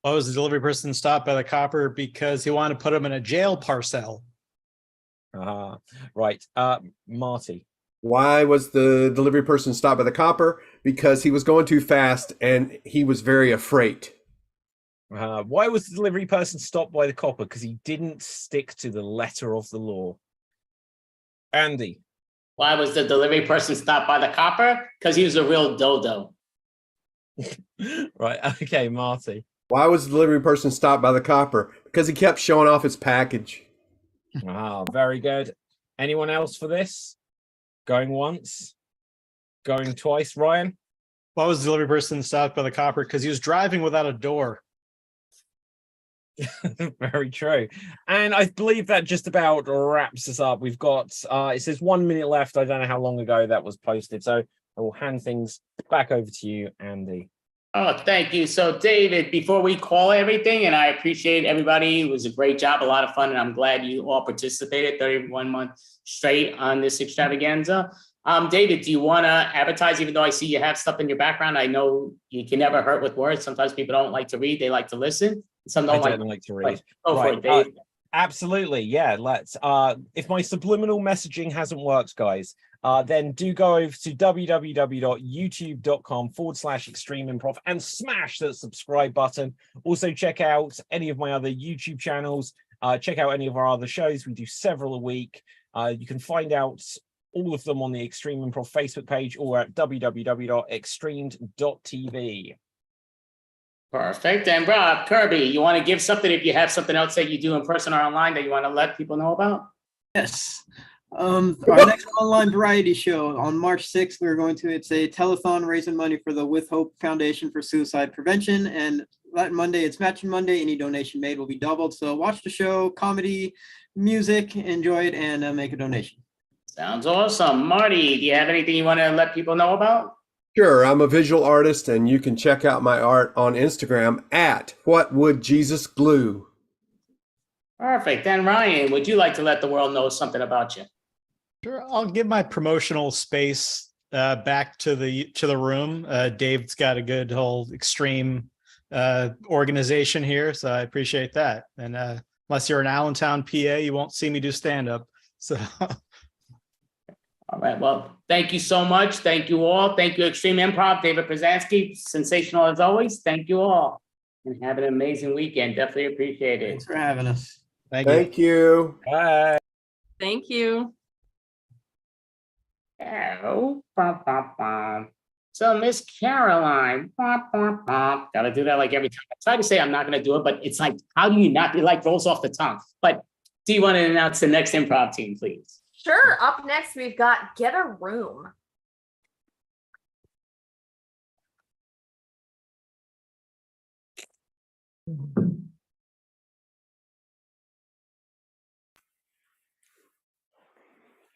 Why was the delivery person stopped by the copper? Because he wanted to put him in a jail parcel. Right. Marty. Why was the delivery person stopped by the copper? Because he was going too fast and he was very afraid. Why was the delivery person stopped by the copper? Because he didn't stick to the letter of the law. Andy. Why was the delivery person stopped by the copper? Because he was a real dodo. Right. Okay, Marty. Why was the delivery person stopped by the copper? Because he kept showing off his package. Very good. Anyone else for this? Going once? Going twice, Ryan? Why was the delivery person stopped by the copper? Because he was driving without a door. Very true. And I believe that just about wraps us up. We've got, it says 1 minute left. I don't know how long ago that was posted. So I will hand things back over to you, Andy. Oh, thank you. So, David, before we call everything, and I appreciate everybody, it was a great job, a lot of fun, and I'm glad you all participated 31 months straight on this extravaganza. David, do you want to advertise, even though I see you have stuff in your background? I know you can never hurt with words. Sometimes people don't like to read, they like to listen. Some don't like to read. Go for it, Dave. Absolutely. Yeah, let's. If my subliminal messaging hasn't worked, guys, then do go over to www.youtube.com/extreme improv and smash that subscribe button. Also, check out any of my other YouTube channels. Check out any of our other shows. We do several a week. You can find out all of them on the Extreme Improv Facebook page or at www.extremed.tv. Perfect. And Rob, Kirby, you want to give something if you have something else that you do in person or online that you want to let people know about? Yes. Our next online variety show on March 6th, it's a telethon raising money for the With Hope Foundation for Suicide Prevention. And that Monday, it's Matching Monday. Any donation made will be doubled. So watch the show, comedy, music, enjoy it, and make a donation. Sounds awesome. Marty, do you have anything you want to let people know about? Sure, I'm a visual artist, and you can check out my art on Instagram at What Would Jesus Glue. Perfect. Then Ryan, would you like to let the world know something about you? Sure, I'll give my promotional space back to the room. Dave's got a good whole extreme organization here, so I appreciate that. And unless you're in Allentown, PA, you won't see me do stand up. So. All right. Well, thank you so much. Thank you all. Thank you, Extreme Improv, David Brzezinski. Sensational as always. Thank you all. And have an amazing weekend. Definitely appreciate it. Thanks for having us. Thank you. Bye. Thank you. Oh, bum, bum, bum. So Miss Caroline, gotta do that like every time. I try to say I'm not gonna do it, but it's like, how do you not? It like rolls off the tongue. But do you want to announce the next improv team, please? Sure. Up next, we've got Get a Room.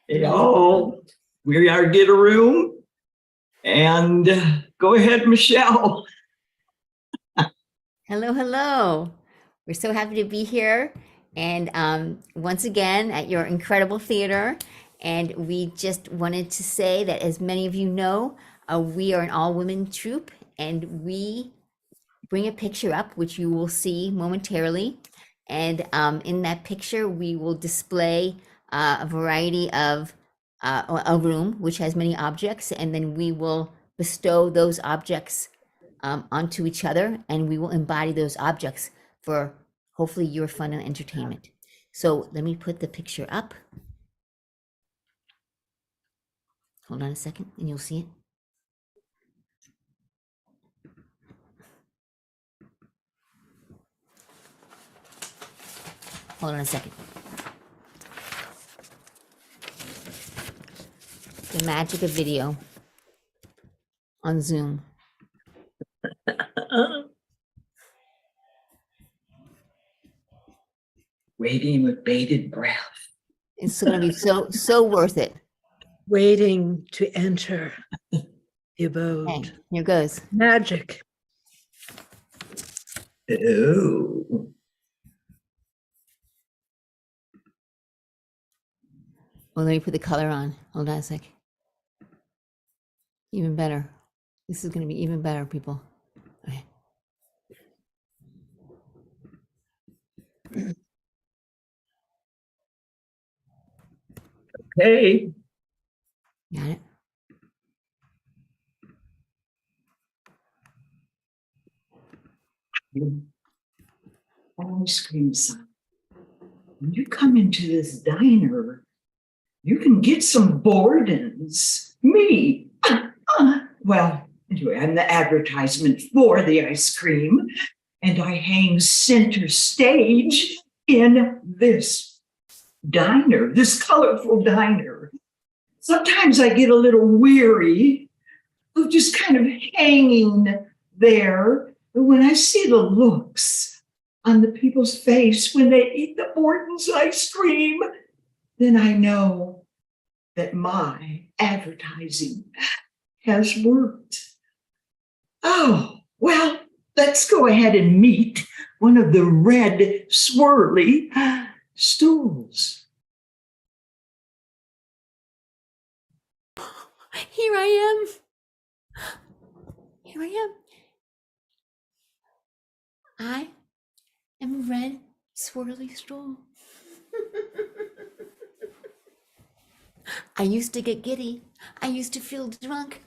Hello, we are Get a Room. And go ahead, Michelle. Hello, hello. We're so happy to be here. And once again at your incredible theater. And we just wanted to say that, as many of you know, we are an all-women troupe, and we bring a picture up, which you will see momentarily. And in that picture, we will display a variety of a room, which has many objects, and then we will bestow those objects onto each other, and we will embody those objects for hopefully your fun and entertainment. So let me put the picture up. Hold on a second, and you'll see it. Hold on a second. The magic of video on Zoom. Waiting with bated breath. It's going to be so worth it. Waiting to enter the abode. Okay, here goes. Magic. Oh. Well, let me put the color on. Hold on a sec. Even better. This is going to be even better, people. Okay. Okay. Got it. Ice cream son. When you come into this diner, you can get some Bordens. Me. Well, anyway, I'm the advertisement for the ice cream, and I hang center stage in this diner, this colorful diner. Sometimes I get a little weary of just kind of hanging there. But when I see the looks on the people's face when they eat the Borden's ice cream, then I know that my advertising has worked. Oh, well, let's go ahead and meet one of the red swirly stools. Here I am. Here I am. I am a red swirly stool. I used to get giddy. I used to feel drunk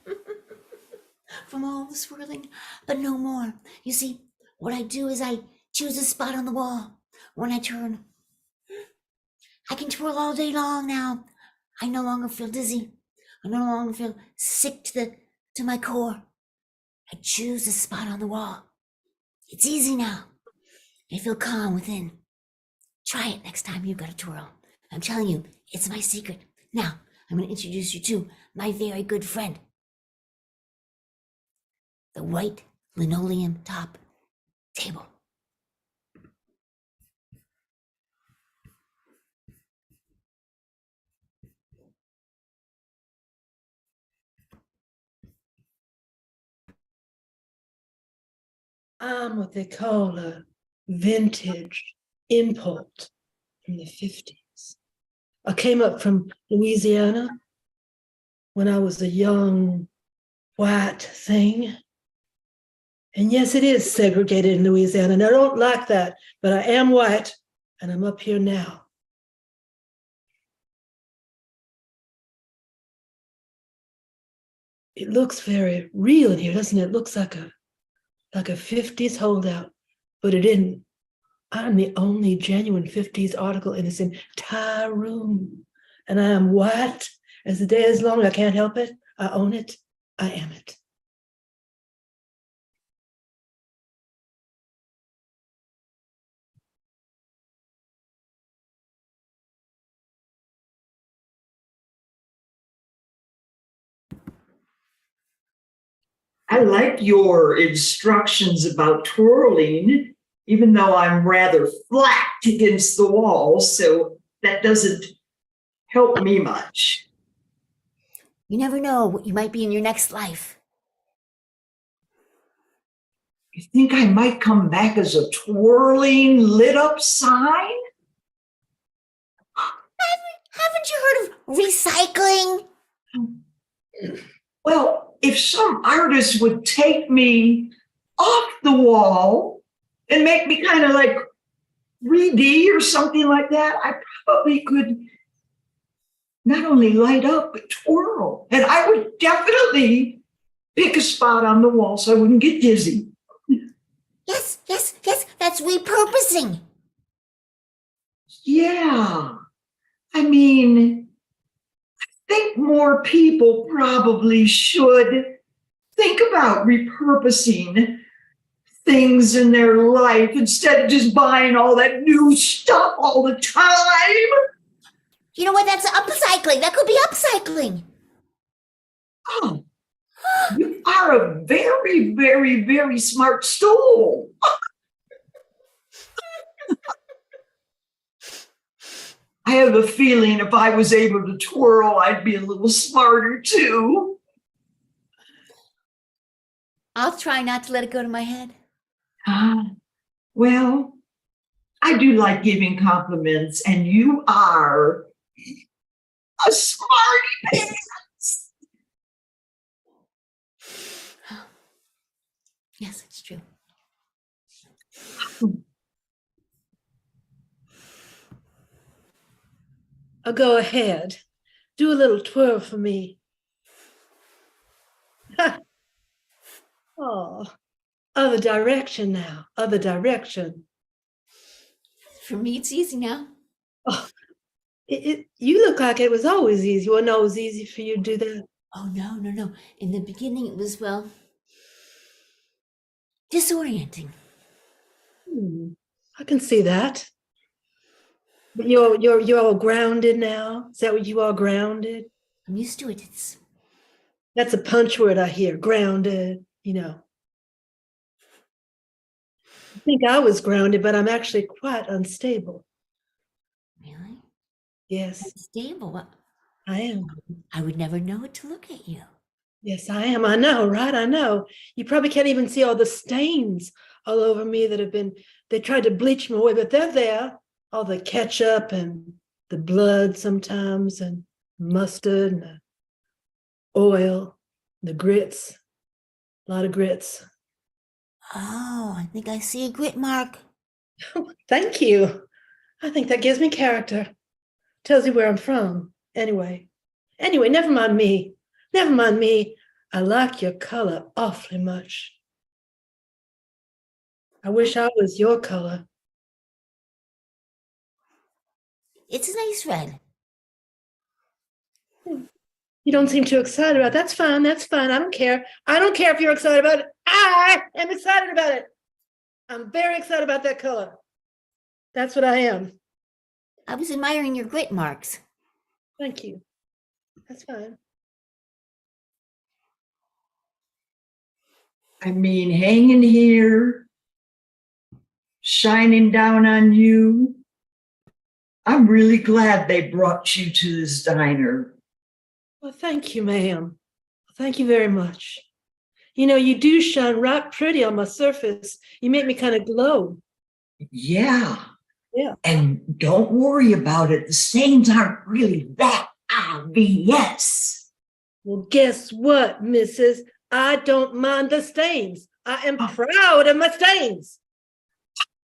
from all the swirling, but no more. You see, what I do is I choose a spot on the wall. When I turn, I can twirl all day long now. I no longer feel dizzy. I no longer feel sick to my core. I choose a spot on the wall. It's easy now. I feel calm within. Try it next time you've got a twirl. I'm telling you, it's my secret. Now, I'm going to introduce you to my very good friend. The white linoleum top table. I'm what they call a vintage import. from the 50s. I came up from Louisiana when I was a young white thing. And yes, it is segregated in Louisiana, and I don't like that, but I am white, and I'm up here now. It looks very real in here, doesn't it? It looks like a 50s holdout, but it isn't. I'm the only genuine 50s article in this entire room. And I am white as the day is long. I can't help it. I own it. I am it. I like your instructions about twirling, even though I'm rather flat against the wall, so that doesn't help me much. You never know what you might be in your next life. You think I might come back as a twirling, lit up sign? Haven't you heard of recycling? Well, if some artist would take me off the wall and make me kind of like 3D or something like that, I probably could not only light up, but twirl. And I would definitely pick a spot on the wall so I wouldn't get dizzy. Yes, that's repurposing. Yeah. I mean, I think more people probably should think about repurposing things in their life instead of just buying all that new stuff all the time. You know what? That's upcycling. That could be upcycling. Oh, you are a very, very, very smart soul. I have a feeling if I was able to twirl, I'd be a little smarter too. I'll try not to let it go to my head. Well, I do like giving compliments, and you are a smarty pants. Yes, it's true. Go ahead. Do a little twirl for me. Oh, other direction now. Other direction. For me, it's easy now. Oh, you look like it was always easy. Well, no, it was easy for you to do that. Oh, no. In the beginning, it was, well, disorienting. I can see that. But you're all grounded now. Is that what you are, grounded? I'm used to it. That's a punch word I hear, grounded, you know. I think I was grounded, but I'm actually quite unstable. Really? Yes. Unstable? I am. I would never know it to look at you. Yes, I am. I know, right? I know. You probably can't even see all the stains all over me that have been, they tried to bleach me away, but they're there. All the ketchup and the blood sometimes, and mustard and the oil, the grits, a lot of grits. Oh, I think I see a grit mark. Thank you. I think that gives me character. Tells you where I'm from. Anyway, never mind me. Never mind me. I like your color awfully much. I wish I was your color. It's a nice red. You don't seem too excited about it. That's fine. That's fine. I don't care. I don't care if you're excited about it. I am excited about it. I'm very excited about that color. That's what I am. I was admiring your grit marks. Thank you. That's fine. I mean, hanging here, shining down on you. I'm really glad they brought you to this diner. Well, thank you, ma'am. Thank you very much. You know, you do shine right pretty on my surface. You make me kind of glow. Yeah, Yeah. And don't worry about it. The stains aren't really that obvious. Well, guess what, Mrs.? I don't mind the stains. I am proud of my stains.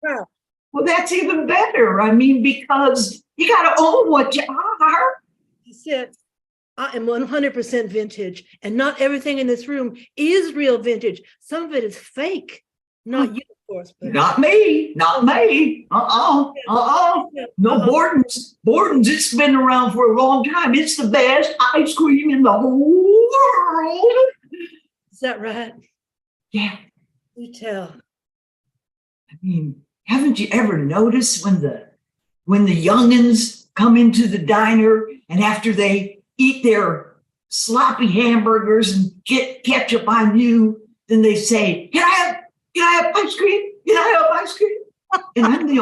Proud. Well, that's even better. I mean, because you got to own what you are. He said, I am 100% vintage, and not everything in this room is real vintage. Some of it is fake. Not you, of course. But Not me. Not me. No, Borden's, it's been around for a long time. It's the best ice cream in the whole world. Is that right? Yeah. You tell. I mean, haven't you ever noticed when the youngins come into the diner and after they eat their sloppy hamburgers and get ketchup on you, then they say, Can I have ice cream? Can I have ice cream? And I'm the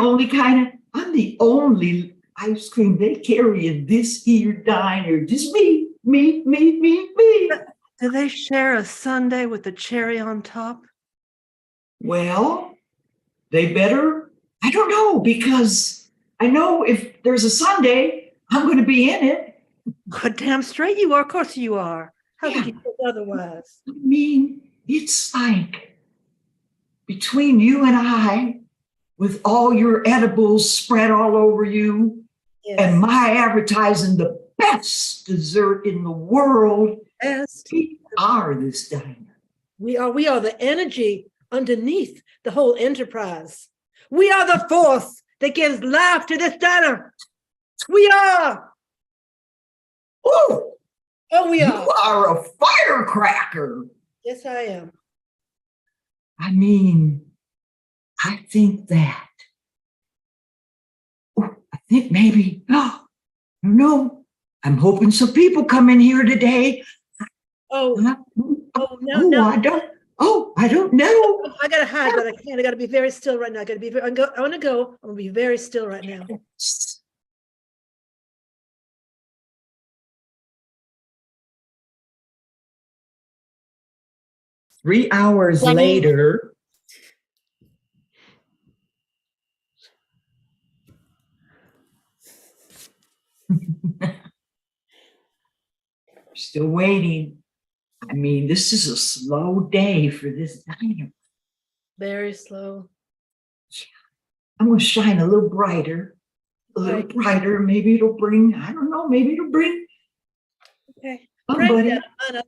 only ice cream they carry in this here diner. Just me. Do they share a sundae with the cherry on top? Well, they better. I don't know, because I know if there's a sundae, I'm going to be in it. God damn straight you are. Of course you are. How could you think otherwise? I mean, it's like between you and I, with all your edibles spread all over you, and my advertising the best dessert in the world, we are this diner. We are the energy underneath the whole enterprise. We are the force that gives life to this diner. We are. Oh, we are. You are a firecracker. Yes, I am. I mean, I think that. I think maybe, I don't know. I'm hoping some people come in here today. No. I don't know. I gotta hide, but I can't. I gotta be very still right now. I want to go. I'm gonna be very still right now. 3 hours later. Still waiting. I mean, this is a slow day for this diner. Very slow. I'm going to shine a little brighter. Maybe it'll bring, I don't know, maybe it'll bring. Okay. Somebody.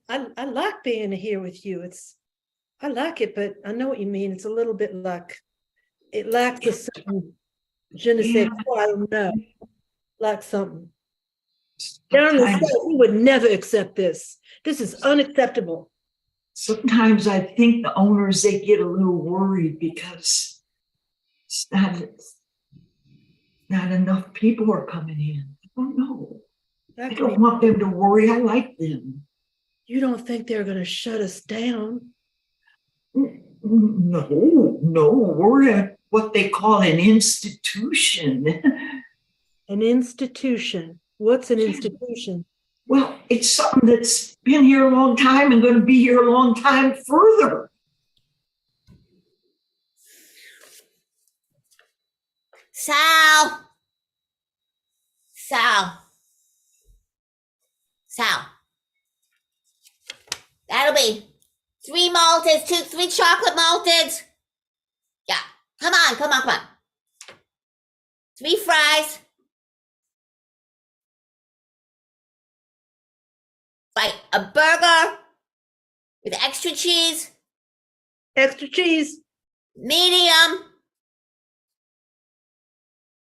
I like being here with you. I like it, but I know what you mean. It's a little bit like, it lacks a certain je ne sais quoi, I don't know. Like something. Down the street, we would never accept this. This is unacceptable. Sometimes I think the owners, they get a little worried because it's not enough people are coming in. I don't know. I don't want them to worry. I like them. You don't think they're going to shut us down? No, we're at what they call an institution. An institution? What's an institution? Well, it's something that's been here a long time and going to be here a long time further. Sal. That'll be 3 malteds, 3 chocolate malteds. Yeah, come on. 3 fries. Right, a burger with extra cheese. Extra cheese. Medium.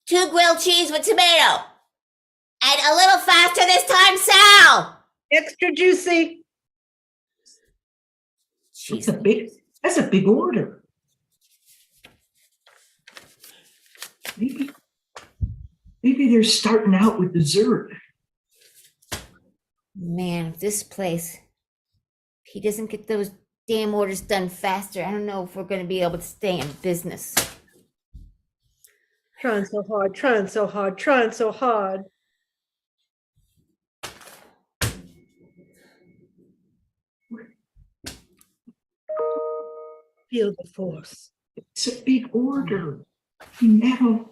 2 grilled cheese with tomato. And a little faster this time, Sal. Extra juicy. That's a big order. Maybe they're starting out with dessert. Man, this place, if he doesn't get those damn orders done faster, I don't know if we're going to be able to stay in business. Trying so hard. Feel the force. It's a big order. Now,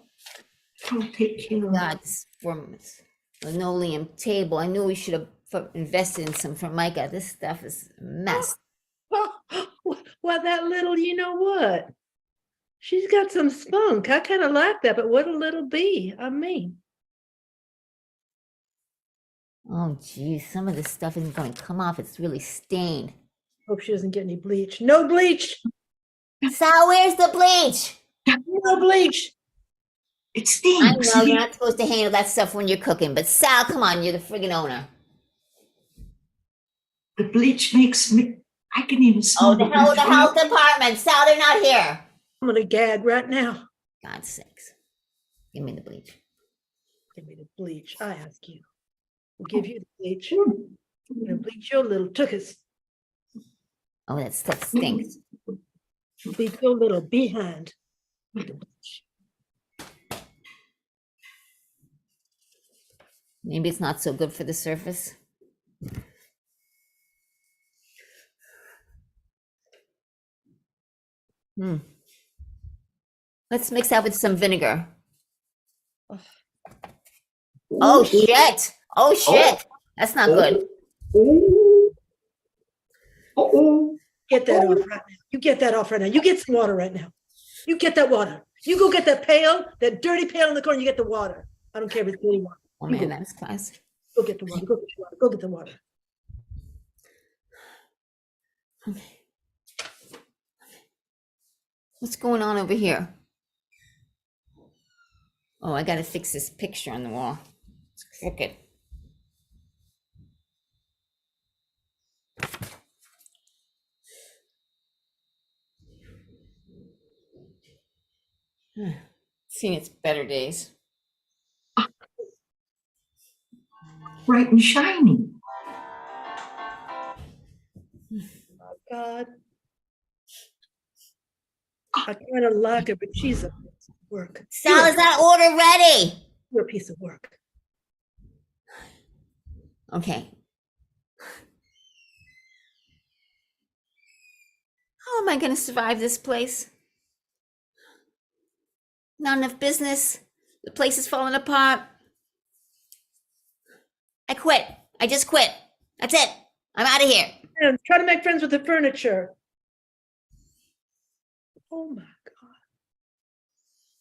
I'll take care of it. God, this from linoleum table. I knew we should have invested in some Formica. This stuff is a mess. Well, that little, you know what? She's got some spunk. I kind of like that, but what a little bee. I mean, Oh, geez, some of this stuff isn't going to come off. It's really stained. hope she doesn't get any bleach. No bleach. Sal, where's the bleach? No bleach. It I stinks. know you're not supposed to handle that stuff when you're cooking, but Sal, come on, you're the friggin' owner. The bleach makes me. I can even smell Oh, the hell with the bleach. health department. Sal, they're not here. I'm gonna gag right now. God's sakes. Give me the bleach. Give me the bleach. I ask you. We'll give you the bleach. I'm gonna bleach your little tuchus. Oh, that stuff stinks. Bleach your little behind. With the bleach. Maybe it's not so good for the surface. Let's mix that with some vinegar. Oh shit! Oh shit! That's not good. Get that off right now. You get that off right now. You get some water right now. You get that water. You go get that pail, that dirty pail in the corner. You get the water. I don't care if it's dirty water. Oh You man, go. that's class. Go get the water. Go get the water. Go get the water. Okay. What's going on over here? Oh, I gotta fix this picture on the wall. It's crooked. Seen its better days. Bright and shiny. Oh, God. I kind of like her, but she's a piece of work. Sal, is that order ready? You're a piece of work. Okay. How am I going to survive this place? Not enough business. The place is falling apart. I quit. I just quit. That's it. I'm out of here. And try to make friends with the furniture. Oh my God.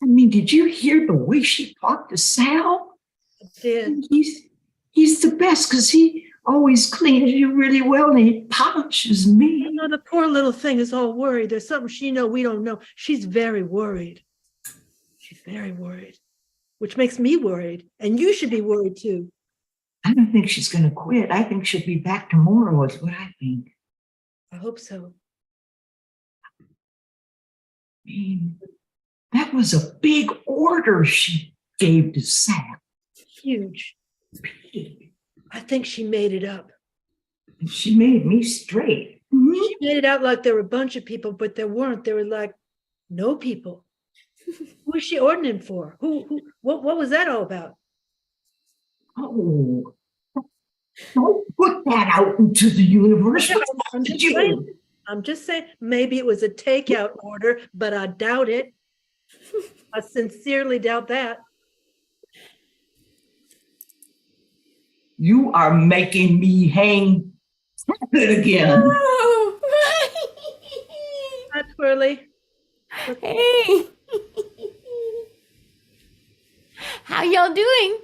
I mean, did you hear the way she talked to Sal? I did. He's the best because he always cleans you really well and he polishes me. You know, the poor little thing is all worried. There's something she know we don't know. She's very worried. She's very worried, which makes me worried. And you should be worried too. I don't think she's going to quit. I think she'll be back tomorrow is what I think. I hope so. I mean, that was a big order she gave to Sal. Huge. I think she made it up. And she made me straight. She made it out like there were a bunch of people, but there weren't. There were like no people. Who was she ordering for? What was that all about? Oh, don't put that out into the universe. I'm just saying, maybe it was a takeout order, but I doubt it. I sincerely doubt that. You are making me hang it again. Hi, Twirly. Hey. How y'all doing?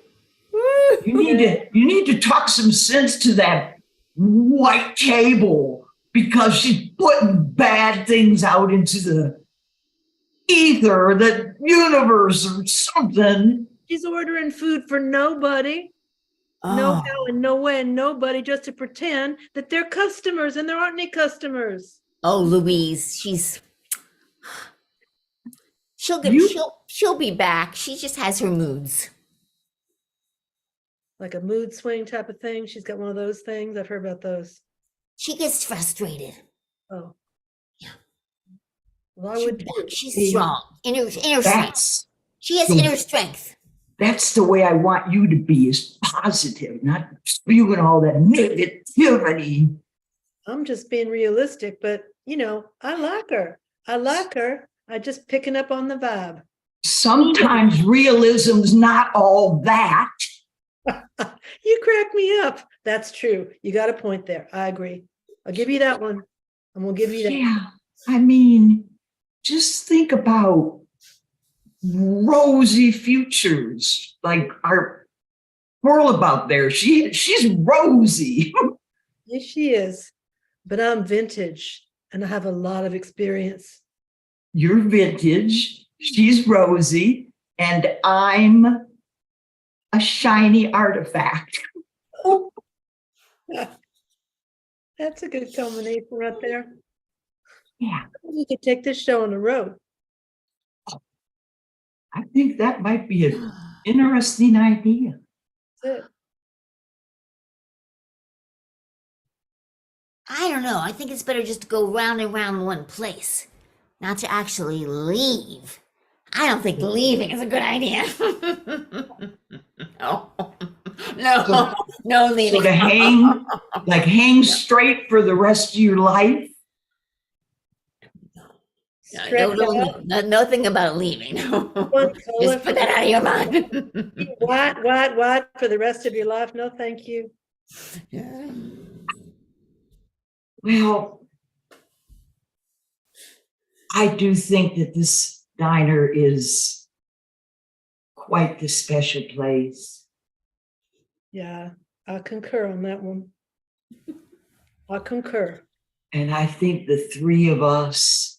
You need to talk some sense to that white table because she's putting bad things out into the ether, the universe or something. She's ordering food for nobody. No how and no when, nobody, just to pretend that they're customers and there aren't any customers. Oh, Louise, she'll be back. She just has her moods. Like a mood swing type of thing. She's got one of those things. I've heard about those. She gets frustrated. Oh. Yeah. Well, I would. She's strong. Inner strength. She has inner strength. That's the way I want you to be, is positive, not spewing all that negativity. I'm just being realistic, but you know, I like her. I'm just picking up on the vibe. sometimes realism's not all that. You crack me up. That's true. You got a point there. I agree. I'll give you that one. I'm gonna give you that. Yeah, I mean, just think about rosy futures like our whirlabout there. She's rosy. Yes, she is. But I'm vintage and I have a lot of experience. You're vintage, she's rosy, and I'm a shiny artifact. That's a good combination right there. Yeah, You could take this show on the road. I think that might be an interesting idea. That's it. I don't know. I think it's better just to go round and round one place, not to actually leave. I don't think leaving is a good idea. No leaving. So to hang straight for the rest of your life. Nothing about leaving. Just put that out of your mind. What for the rest of your life? No, thank you. Well, I do think that this diner is quite the special place. Yeah, I concur on that one. I concur. And I think the three of us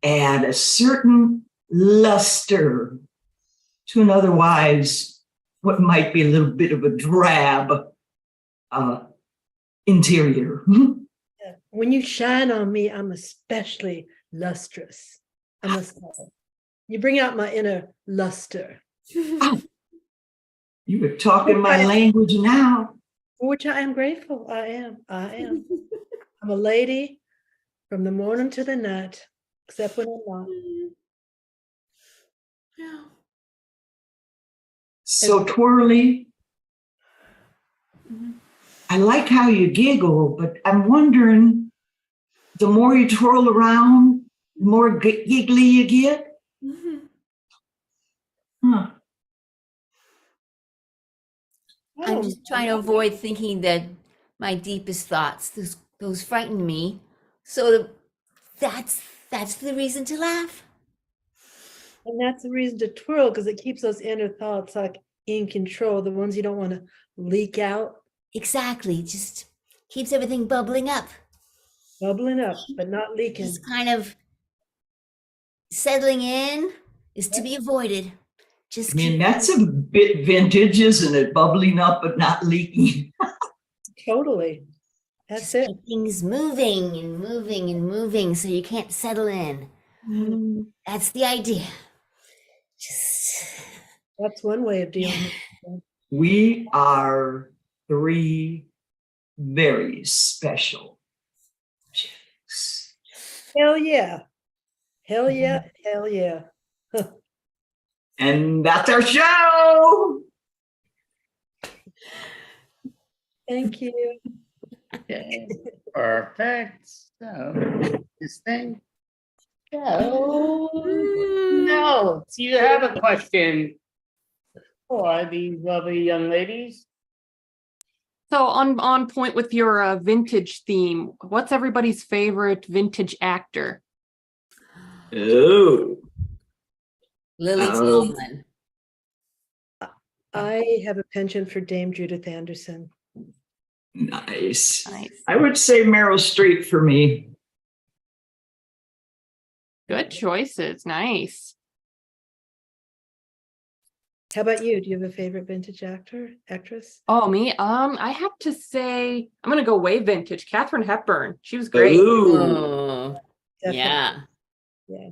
add a certain luster to an otherwise what might be a little bit of a drab interior. Yeah. When you shine on me, I'm especially lustrous. I must say. You bring out my inner luster. You were talking my language now. For which I am grateful. I am. I'm a lady from the morning to the night, except when I'm not. So twirly. I like how you giggle, but I'm wondering, the more you twirl around, the more giggly you get. Huh. I'm just trying to avoid thinking that my deepest thoughts, those frighten me. So that's the reason to laugh. And that's the reason to twirl, because it keeps those inner thoughts like in control, the ones you don't want to leak out. Exactly. Just keeps everything bubbling up. Bubbling up, but not leaking. Just kind of settling in is to be avoided. Just I mean, that's a bit vintage, isn't it? Bubbling up but not leaking. Totally. That's it. Keep things moving and moving and moving so you can't settle in. That's the idea. That's one way of dealing with it. We are three very special chicks. Hell yeah. Hell yeah. Hell yeah. And that's our show. Thank you. Okay, perfect. So this thing. So no, do you have a question for these lovely young ladies? So on point with your vintage theme, what's everybody's favorite vintage actor? Oh. Lily Tomlin. I have a penchant for Dame Judith Anderson. Nice. I would say Meryl Streep for me. Good choices. Nice. How about you? Do you have a favorite vintage actress? Oh, me? I have to say, I'm gonna go way vintage. Katharine Hepburn. She was great. Ooh. Definitely. Yeah. Yeah.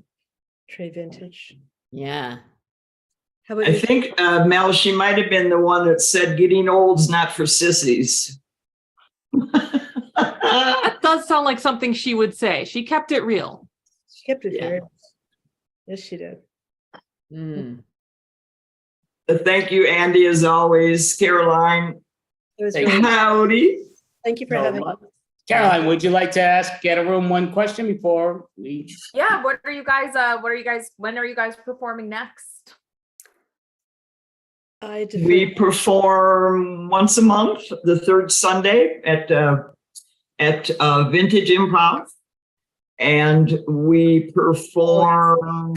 Trey vintage. Yeah. How about I you? think, Mel, she might have been the one that said getting old's not for sissies. That does sound like something she would say. She kept it real. She kept it very. Yes, she did. Thank you, Andy, as always. Caroline. It was Thank really- Howdy. Thank you for So having much. me. Caroline, would you like to get a room one question before we? Yeah, when are you guys performing next? We perform once a month, the third Sunday at Vintage Improv, and we perform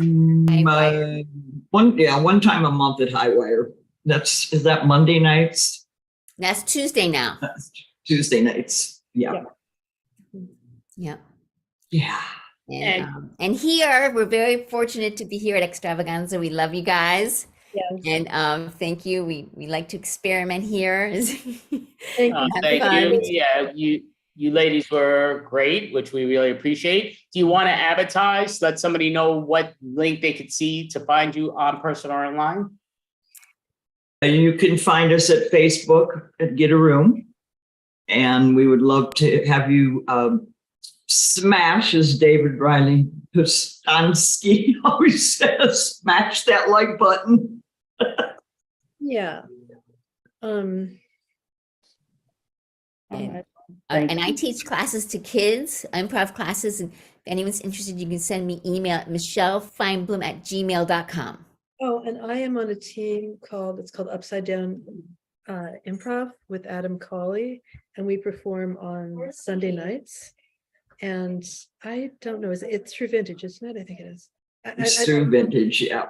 one time a month at Highwire. Is that Monday nights? That's Tuesday now. That's Tuesday nights. Yeah. Yeah. Yeah. And here we're very fortunate to be here at Extravaganza. We love you guys. Yes. And thank you. We like to experiment here. Thank you. Yeah, you ladies were great, which we really appreciate. Do you want to advertise? Let somebody know what link they could see to find you on person or online. You can find us at Facebook at Get a Room, and we would love to have you smash, as David Riley Pustansky always says, smash that like button. Yeah. And I teach classes to kids, improv classes. And if anyone's interested, you can send me email at michellefeinblum@gmail.com. Oh, and I am on a team called Upside Down Improv with Adam Cawley, and we perform on Sunday nights. And I don't know, it's through Vintage, isn't it? I think it is. It's through Vintage, yeah.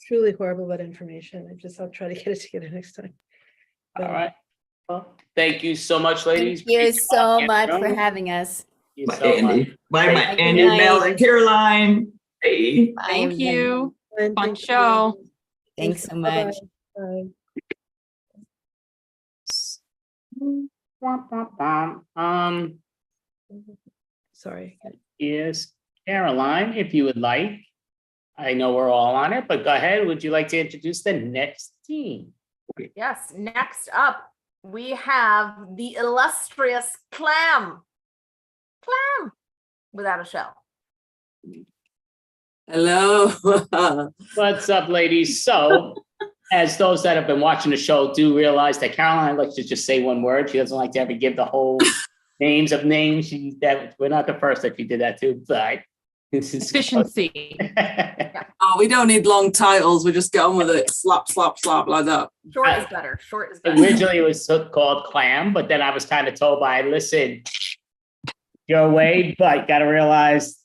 Truly horrible about information. I'll try to get it together next time. All right. Well, thank you so much, ladies. Thank you so much for having us. Bye, Andy. Bye, Andy, Mel, and Caroline. Hey. Thank you. Fun show. Thanks so much. Sorry. Yes, Caroline, if you would like. I know we're all on it, but go ahead. Would you like to introduce the next team? Yes, next up, we have the illustrious Clam. Clam, without a shell. Hello. What's up, ladies? So, as those that have been watching the show do realize that Caroline likes to just say one word. She doesn't like to ever give the whole names of names. We're not the first that she did that too, but this is efficiency. Oh, we don't need long titles. We just get on with it. Slap, slap, slap like that. Short is better. Short is better. Originally, it was called Clam, but then I was kind of told by, listen, your way, but got to realize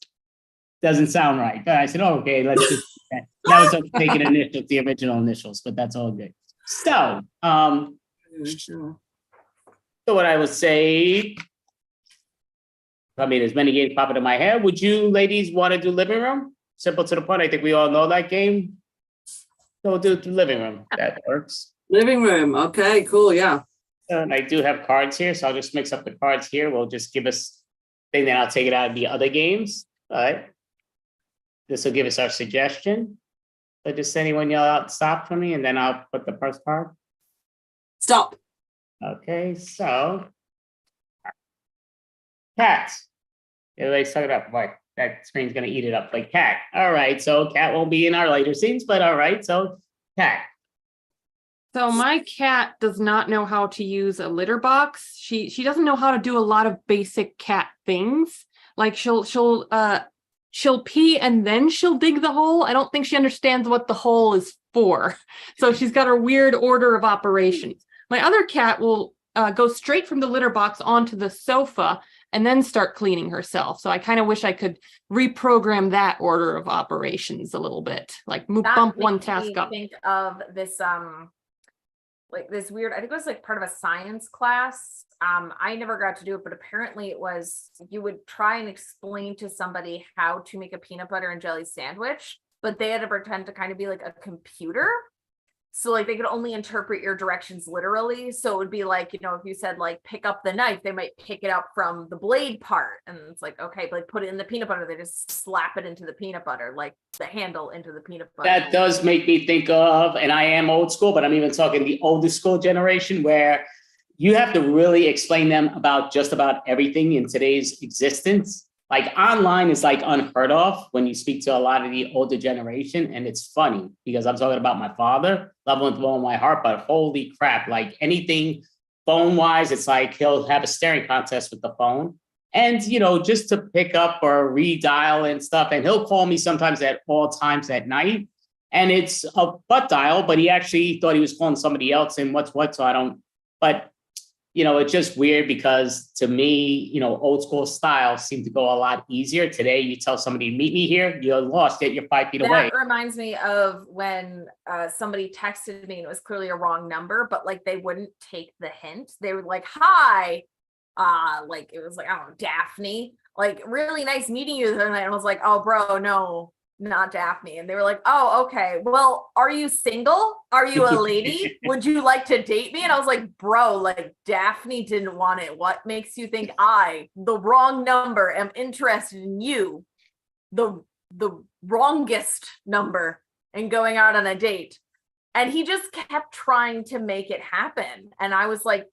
doesn't sound right. And I said, oh, okay, let's just that was taking initials, the original initials, but that's all good. So, so what I would say, I mean, as many games pop into my head. Would you ladies want to do living room? Simple to the point. I think we all know that game. So we'll do living room. That works. Living room. Okay, cool. Yeah. And I do have cards here, so I'll just mix up the cards here. We'll just give us thing, then I'll take it out of the other games. All right. This will give us our suggestion. So just anyone yell out stop for me, and then I'll put the first card. Stop. Okay, so cat. Everybody suck it up. Boy, that screen's gonna eat it up like cat. All right, so cat won't be in our later scenes, but all right, so cat. So my cat does not know how to use a litter box. She doesn't know how to do a lot of basic cat things. Like she'll pee and then she'll dig the hole. I don't think she understands what the hole is for. So she's got a weird order of operations. My other cat will go straight from the litter box onto the sofa and then start cleaning herself. So I kind of wish I could reprogram that order of operations a little bit, like bump one task up. Think of this like this weird, I think it was like part of a science class. I never got to do it, but apparently it was, you would try and explain to somebody how to make a peanut butter and jelly sandwich, but they had to pretend to kind of be like a computer. So like they could only interpret your directions literally. So it would be like, you know, if you said like pick up the knife, they might pick it up from the blade part. And it's like, okay, but like put it in the peanut butter. They just slap it into the peanut butter, like the handle into the peanut butter. That does make me think of, and I am old school, but I'm even talking the older school generation where you have to really explain them about just about everything in today's existence. Like online is like unheard of when you speak to a lot of the older generation. And it's funny because I'm talking about my father, love with all my heart, but holy crap, like anything phone wise, it's like he'll have a staring contest with the phone. And, just to pick up or redial and stuff. And he'll call me sometimes at all times at night. And it's a butt dial, but he actually thought he was calling somebody else and what's what. So I don't, but, it's just weird because to me, old school style seemed to go a lot easier. Today, you tell somebody, meet me here, you're lost it, you're 5 feet away. That reminds me of when somebody texted me and it was clearly a wrong number, but like they wouldn't take the hint. They were like, hi, like it was like, I don't know, Daphne, like really nice meeting you. And I was like, oh, bro, no, not Daphne. And they were like, oh, okay. Well, are you single? Are you a lady? Would you like to date me? And I was like, bro, like Daphne didn't want it. What makes you think the wrong number, am interested in you, the wrongest number, and going out on a date? And he just kept trying to make it happen. And I was like,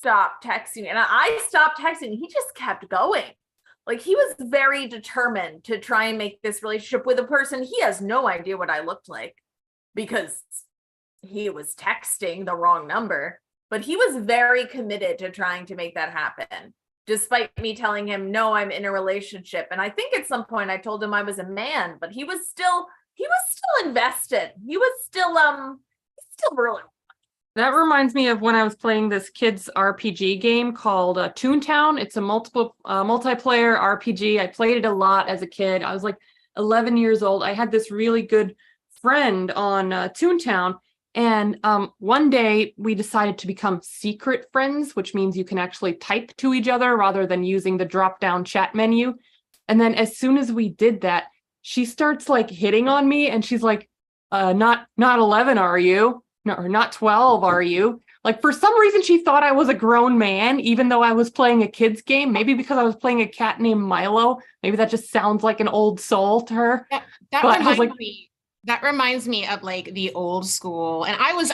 stop texting. And I stopped texting. He just kept going. Like he was very determined to try and make this relationship with a person he has no idea what I looked like because he was texting the wrong number. But he was very committed to trying to make that happen, despite me telling him, no, I'm in a relationship. And I think at some point I told him I was a man, but he was still invested. He was still really. That reminds me of when I was playing this kids RPG game called Toontown. It's a multiplayer RPG. I played it a lot as a kid. I was like 11 years old. I had this really good friend on Toontown. And one day we decided to become secret friends, which means you can actually type to each other rather than using the drop-down chat menu. And then as soon as we did that, she starts like hitting on me and she's like, not 11, are you? No, or not 12, are you? Like for some reason she thought I was a grown man, even though I was playing a kid's game. Maybe because I was playing a cat named Milo. Maybe that just sounds like an old soul to her. That reminds me of like the old school. And I was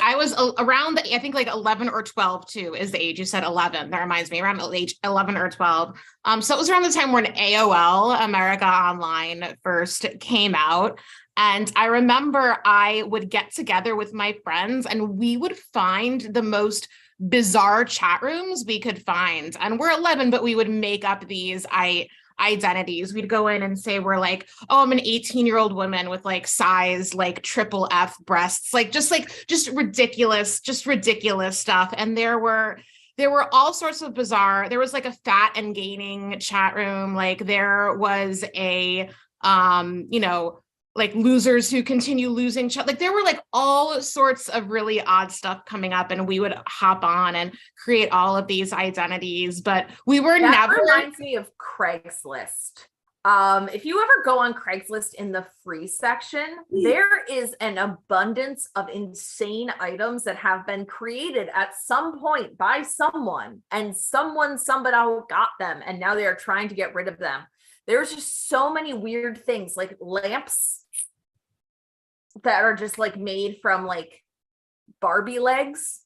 around I think like 11 or 12 too is the age. You said 11. That reminds me around age 11 or 12. So it was around the time when AOL, America Online, first came out. And I remember I would get together with my friends and we would find the most bizarre chat rooms we could find. And we're 11, but we would make up these identities. We'd go in and say, we're like, oh, I'm an 18-year-old woman with like size, like triple F breasts, just ridiculous stuff. And there were all sorts of bizarre, there was like a fat and gaining chat room. Like there was a, like losers who continue losing. Like there were like all sorts of really odd stuff coming up and we would hop on and create all of these identities, but we were that never. Reminds me of Craigslist. If you ever go on Craigslist in the free section, there is an abundance of insane items that have been created at some point by someone and somebody got them and now they are trying to get rid of them. There's just so many weird things like lamps that are just like made from like Barbie legs,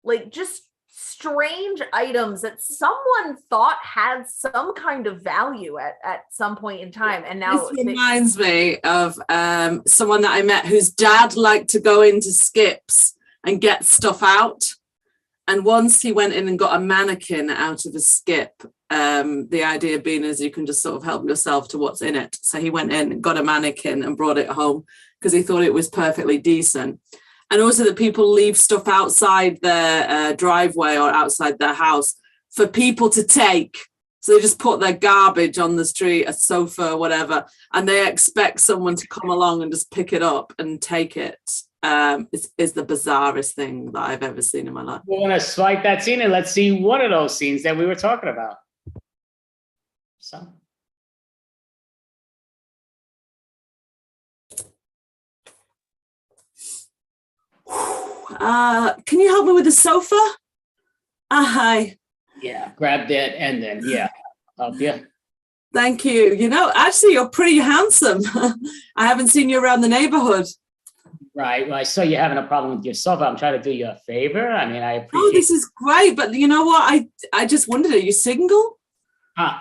like just strange items that someone thought had some kind of value at some point in time. And now this reminds me of someone that I met whose dad liked to go into Skips and get stuff out. And once he went in and got a mannequin out of a skip, the idea being is you can just sort of help yourself to what's in it. So he went in and got a mannequin and brought it home because he thought it was perfectly decent. And also that people leave stuff outside their driveway or outside their house for people to take. So they just put their garbage on the street, a sofa or whatever, and they expect someone to come along and just pick it up and take it. It's the bizarrest thing that I've ever seen in my life. We're going to swipe that scene and let's see one of those scenes that we were talking about. So. Can you help me with the sofa? Hi. Yeah, grab that and then, yeah, help you. Thank you. You know, actually, you're pretty handsome. I haven't seen you around the neighborhood. Right. Well, I saw you having a problem with your sofa. I'm trying to do you a favor. I mean, I appreciate. Oh, this is great. But you know what? I just wondered, are you single? I'm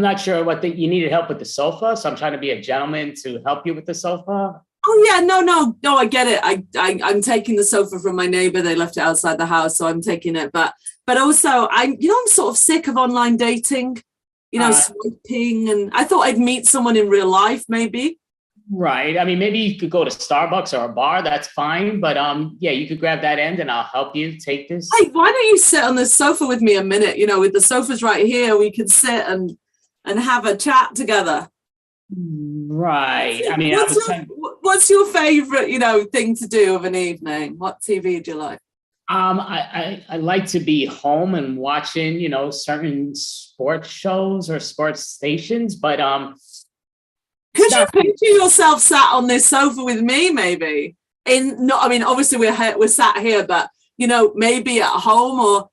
not sure you needed help with the sofa. So I'm trying to be a gentleman to help you with the sofa. Oh yeah, no, I get it. I'm taking the sofa from my neighbor. They left it outside the house, so I'm taking it. But also I'm sort of sick of online dating, swiping, and I thought I'd meet someone in real life, maybe. Right. I mean, maybe you could go to Starbucks or a bar. That's fine. But yeah, you could grab that end and I'll help you take this. Hey, why don't you sit on the sofa with me a minute? With the sofas right here, we could sit and have a chat together. Right. I mean, what's your favorite, thing to do of an evening? What TV do you like? I like to be home and watching, certain sports shows or sports stations, but could you picture yourself sat on this sofa with me, maybe? Obviously we're sat here, but maybe at home or.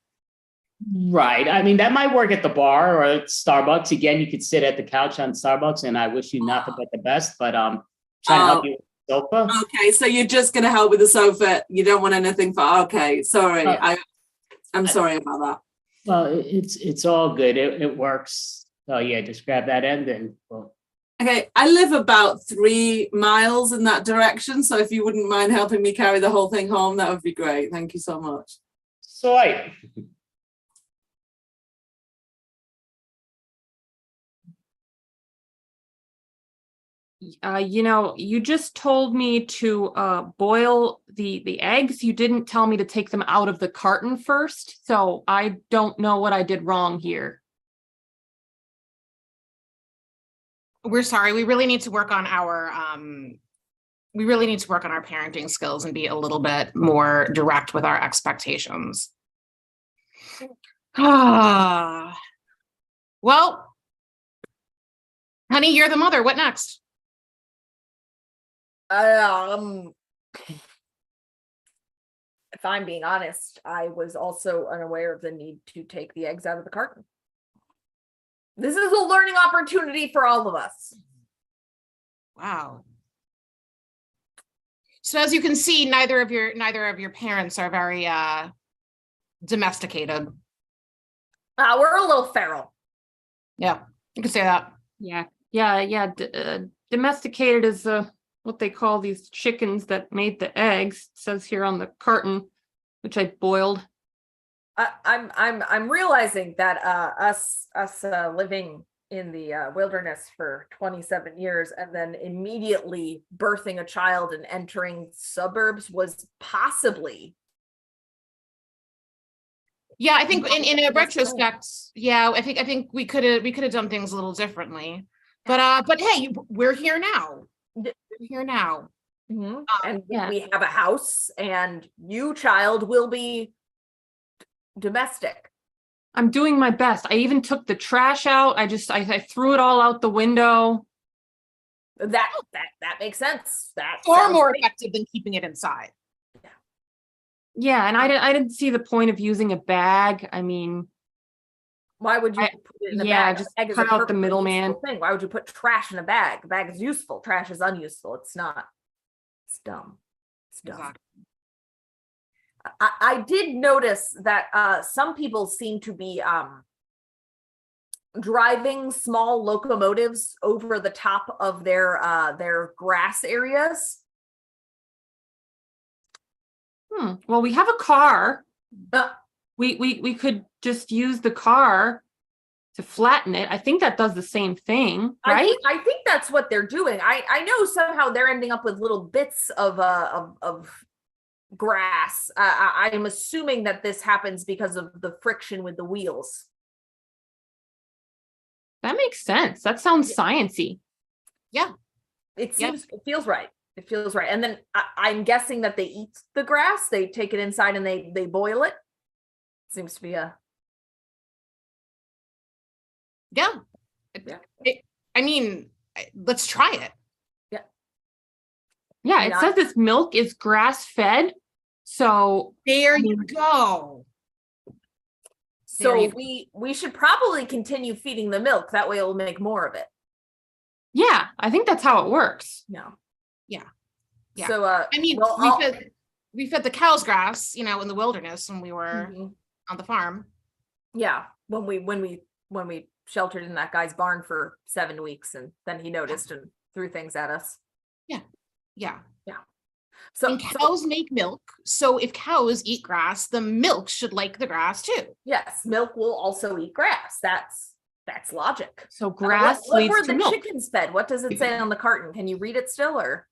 Right. I mean, that might work at the bar or at Starbucks. Again, you could sit at the couch on Starbucks, and I wish you nothing but the best, but trying to help you with the sofa. Okay, so you're just going to help with the sofa. You don't want anything okay, sorry. I'm sorry about that. Well, it's all good. It works. So yeah, just grab that end and we'll. Okay, I live about 3 miles in that direction, so if you wouldn't mind helping me carry the whole thing home, that would be great. Thank you so much. Soy. You just told me to boil the eggs. You didn't tell me to take them out of the carton first, so I don't know what I did wrong here. We're sorry. We really need to work on our parenting skills and be a little bit more direct with our expectations. Well, honey, you're the mother. What next? If I'm being honest, I was also unaware of the need to take the eggs out of the carton. This is a learning opportunity for all of us. Wow. So as you can see, neither of your parents are very domesticated. We're a little feral. Yeah, you can say that. Yeah. Domesticated is what they call these chickens that made the eggs. It says here on the carton, which I boiled. I'm realizing that us living in the wilderness for 27 years and then immediately birthing a child and entering suburbs was possibly. Yeah, I think in a retrospect, I think we could have done things a little differently. But hey, we're here now. Mm-hmm. And we have a house, and you, child, will be domestic. I'm doing my best. I even took the trash out. I threw it all out the window. That makes sense. That's far more effective than keeping it inside. Yeah, and I didn't see the point of using a bag. I mean, why would you put it in a bag? Just cut out the middleman. Why would you put trash in a bag? A bag is useful. Trash is unuseful. It's not. It's dumb. It's dumb. Exactly. I did notice that some people seem to be driving small locomotives over the top of their grass areas. Well, we have a car. We could just use the car to flatten it. I think that does the same thing, right? I think that's what they're doing. I know somehow they're ending up with little bits of grass. I'm assuming that this happens because of the friction with the wheels. That makes sense. That sounds sciencey. Yeah, it feels right. It feels right. And then I'm guessing that they eat the grass. They take it inside and they boil it. Seems to be a. Yeah. I mean, let's try it. Yeah, it says this milk is grass fed. So there you go. So we should probably continue feeding the milk. That way it'll make more of it. Yeah, I think that's how it works. Yeah. So I mean, we fed the cows grass, in the wilderness when we were on the farm. Yeah, when we sheltered in that guy's barn for 7 weeks, and then he noticed and threw things at us. Yeah. Yeah. So And cows make milk. So if cows eat grass, the milk should like the grass too. yes, milk will also eat grass. That's logic. So grass What leads were to the milk. chickens fed? What does it say on the carton? Can you read it still, or?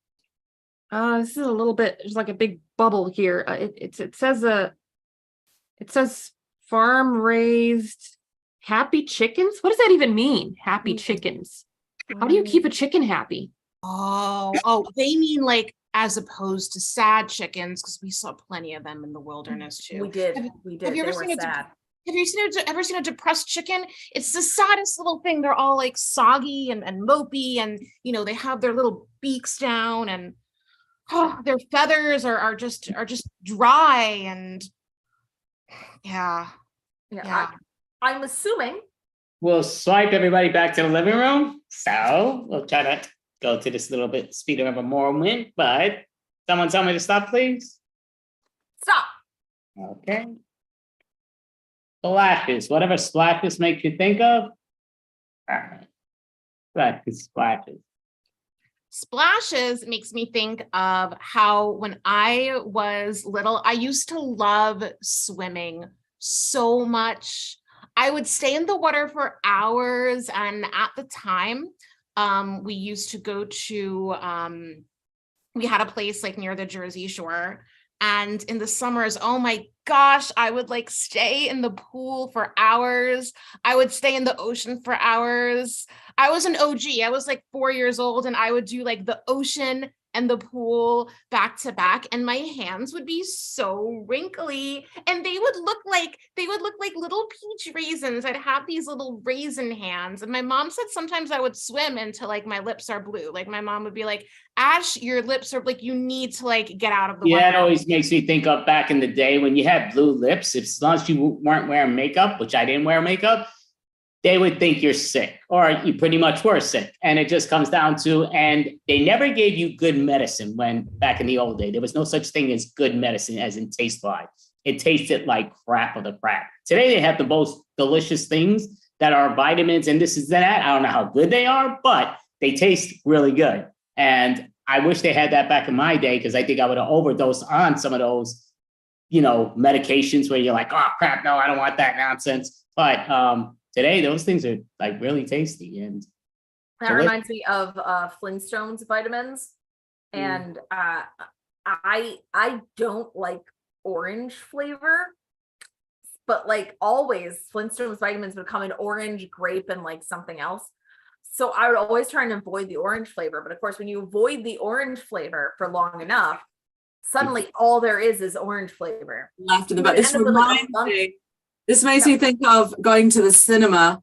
This is a little bit, there's like a big bubble here. It says farm raised happy chickens. What does that even mean? Happy chickens. How do you keep a chicken happy? Oh, they mean like as opposed to sad chickens, because we saw plenty of them in the wilderness too. We did. Have They you ever were seen sad. Have you ever seen a depressed chicken? It's the saddest little thing. They're all like soggy and mopey, and they have their little beaks down, and their feathers are just dry, and yeah. I'm assuming. We'll swipe everybody back to the living room. So we'll try to go to this little bit speed of a moment, but someone tell me to stop, please. Stop. Okay. Splashes, whatever splashes makes you think of. All right. Splashes. Splashes makes me think of how when I was little, I used to love swimming so much. I would stay in the water for hours, and at the time, we used to go to, we had a place like near the Jersey Shore, and in the summers, oh my gosh, I would like stay in the pool for hours. I would stay in the ocean for hours. I was an OG. I was like 4 years old, and I would do like the ocean and the pool back to back, and my hands would be so wrinkly, and they would look like little peach raisins. I'd have these little raisin hands, and my mom said sometimes I would swim until like my lips are blue. Like my mom would be like, Ash, your lips are like, you need to like get out of the water. Yeah, it always makes me think of back in the day when you had blue lips. If as long as you weren't wearing makeup, which I didn't wear makeup, they would think you're sick, or you pretty much were sick. And it just comes down to, and they never gave you good medicine when back in the old day. There was no such thing as good medicine as in taste-wise. It tasted like crap of the crap. Today they have the most delicious things that are vitamins and this is that. I don't know how good they are, but they taste really good. And I wish they had that back in my day, because I think I would have overdosed on some of those, medications where you're like, oh crap, no, I don't want that nonsense. But today, those things are like really tasty. And that reminds me of Flintstones vitamins. And I don't like orange flavor, but like always Flintstones vitamins would come in orange, grape, and like something else. So I would always try and avoid the orange flavor. But of course, when you avoid the orange flavor for long enough, suddenly all there is orange flavor. Laughed about this. This makes me think of going to the cinema,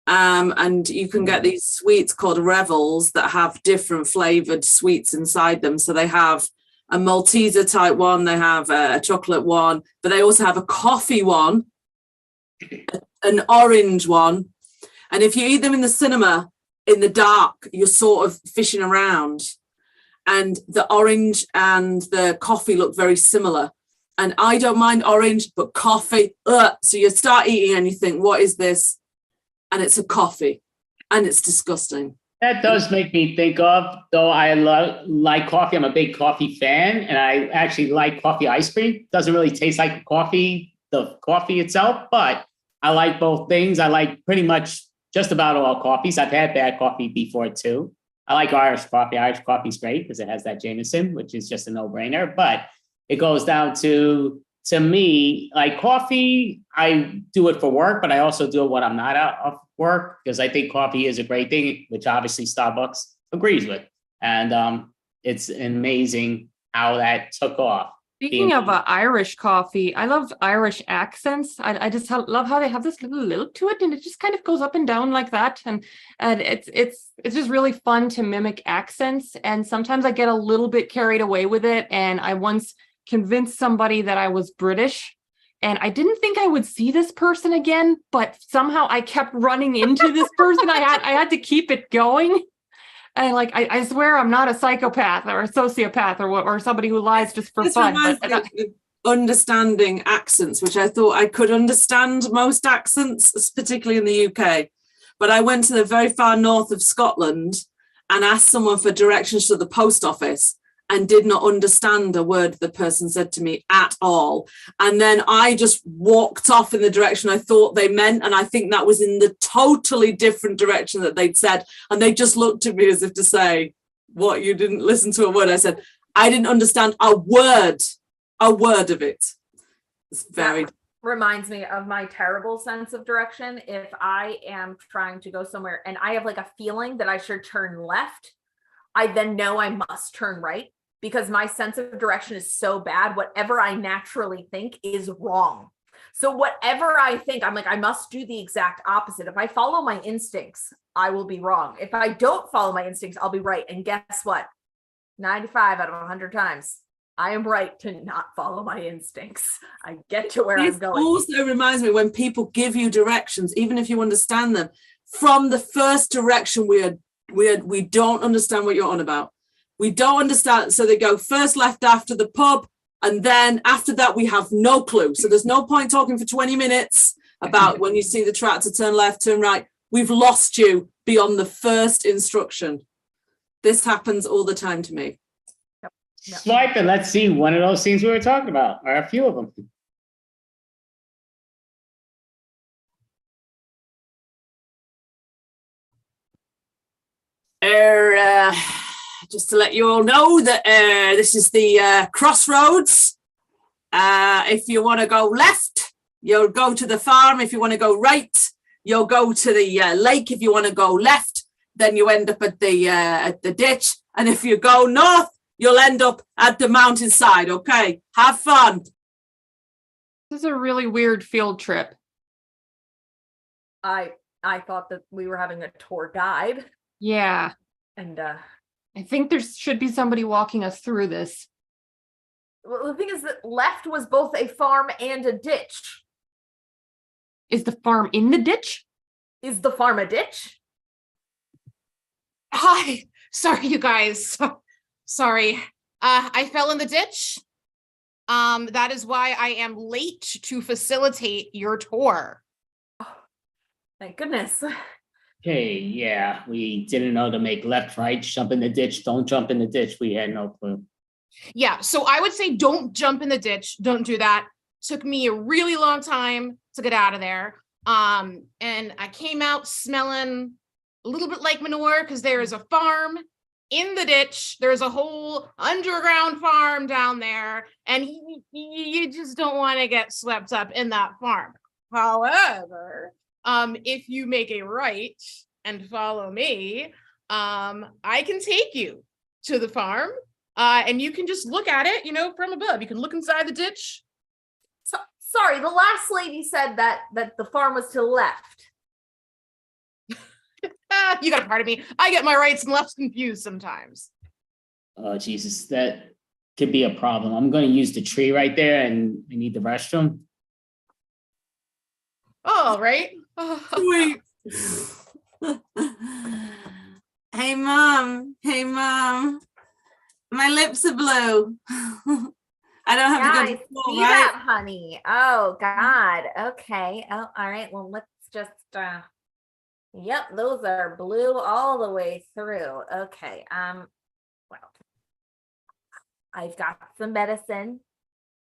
and you can get these sweets called Revels that have different flavored sweets inside them. So they have a Malteser type one, they have a chocolate one, but they also have a coffee one, an orange one. And if you eat them in the cinema in the dark, you're sort of fishing around. And the orange and the coffee look very similar. And I don't mind orange, but coffee, so you start eating and you think, what is this? And it's a coffee, and it's disgusting. That does make me think of, though I like coffee, I'm a big coffee fan, and I actually like coffee ice cream. Doesn't really taste like coffee, the coffee itself, but I like both things. I like pretty much just about all coffees. I've had bad coffee before too. I like Irish coffee. Irish coffee is great because it has that Jameson, which is just a no-brainer, but it goes down to me, like coffee, I do it for work, but I also do it when I'm not out of work, because I think coffee is a great thing, which obviously Starbucks agrees with. And it's amazing how that took off. Speaking of Irish coffee, I love Irish accents. I just love how they have this little lilt to it, and it just kind of goes up and down like that. And it's just really fun to mimic accents. And sometimes I get a little bit carried away with it. And I once convinced somebody that I was British, and I didn't think I would see this person again, but somehow I kept running into this person. I had to keep it going. And like, I swear I'm not a psychopath or a sociopath or somebody who lies just for fun. But understanding accents, which I thought I could understand most accents, particularly in the UK. But I went to the very far north of Scotland and asked someone for directions to the post office. and did not understand a word the person said to me at all. And then I just walked off in the direction I thought they meant. And I think that was in the totally different direction that they'd said. And they just looked at me as if to say, what, you didn't listen to a word? I said, I didn't understand a word of it. It's very... That reminds me of my terrible sense of direction. If I am trying to go somewhere and I have like a feeling that I should turn left, I then know I must turn right, because my sense of direction is so bad. Whatever I naturally think is wrong. So whatever I think, I'm like, I must do the exact opposite. If I follow my instincts, I will be wrong. If I don't follow my instincts, I'll be right. And guess what? 95 out of 100 times, I am right to not follow my instincts. I get to where I'm going. It also reminds me when people give you directions, even if you understand them, from the first direction we don't understand what you're on about. We don't understand. So they go first left after the pub, and then after that we have no clue. So there's no point talking for 20 minutes about when you see the tractor, turn left, turn right. We've lost you beyond the first instruction. This happens all the time to me. Swipe and let's see one of those things we were talking about, or a few of them. Just to let you all know that this is the crossroads. If you want to go left, you'll go to the farm. If you want to go right, you'll go to the lake. If you want to go left, then you end up at the ditch. And if you go north, you'll end up at the mountainside. Okay, have fun. This is a really weird field trip. I thought that we were having a tour guide. Yeah. And I think there should be somebody walking us through this. well, the thing is that left was both a farm and a ditch. Is the farm in the ditch? Is the farm a ditch? Hi, sorry, you guys. Sorry. I fell in the ditch. That is why I am late to facilitate your tour. Oh, thank goodness. Okay, yeah, we didn't know to make left, right, jump in the ditch, don't jump in the ditch. We had no clue. Yeah, so I would say don't jump in the ditch. Don't do that. Took me a really long time to get out of there. And I came out smelling a little bit like manure because there is a farm in the ditch. There's a whole underground farm down there, and you just don't want to get swept up in that farm. However, if you make a right and follow me, I can take you to the farm, and you can just look at it, from above. You can look inside the ditch. So, sorry, the last lady said that the farm was to the left. You got a part of me. I get my rights and lefts confused sometimes. Oh, Jesus, that could be a problem. I'm going to use the tree right there, and we need the restroom. Oh, right. Sweet. Hey, Mom. Hey, Mom. My lips are blue. I don't have to go to school, see right? that, honey. Oh, God. Okay. Oh, all right. Well, let's just, yep, those are blue all the way through. Okay. Well, I've got some medicine,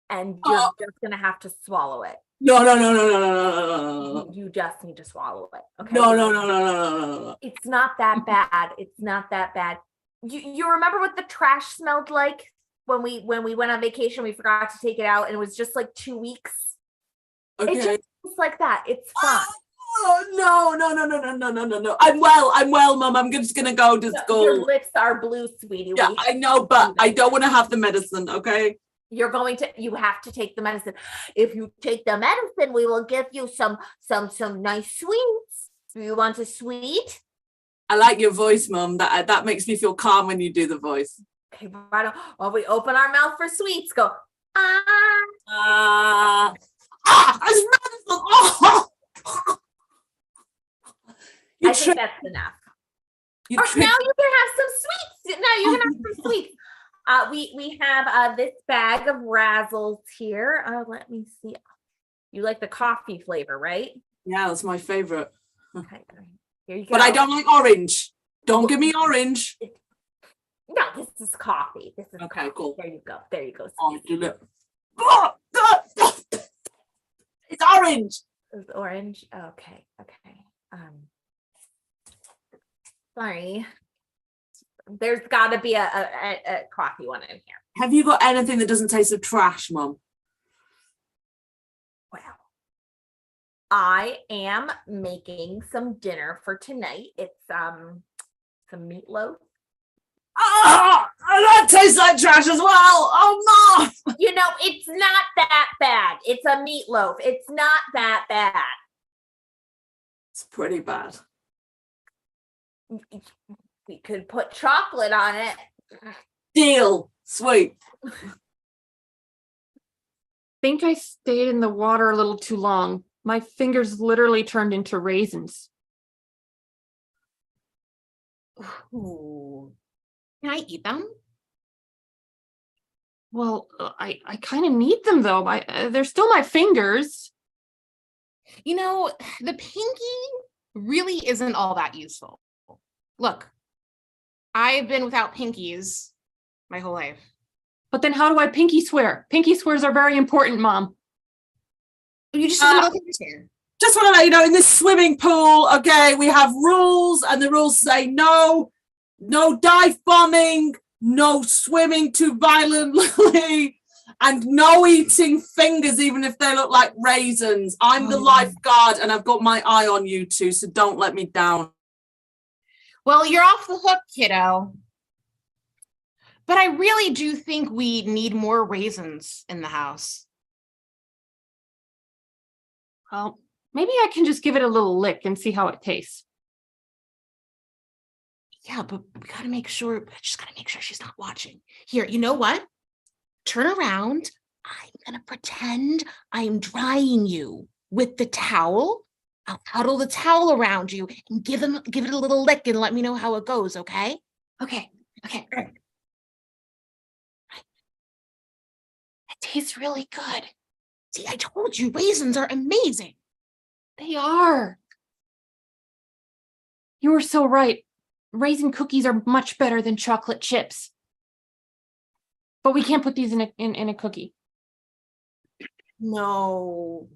and you're just going to have to swallow it. No. You just need to swallow it. Okay. No. It's not that bad. It's not that bad. You remember what the trash smelled like when we went on vacation? We forgot to take it out, and it was just like 2 weeks. Okay. It just looks like that. It's fine. Oh, no. I'm well, Mom. I'm just gonna go to school. Your lips are blue, sweetie. Yeah, I know, but I don't want to have the medicine, okay? You have to take the medicine. If you take the medicine, we will give you some nice sweets. Do you want a sweet? I like your voice, Mom. That makes me feel calm when you do the voice. Okay, right on. While we open our mouth for sweets, go, it's medicine. Oh. I think that's enough. Now you can have some sweets. Now you can have some sweets. We have this bag of Razzles here. Let me see. You like the coffee flavor, right? Yeah, that's my favorite. Okay, here you go. But I don't like orange. Don't give me orange. No, this is coffee. This is Okay, cool. There you go. There you go. Oh, oh, God. It's orange. It's orange. Okay. Okay. Sorry. There's got to be a coffee one in here. Have you got anything that doesn't taste of trash, Mum? Well, I am making some dinner for tonight. It's some meatloaf. Ah, that tastes like trash as well. Oh, Mom. You know, it's not that bad. It's a meatloaf. It's not that bad. It's pretty bad. We could put chocolate on it. Deal. Sweet. Think I stayed in the water a little too long. My fingers literally turned into raisins. Ooh. Can I eat them? Well, I kind of need them though. They're still my fingers. You know, the pinky really isn't all that useful. Look, I've been without pinkies my whole life. But then how do I pinky swear? Pinky swears are very important, Mom. You just just want to let you know, in this swimming pool, okay, we have rules, and the rules say no dive bombing, no swimming too violently, and no eating fingers, even if they look like raisins. I'm the lifeguard, and I've got my eye on you two, so don't let me down. Well, you're off the hook, kiddo. But I really do think we need more raisins in the house. Well, maybe I can just give it a little lick and see how it tastes. Yeah, but we gotta make sure, she's not watching. Here, you know what? Turn around. I'm gonna pretend I'm drying you with the towel. I'll huddle the towel around you and give it a little lick and let me know how it goes, okay? Okay. It tastes really good. See, I told you raisins are amazing. They are. You were so right. Raisin cookies are much better than chocolate chips. But we can't put these in a cookie. No,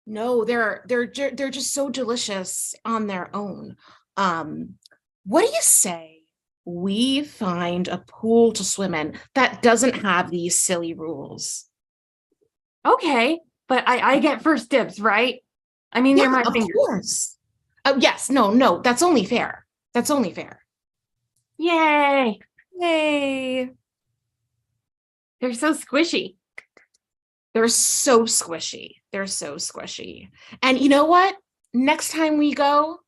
they're just so delicious on their own. What do you say we find a pool to swim in that doesn't have these silly rules? Okay, but I get first dibs, right? I mean, they're my fingers. Of course. Yes, no, that's only fair. That's only fair. Yay! Yay! They're so squishy. They're so squishy. They're so squishy. And you know what? Next time we go,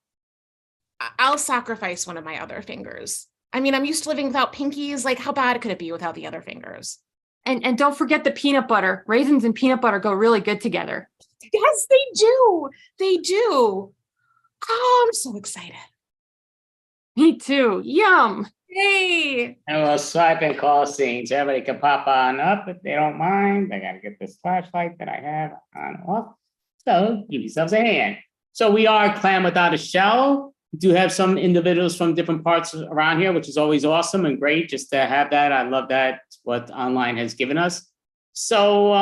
I'll sacrifice one of my other fingers. I mean, I'm used to living without pinkies. Like, how bad could it be without the other fingers? And don't forget the peanut butter. Raisins and peanut butter go really good together. Yes, they do. They do. Oh, I'm so excited. Me too. Yum. Yay! And we'll swipe and call scenes. Everybody can pop on up if they don't mind. I gotta get this flashlight that I have on off. So give yourselves a hand. So we are Clam Without a Shell. We do have some individuals from different parts around here, which is always awesome and great just to have that. I love that, what online has given us. So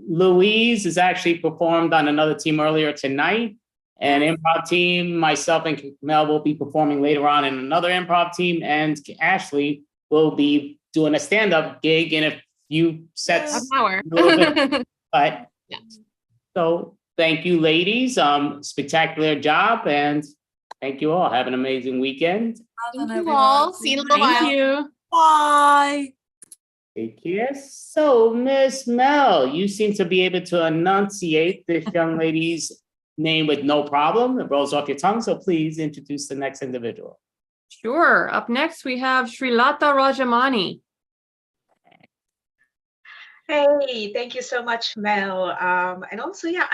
Louise is actually performed on another team earlier tonight. An improv team, myself and Mel will be performing later on in another improv team, and Ashley will be doing a stand-up gig in a few sets. An hour. But yeah. So thank you, ladies. Spectacular job, and thank you all. Have an amazing weekend. Thank you all. See you in a little while. Thank you. Bye. Take care. So, Miss Mel, you seem to be able to enunciate this young lady's name with no problem. It rolls off your tongue. So please introduce the next individual. Sure. Up next, we have Srilata Rajamani. Hey, thank you so much, Mel. And also, yeah,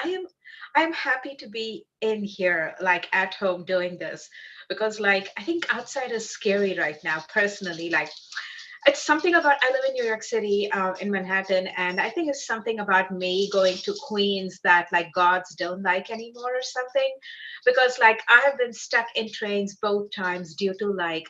I'm happy to be in here, like at home doing this, because like I think outside is scary right now, personally. Like it's something about, I live in New York City, in Manhattan, and I think it's something about me going to Queens that like gods don't like anymore or something, because like I have been stuck in trains both times due to like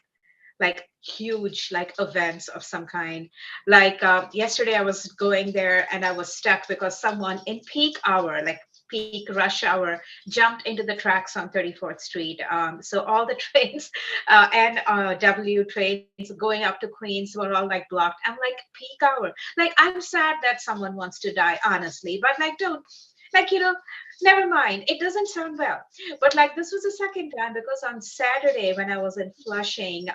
like huge like events of some kind. Like yesterday I was going there and I was stuck because someone in peak hour, like peak rush hour, jumped into the tracks on 34th Street. So all the trains and W trains going up to Queens were all like blocked. I'm like, peak hour. Like, I'm sad that someone wants to die, honestly, but like, don't, like, never mind. It doesn't sound well. But like, this was the second time, because on Saturday when I was in Flushing,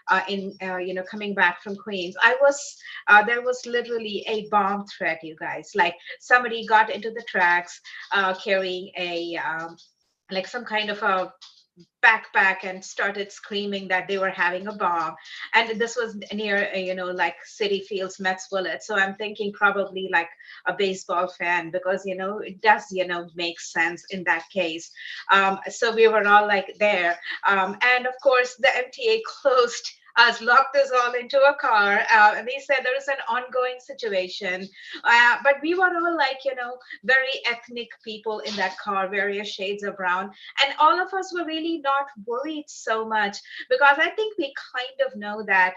coming back from Queens, there was literally a bomb threat, you guys. Like, somebody got into the tracks carrying a like some kind of a backpack and started screaming that they were having a bomb. And this was near like City Fields, Mets Village. So I'm thinking probably like a baseball fan, because it does make sense in that case. So we were all like there, and of course the MTA closed us, locked us all into a car, and they said there is an ongoing situation, but we were all like very ethnic people in that car, various shades of brown, and all of us were really not worried so much, because I think we kind of know that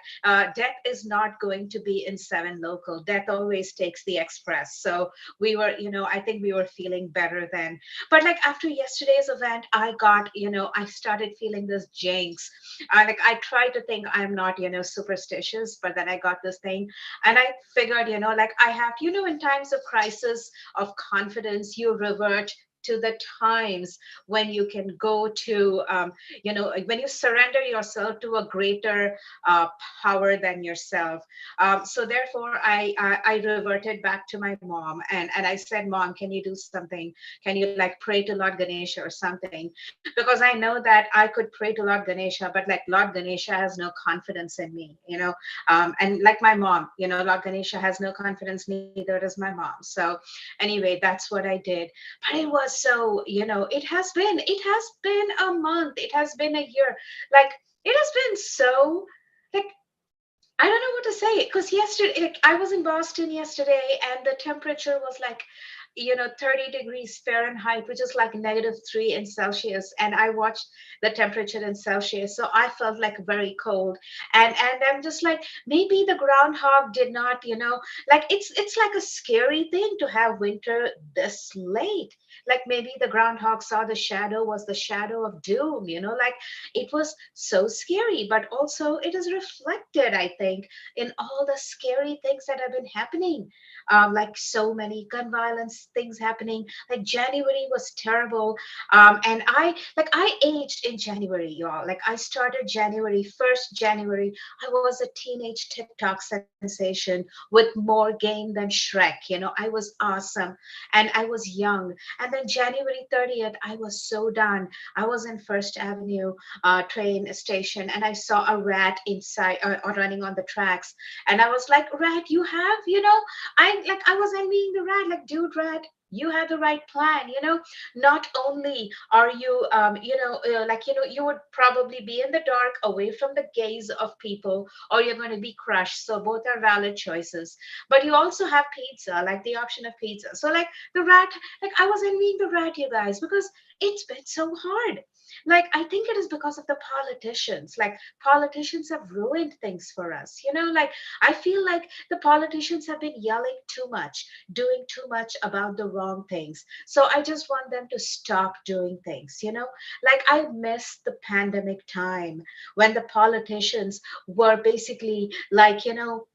death is not going to be in 7 local. Death always takes the express. So we were, I think we were feeling better then. But like after yesterday's event, I got, I started feeling this jinx. Like, I tried to think I'm not, superstitious, but then I got this thing, and I figured, like, I have, in times of crisis of confidence, you revert to the times when you can go to, when you surrender yourself to a greater power than yourself. So therefore, I reverted back to my mom, and I said, Mom, can you do something? Can you like pray to Lord Ganesha or something? Because I know that I could pray to Lord Ganesha, but like Lord Ganesha has no confidence in me, and like my mom, Lord Ganesha has no confidence, neither does my mom. So anyway, that's what I did. But it was so, it has been a month, it has been a year, like it has been so, like, I don't know what to say, because yesterday, like, I was in Boston yesterday, and the temperature was like 30 degrees Fahrenheit, which is like -3 in Celsius. And I watched the temperature in Celsius, so I felt like very cold. And I'm just like, maybe the groundhog did not, like, it's like a scary thing to have winter this late. Like, maybe the groundhog saw the shadow was the shadow of doom, like, it was so scary. But also it is reflected, I think, in all the scary things that have been happening, like so many gun violence things happening. Like, January was terrible, and I aged in January, y'all. Like, I started January 1st. January, I was a teenage TikTok sensation with more game than Shrek. I was awesome, and I was young. And then January 30th, I was so done. I was in First Avenue train station, and I saw a rat inside running on the tracks, and I was like, rat, you have, I was envying the rat, like, dude, rat, you have the right plan. Not only are you you would probably be in the dark, away from the gaze of people, or you're going to be crushed. So both are valid choices. But you also have pizza, like the option of pizza. So like the rat, like, I was envying the rat, you guys, because it's been so hard. Like, I think it is because of the politicians. Like, politicians have ruined things for us. Like, I feel like the politicians have been yelling too much, doing too much about the wrong things. So I just want them to stop doing things. Like, I miss the pandemic time when the politicians were basically like,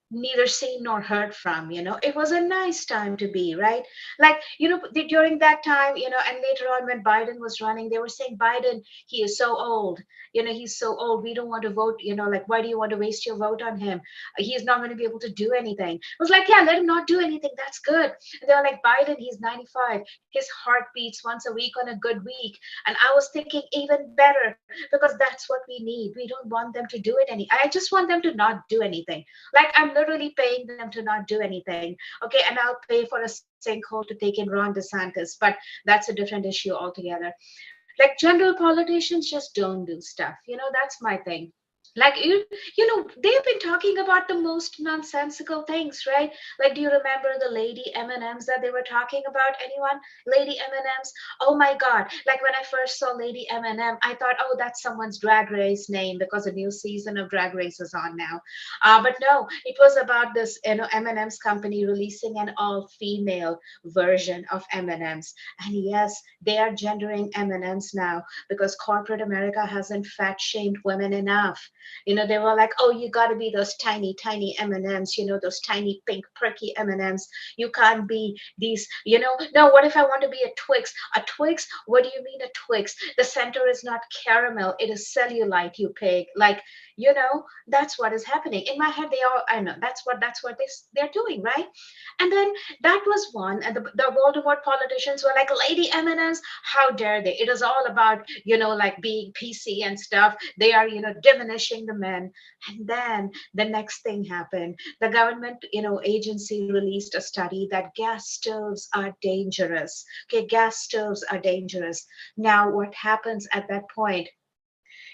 neither seen nor heard from. It was a nice time to be, right? Like, during that time, and later on when Biden was running, they were saying, Biden, he is so old, he's so old, we don't want to vote, like, why do you want to waste your vote on him? He's not going to be able to do anything. It was like, yeah, let him not do anything, that's good. And they were like, Biden, he's 95, his heart beats once a week on a good week. And I was thinking, even better, because that's what we need. We don't want them to do it I just want them to not do anything. Like, I'm literally paying them to not do anything. Okay, and I'll pay for a sinkhole to take in Ron DeSantis, but that's a different issue altogether. Like, general politicians just don't do stuff. That's my thing. Like they've been talking about the most nonsensical things, right? Like, do you remember the lady M&Ms that they were talking about? Anyone? Lady M&Ms? Oh my god, like when I first saw Lady M&M, I thought, oh, that's someone's drag race name because a new season of Drag Race is on now. But no, it was about this M&M's company releasing an all-female version of M&Ms. And yes, they are gendering M&Ms now because corporate America hasn't fat shamed women enough. They were like, oh, you got to be those tiny, tiny M&Ms, those tiny, pink, perky M&Ms. You can't be these, no, what if I want to be a Twix? A Twix? What do you mean a Twix? The center is not caramel. It is cellulite, you pig. Like, that's what is happening. In my head, I know, that's what they're doing, right? And then that was one. And the Baltimore politicians were like, Lady M&Ms, how dare they? It is all about, like being PC and stuff. They are, diminishing the men. And then the next thing happened. The government, agency released a study that gas stoves are dangerous. Okay, gas stoves are dangerous. Now, what happens at that point?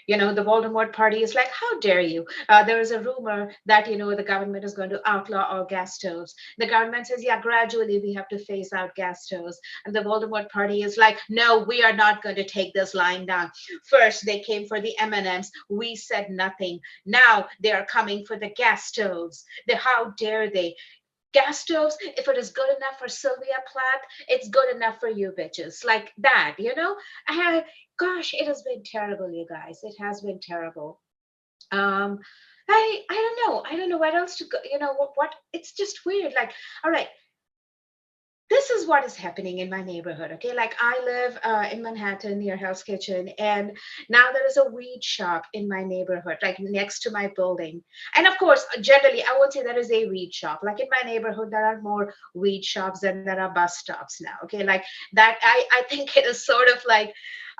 The Voldemort party is like, how dare you? There is a rumor that, the government is going to outlaw all gas stoves. The government says, yeah, gradually we have to phase out gas stoves. And the Voldemort party is like, no, we are not going to take this line down. First, they came for the M&Ms. We said nothing. Now they are coming for the gas stoves. How dare they? Gas stoves, if it is good enough for Sylvia Plath, it's good enough for you bitches. Like that, gosh, it has been terrible, you guys. It has been terrible. I don't know what else to go, what it's just weird. Like, all right, this is what is happening in my neighborhood. Okay, like I live in Manhattan near Hell's Kitchen, and now there is a weed shop in my neighborhood, like next to my building. And of course, generally, I would say there is a weed shop. Like in my neighborhood, there are more weed shops than there are bus stops now. Okay, like that. I think it is sort of like,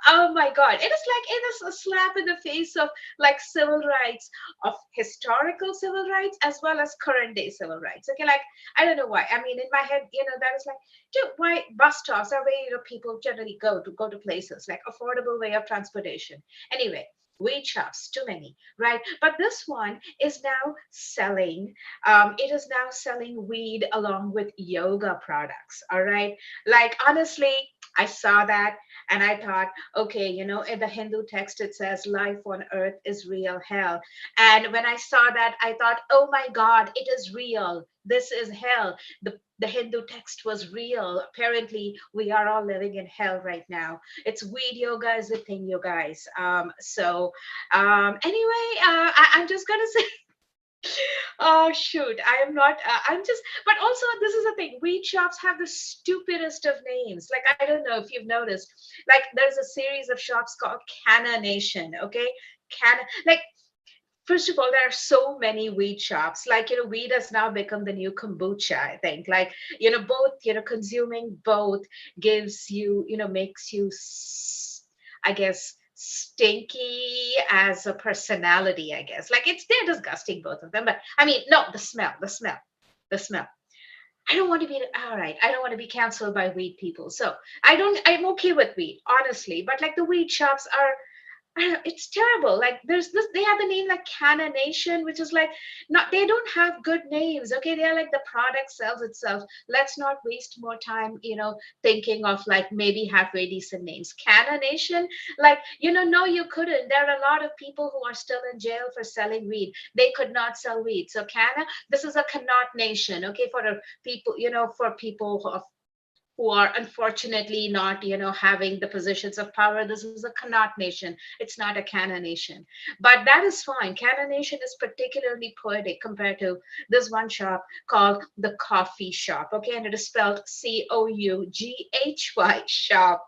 oh my God, it is a slap in the face of like civil rights, of historical civil rights, as well as current day civil rights. Okay, like I don't know why. I mean, in my head, that is like, dude, why bus stops are where people generally go to places, like affordable way of transportation. Anyway, weed shops, too many, right? But this one is now selling. It is now selling weed along with yoga products. All right, like honestly, I saw that and I thought, okay, in the Hindu text, it says life on earth is real hell. And when I saw that, I thought, oh my God, it is real. This is hell. The Hindu text was real. Apparently, we are all living in hell right now. It's weed yoga is a thing, you guys. Anyway, I'm just going to say, oh shoot, I am not but also this is the thing, weed shops have the stupidest of names. Like I don't know if you've noticed, like there's a series of shops called Canna Nation. Okay, like first of all, there are so many weed shops. Like, weed has now become the new kombucha, I think. Like, both, consuming both gives you, makes you, I guess, stinky as a personality, I guess. Like they're disgusting, both of them. But I mean, no, the smell. I don't want to be all right. I don't want to be canceled by weed people. So I'm okay with weed, honestly. But like the weed shops are, it's terrible. Like there's this, they have the name like Canna Nation, which is like they don't have good names. Okay, they're like the product sells itself. Let's not waste more time, thinking of like maybe halfway decent names. Canna Nation, like no, you couldn't. There are a lot of people who are still in jail for selling weed. They could not sell weed. So Canna, this is a cannot nation. Okay, for the people, for people who are unfortunately not, having the positions of power. This is a cannot nation. It's not a Canna Nation. But that is fine. Canna Nation is particularly poetic compared to this one shop called The Coffee Shop. Okay, and it is spelled Coughy shop.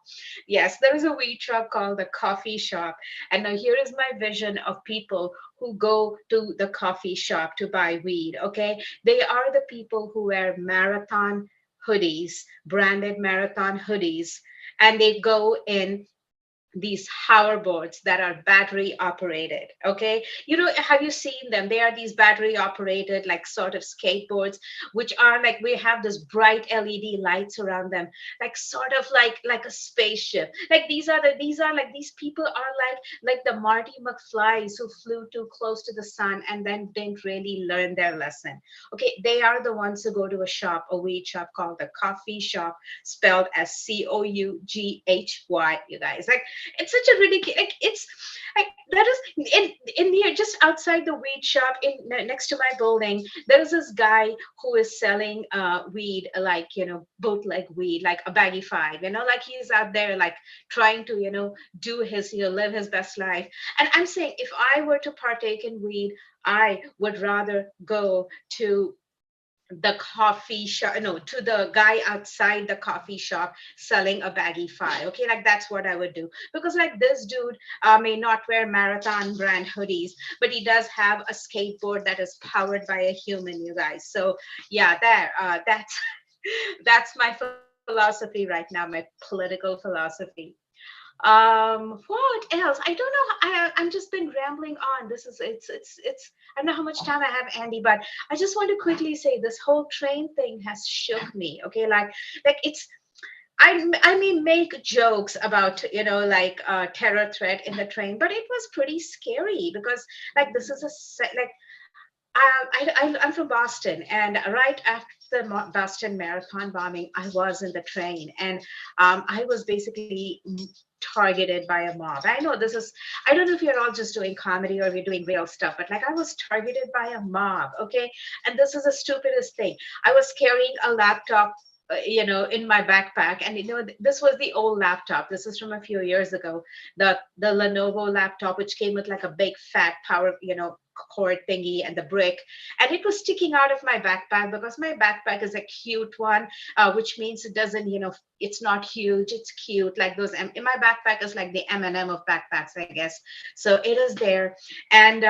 Yes, there is a weed shop called The Coffee Shop. And now here is my vision of people who go to the coffee shop to buy weed. Okay, they are the people who wear marathon hoodies, branded marathon hoodies, and they go in these hoverboards that are battery operated. Okay, you know, have you seen them? They are these battery operated, like sort of skateboards, which are like, we have this bright LED lights around them, like sort of like a spaceship. Like these are like, these people are like the Marty McFlys who flew too close to the sun and then didn't really learn their lesson. Okay, they are the ones who go to a shop, a weed shop called the Coffee Shop, spelled as COUGHY. You guys, like, it's such a ridiculous, like, it's like, that is in here, just outside the weed shop, in next to my building, there is this guy who is selling weed, like, you know, bootleg weed, like a baggy five, you know, like he's out there like trying to, you know, do his, you know, live his best life. And I'm saying, if I were to partake in weed, I would rather go to the coffee shop, no, to the guy outside the coffee shop selling a baggy five. Okay, like, that's what I would do. Because like, this dude may not wear Marathon brand hoodies, but he does have a skateboard that is powered by a human, you guys. So yeah, that's my philosophy right now, my political philosophy. What else? I don't know. I'm just been rambling on. This is, it's I don't know how much time I have, Andy, but I just want to quickly say, this whole train thing has shook me. Okay, like it's, I may make jokes about, you know, like terror threat in the train, but it was pretty scary, because like, this is like, I'm from Boston, and right after the Boston Marathon bombing, I was in the train, and I was basically targeted by a mob. I know this is, I don't know if you're all just doing comedy or if you're doing real stuff, but like, I was targeted by a mob. Okay, and this is the stupidest thing. I was carrying a laptop, you know, in my backpack, and you know, this was the old laptop. This is from a few years ago, the Lenovo laptop, which came with like a big fat power, you know, cord thingy and the brick, and it was sticking out of my backpack, because my backpack is a cute one, which means it doesn't, you know, it's not huge, it's cute, like those in my backpack is like the M&M of backpacks, I guess. So it is there, and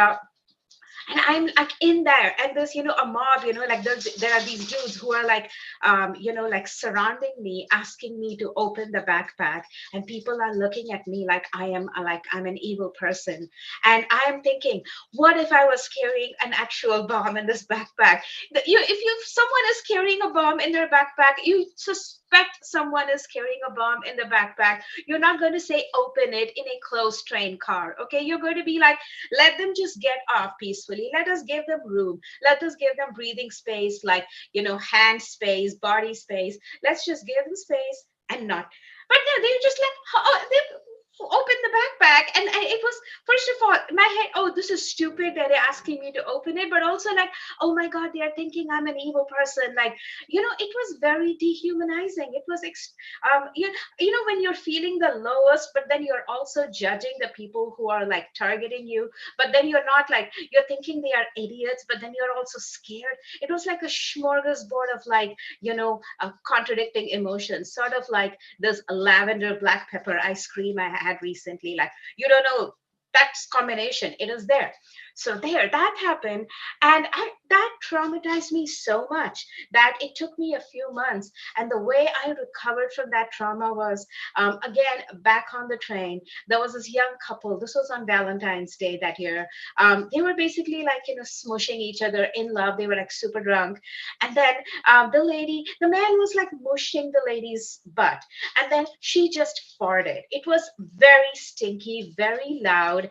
I'm like in there, and there's, you know, a mob, you know, like there are these dudes who are like, you know, like surrounding me, asking me to open the backpack, and people are looking at me like I'm an evil person. And I'm thinking, what if I was carrying an actual bomb in this backpack? If someone is carrying a bomb in their backpack, you suspect someone is carrying a bomb in the backpack. You're not going to say open it in a closed train car. Okay, you're going to be like, let them just get off peacefully. Let us give them room. Let us give them breathing space, like, you know, hand space, body space. Let's just give them space and not. But no, they're just like, they open the backpack, and it was, first of all, in my head, oh, this is stupid that they're asking me to open it, but also like, oh my god, they are thinking I'm an evil person. Like, you know, it was very dehumanizing. It was you know, when you're feeling the lowest, but then you're also judging the people who are like targeting you, but then you're not, like, you're thinking they are idiots, but then you're also scared. It was like a smorgasbord of, like, you know, contradicting emotions, sort of like this lavender black pepper ice cream I had recently. Like, you don't know, that's combination, it is there. So there, that happened, and that traumatized me so much that it took me a few months. And the way I recovered from that trauma was, again, back on the train, there was this young couple. This was on Valentine's Day that year. They were basically like, you know, smushing each other in love. They were like super drunk, and then the man was like mushing the lady's butt, and then she just farted. It was very stinky, very loud,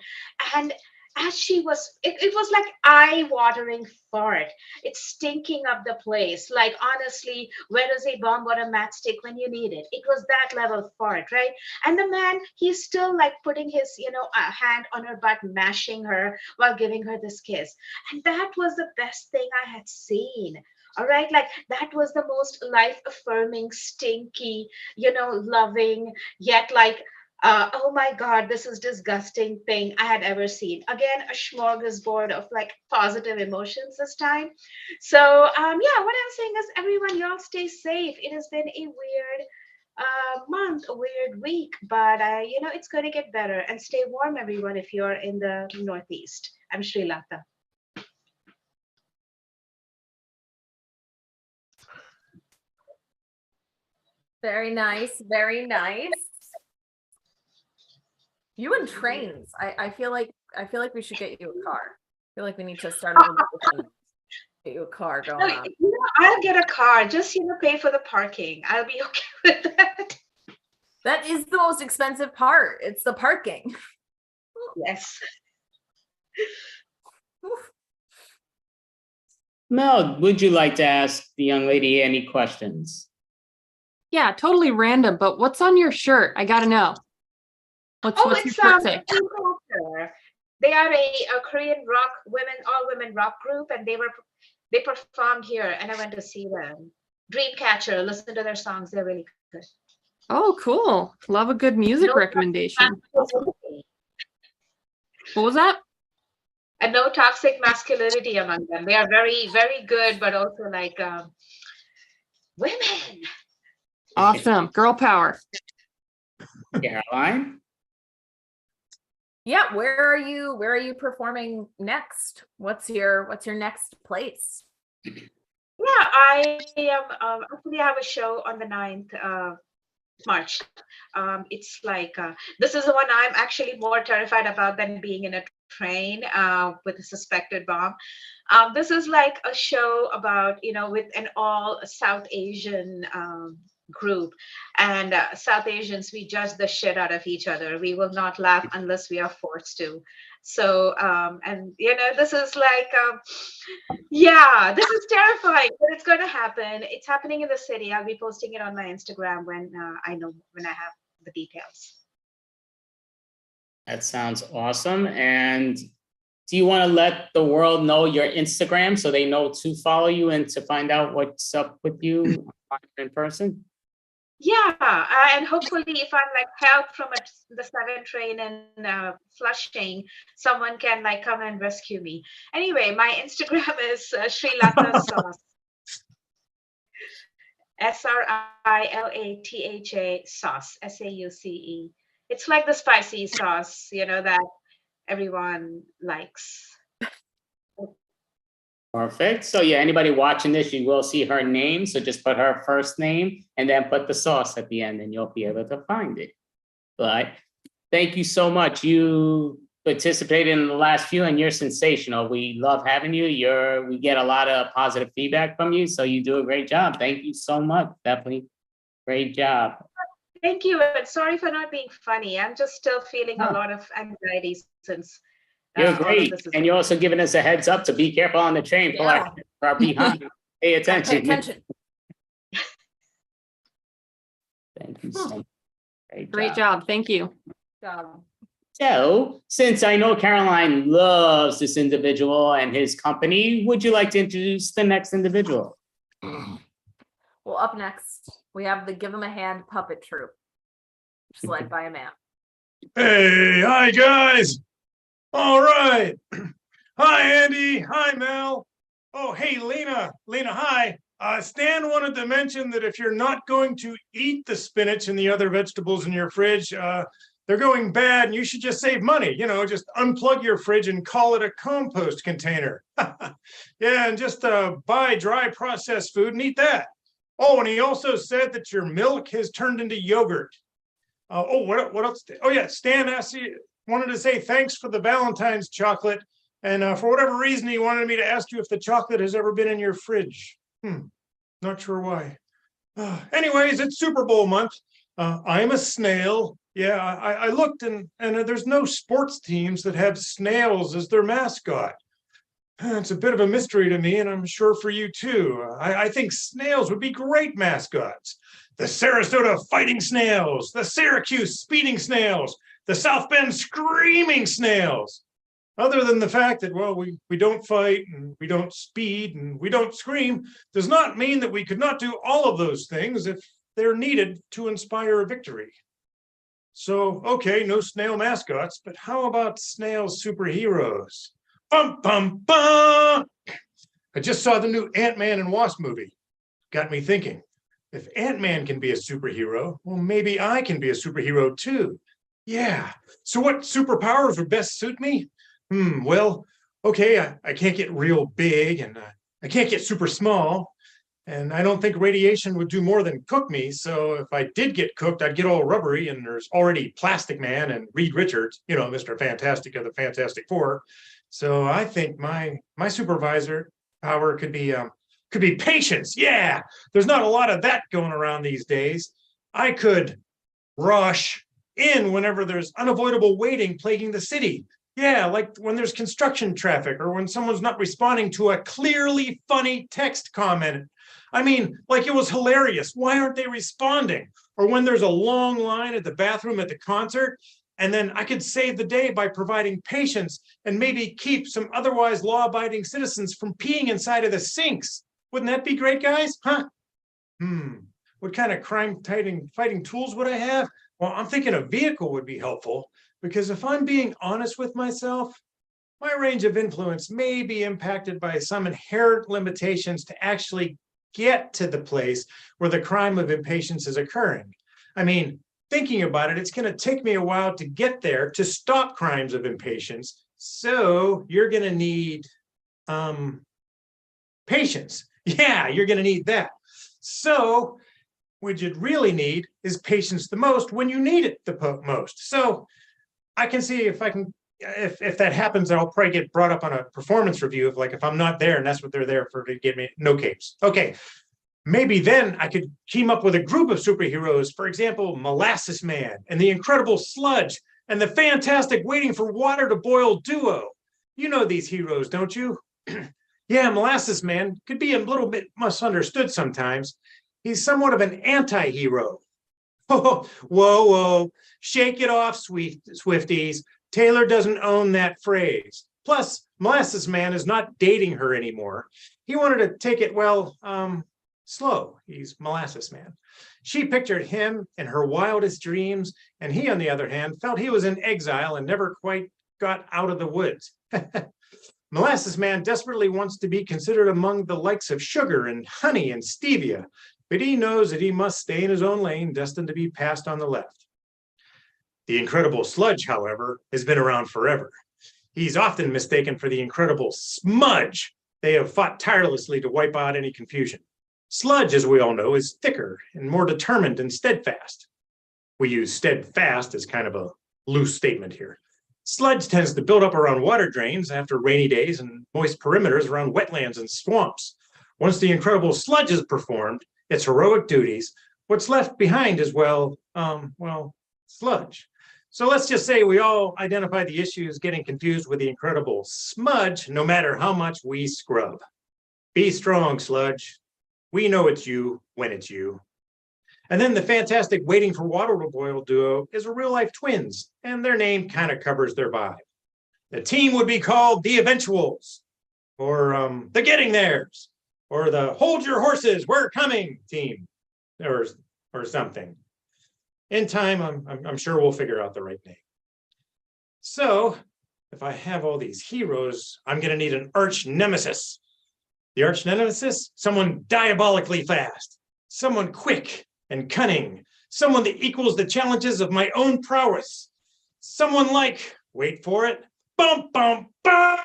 and as she was, it was like eye-watering fart. It's stinking up the place. Like, honestly, where does a bomb or a matchstick when you need it? It was that level fart, right? And the man, he's still like putting his, you know, hand on her butt, mashing her while giving her this kiss. And that was the best thing I had seen. All right, like, that was the most life-affirming, stinky, you know, loving, yet like, oh my God, this is disgusting thing I had ever seen. Again, a smorgasbord of like positive emotions this time. So yeah, what I'm saying is, everyone, y'all stay safe. It has been a weird month, a weird week, but you know, it's going to get better. And stay warm, everyone, if you're in the Northeast. I'm Sri Lata. Very nice, very nice. You and trains. I feel like we should get you a car. I feel like we need to start a revolution. Get you a car going on. I'll get a car. Just pay for the parking. I'll be okay with that. That is the most expensive part. It's the parking. Yes. Mel, would you like to ask the young lady any questions? Yeah, totally random, but what's on your shirt? I gotta know. What's your shirt say? They are a Korean rock all women rock group, and they performed here, and I went to see them. Dreamcatcher, listen to their songs; they're really good. Oh, cool. Love a good music recommendation. Awesome. What was that? And no toxic masculinity among them. They are very, very good, but also like women. Awesome. Girl power. Caroline? Yeah, where are you performing next? What's your next place? Yeah, I am actually I have a show on the 9th of March. It's like this is the one I'm actually more terrified about than being in a train with a suspected bomb. This is like a show about, with an all South Asian group, and South Asians, we judge the shit out of each other. We will not laugh unless we are forced to. So and this is like this is terrifying, but it's going to happen. It's happening in the city. I'll be posting it on my Instagram when I have the details. That sounds awesome. And do you want to let the world know your Instagram so they know to follow you and to find out what's up with you in person? Yeah, and hopefully if I'm like help from the 7 train in Flushing, someone can like come and rescue me. Anyway, my Instagram is Sri Lata Sauce. SRILATHA sauce, SAUCE. It's like the spicy sauce, that everyone likes. Perfect. So yeah, anybody watching this, you will see her name. So just put her first name and then put the sauce at the end and you'll be able to find it. But thank you so much. You participated in the last few and you're sensational. We love having you. We get a lot of positive feedback from you. So you do a great job. Thank you so much. Definitely great job. Thank you. And sorry for not being funny. I'm just still feeling a lot of anxiety since you're great. And you're also giving us a heads up to be careful on the train. Yeah. For our behind. Pay attention. Pay attention. Thank you so much. Great job. Thank you. So, since I know Caroline loves this individual and his company, would you like to introduce the next individual? Well, up next, we have the Give 'em a Hand puppet troupe, which is led by a man. Hey, hi guys. All right. Hi, Andy. Hi, Mel. Oh, hey, Lena. Lena, hi. Stan wanted to mention that if you're not going to eat the spinach and the other vegetables in your fridge, they're going bad and you should just save money. Just unplug your fridge and call it a compost container. Yeah, and just buy dry processed food and eat that. Oh, and he also said that your milk has turned into yogurt. What else? Oh, yeah, Stan wanted to say thanks for the Valentine's chocolate. And for whatever reason, he wanted me to ask you if the chocolate has ever been in your fridge. Not sure why. Anyways, it's Super Bowl month. I'm a snail. Yeah, I looked and there's no sports teams that have snails as their mascot. It's a bit of a mystery to me, and I'm sure for you too. I think snails would be great mascots. The Sarasota Fighting Snails, the Syracuse Speeding Snails, the South Bend Screaming Snails. Other than the fact that, well, we don't fight and we don't speed and we don't scream, does not mean that we could not do all of those things if they're needed to inspire a victory. So, okay, no snail mascots, but how about snail superheroes? Bum, bum, bum! I just saw the new Ant-Man and Wasp movie. Got me thinking, if Ant-Man can be a superhero, well, maybe I can be a superhero too. Yeah, so what superpowers would best suit me? Well, okay, I can't get real big and I can't get super small. And I don't think radiation would do more than cook me. So if I did get cooked, I'd get all rubbery. And there's already Plastic Man and Reed Richards, you know, Mr. Fantastic of the Fantastic Four. So I think my supervisor power could be patience. Yeah, there's not a lot of that going around these days. I could rush in whenever there's unavoidable waiting plaguing the city. Yeah, like when there's construction traffic or when someone's not responding to a clearly funny text comment. I mean, like it was hilarious. Why aren't they responding? Or when there's a long line at the bathroom at the concert, and then I could save the day by providing patience and maybe keep some otherwise law-abiding citizens from peeing inside of the sinks. Wouldn't that be great, guys? Huh? What kind of crime-fighting tools would I have? Well, I'm thinking a vehicle would be helpful, because if I'm being honest with myself, my range of influence may be impacted by some inherent limitations to actually get to the place where the crime of impatience is occurring. I mean, thinking about it, it's going to take me a while to get there to stop crimes of impatience. So you're going to need patience. Yeah, you're going to need that. So what you'd really need is patience the most when you need it the most. So I can see if I can, if that happens, I'll probably get brought up on a performance review of like, if I'm not there and that's what they're there for, to get me, no capes. Okay, maybe then I could team up with a group of superheroes. For example, Molasses Man and the Incredible Sludge and the fantastic Waiting for Water to Boil duo. You know these heroes, don't you? Yeah, Molasses Man could be a little bit misunderstood sometimes. He's somewhat of an anti-hero. Whoa, whoa, shake it off, Swifties. Taylor doesn't own that phrase. Plus, Molasses Man is not dating her anymore. He wanted to take it, well, slow. He's Molasses Man. She pictured him in her wildest dreams, and he, on the other hand, felt he was in exile and never quite got out of the woods. Molasses Man desperately wants to be considered among the likes of sugar and honey and stevia, but he knows that he must stay in his own lane, destined to be passed on the left. The Incredible Sludge, however, has been around forever. He's often mistaken for the Incredible Smudge. They have fought tirelessly to wipe out any confusion. Sludge, as we all know, is thicker and more determined and steadfast. We use steadfast as kind of a loose statement here. Sludge tends to build up around water drains after rainy days and moist perimeters around wetlands and swamps. Once the Incredible Sludge is performed, its heroic duties, what's left behind is, well, sludge. So let's just say we all identify the issues getting confused with the Incredible Smudge, no matter how much we scrub. Be strong, Sludge. We know it's you when it's you. And then the fantastic Waiting for Water to Boil duo is a real-life twins, and their name kind of covers their vibe. The team would be called the Eventuals, or the Getting Theirs, or the Hold Your Horses, We're Coming team, or something. In time, I'm sure we'll figure out the right name. So if I have all these heroes, I'm going to need an arch nemesis. The arch nemesis, someone diabolically fast, someone quick and cunning, someone that equals the challenges of my own prowess, someone like, wait for it, bum, bum, bum,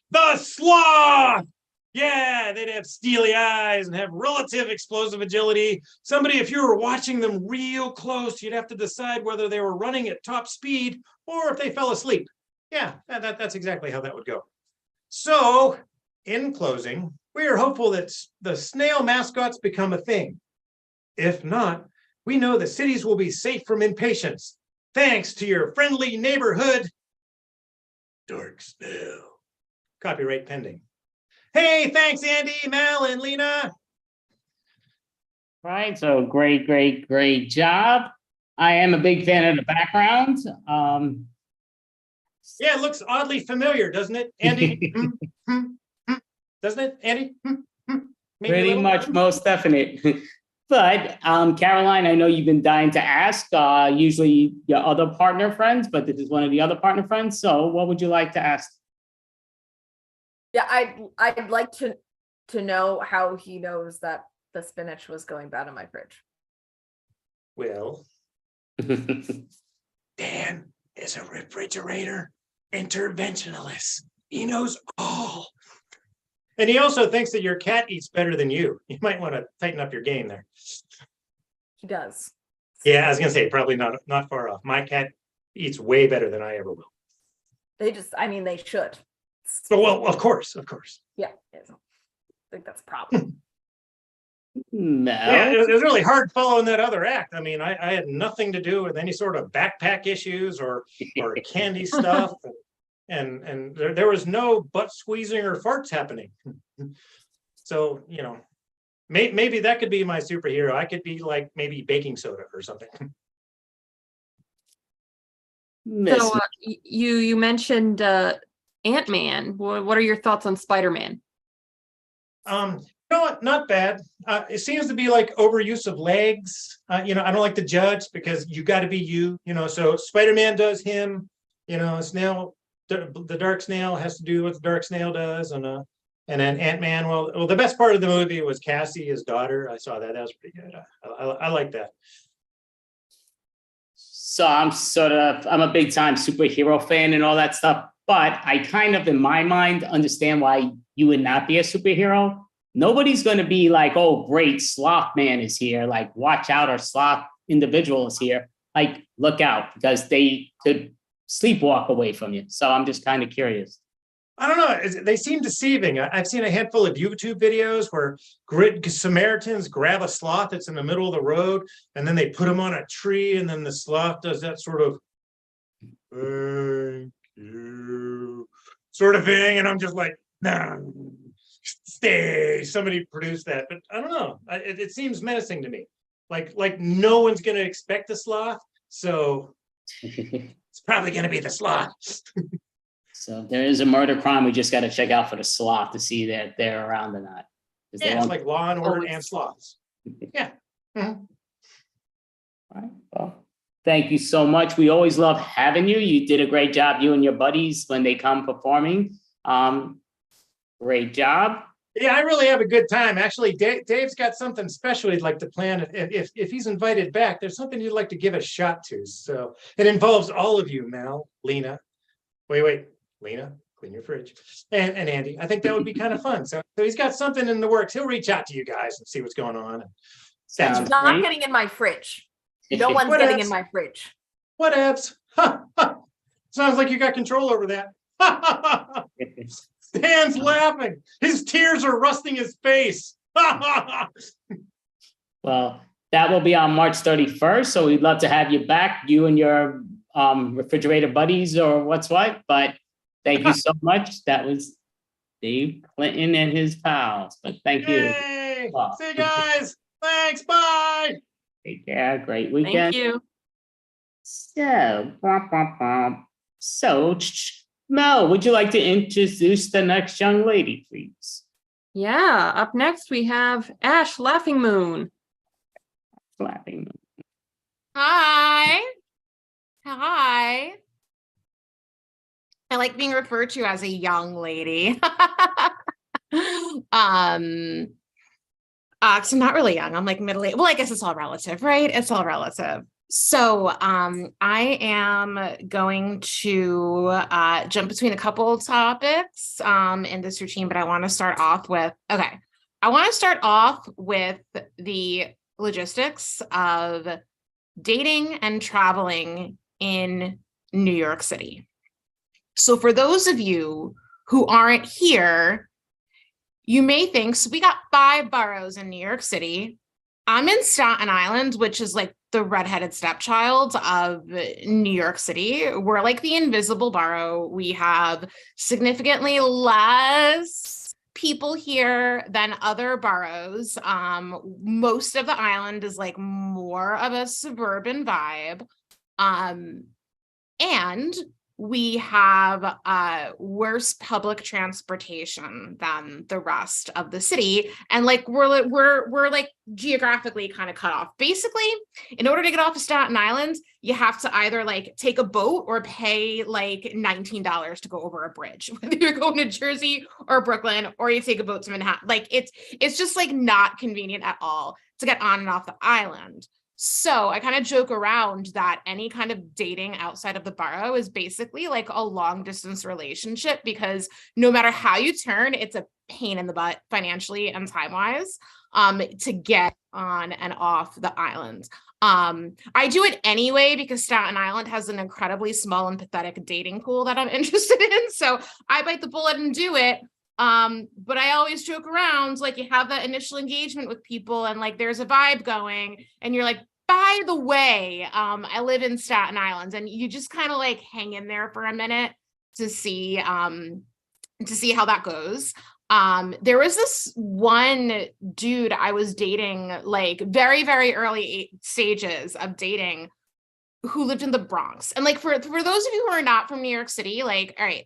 the Sloth. Yeah, they'd have steely eyes and have relative explosive agility. Somebody, if you were watching them real close, you'd have to decide whether they were running at top speed or if they fell asleep. Yeah, that's exactly how that would go. So, in closing, we are hopeful that the snail mascots become a thing. If not, we know the cities will be safe from impatience, thanks to your friendly neighborhood Dark Snail. Copyright pending. Hey, thanks, Andy, Mel, and Lena. Right, so great job. I am a big fan of the background. Yeah, it looks oddly familiar, doesn't it, Andy? Doesn't it, Andy? Maybe pretty much, most definite. But Caroline, I know you've been dying to ask, usually your other partner friends, but this is one of the other partner friends. So what would you like to ask? Yeah, I'd like to know how he knows that the spinach was going bad in my fridge. Well, Dan is a refrigerator interventionalist. He knows all. And he also thinks that your cat eats better than you. You might want to tighten up your game there. He does. Yeah, I was gonna say probably not far off. My cat eats way better than I ever will. They just, I mean, they should. So, well, of course. Yeah. I think that's a problem. Mel? Yeah, it was really hard following that other act. I mean, I had nothing to do with any sort of backpack issues or candy stuff, and there was no butt squeezing or farts happening. So, you know, maybe that could be my superhero. I could be like maybe baking soda or something. So you mentioned Ant-Man. What are your thoughts on Spider-Man? You know what? Not bad. It seems to be like overuse of legs. You know, I don't like to judge because you got to be you. You know, so Spider-Man does him. You know, snail, the dark snail has to do what the dark snail does, and then Ant-Man. Well, the best part of the movie was Cassie, his daughter. I saw that. That was pretty good. I like that. So I'm a big time superhero fan and all that stuff, but I kind of, in my mind, understand why you would not be a superhero. Nobody's going to be like, oh, great, Sloth Man is here. Like, watch out, our sloth individual is here. Like, look out, because they could sleepwalk away from you. So I'm just kind of curious. I don't know. They seem deceiving. I've seen a handful of YouTube videos where Good Samaritans grab a sloth that's in the middle of the road, and then they put him on a tree, and then the sloth does that sort of thank you sort of thing. And I'm just like, nah, stay. Somebody produced that. But I don't know. It seems menacing to me. Like no one's going to expect the sloth. So it's probably going to be the sloth. So there is a murder crime. We just got to check out for the sloth to see that they're around or not. Yeah, it's like Law and Order and sloths. Yeah. Mm-hmm. All right. Well, thank you so much. We always love having you. You did a great job, you and your buddies, when they come performing. Great job. Yeah, I really have a good time. Actually, Dave's got something special he'd like to plan. If he's invited back, there's something he'd like to give a shot to. So it involves all of you, Mel, Lena. Wait. Lena, clean your fridge. And Andy. I think that would be kind of fun. So he's got something in the works. He'll reach out to you guys and see what's going on. It's not getting in my fridge. No one's getting in my fridge. Whatevs. Sounds like you got control over that. Stan's laughing. His tears are rusting his face. Well, that will be on March 31st. So we'd love to have you back, you and your refrigerator buddies or what's what. But thank you so much. That was Dave Clinton and his pals. But thank you. Wow. See you guys. Thanks. Bye. Take care. Great weekend. Thank you. So, Mel, would you like to introduce the next young lady, please? Yeah. Up next, we have Ash Laughing Moon. Laughing Moon. Hi. I like being referred to as a young lady. So I'm not really young. I'm like middle-aged. Well, I guess it's all relative, right? It's all relative. So I am going to jump between a couple of topics in this routine, but I want to start off with, the logistics of dating and traveling in New York City. So for those of you who aren't here, you may think, so we got 5 boroughs in New York City. I'm in Staten Island, which is like the redheaded stepchild of New York City. We're like the invisible borough. We have significantly less people here than other boroughs. Most of the island is like more of a suburban vibe. And we have worse public transportation than the rest of the city, and like we're like geographically kind of cut off. Basically, in order to get off of Staten Island, you have to either like take a boat or pay like $19 to go over a bridge, whether you're going to Jersey or Brooklyn, or you take a boat to Manhattan. Like it's just like not convenient at all to get on and off the island. So I kind of joke around that any kind of dating outside of the borough is basically like a long distance relationship, because no matter how you turn, it's a pain in the butt financially and time wise to get on and off the island. I do it anyway because Staten Island has an incredibly small and pathetic dating pool that I'm interested in. So I bite the bullet and do it. But I always joke around, like you have that initial engagement with people and like there's a vibe going and you're like, by the way, I live in Staten Island, and you just kind of like hang in there for a minute to see how that goes. There was this one dude I was dating, like very, very early stages of dating, who lived in the Bronx. And like, for those of you who are not from New York City, like, all right,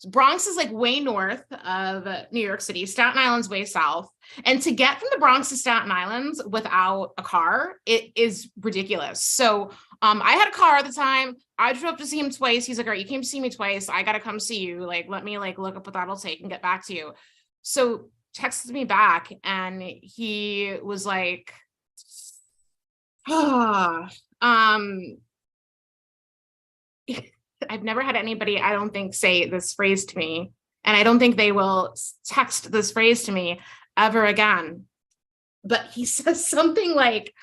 Bronx is like way north of New York City. Staten Island's way south. And to get from the Bronx to Staten Island without a car, it is ridiculous. So I had a car at the time. I drove up to see him twice. He's like, all right, you came to see me twice. I got to come see you. Like, let me like look up what that'll take and get back to you. So texted me back and he was like, I've never had anybody, I don't think, say this phrase to me. And I don't think they will text this phrase to me ever again. But he says something like,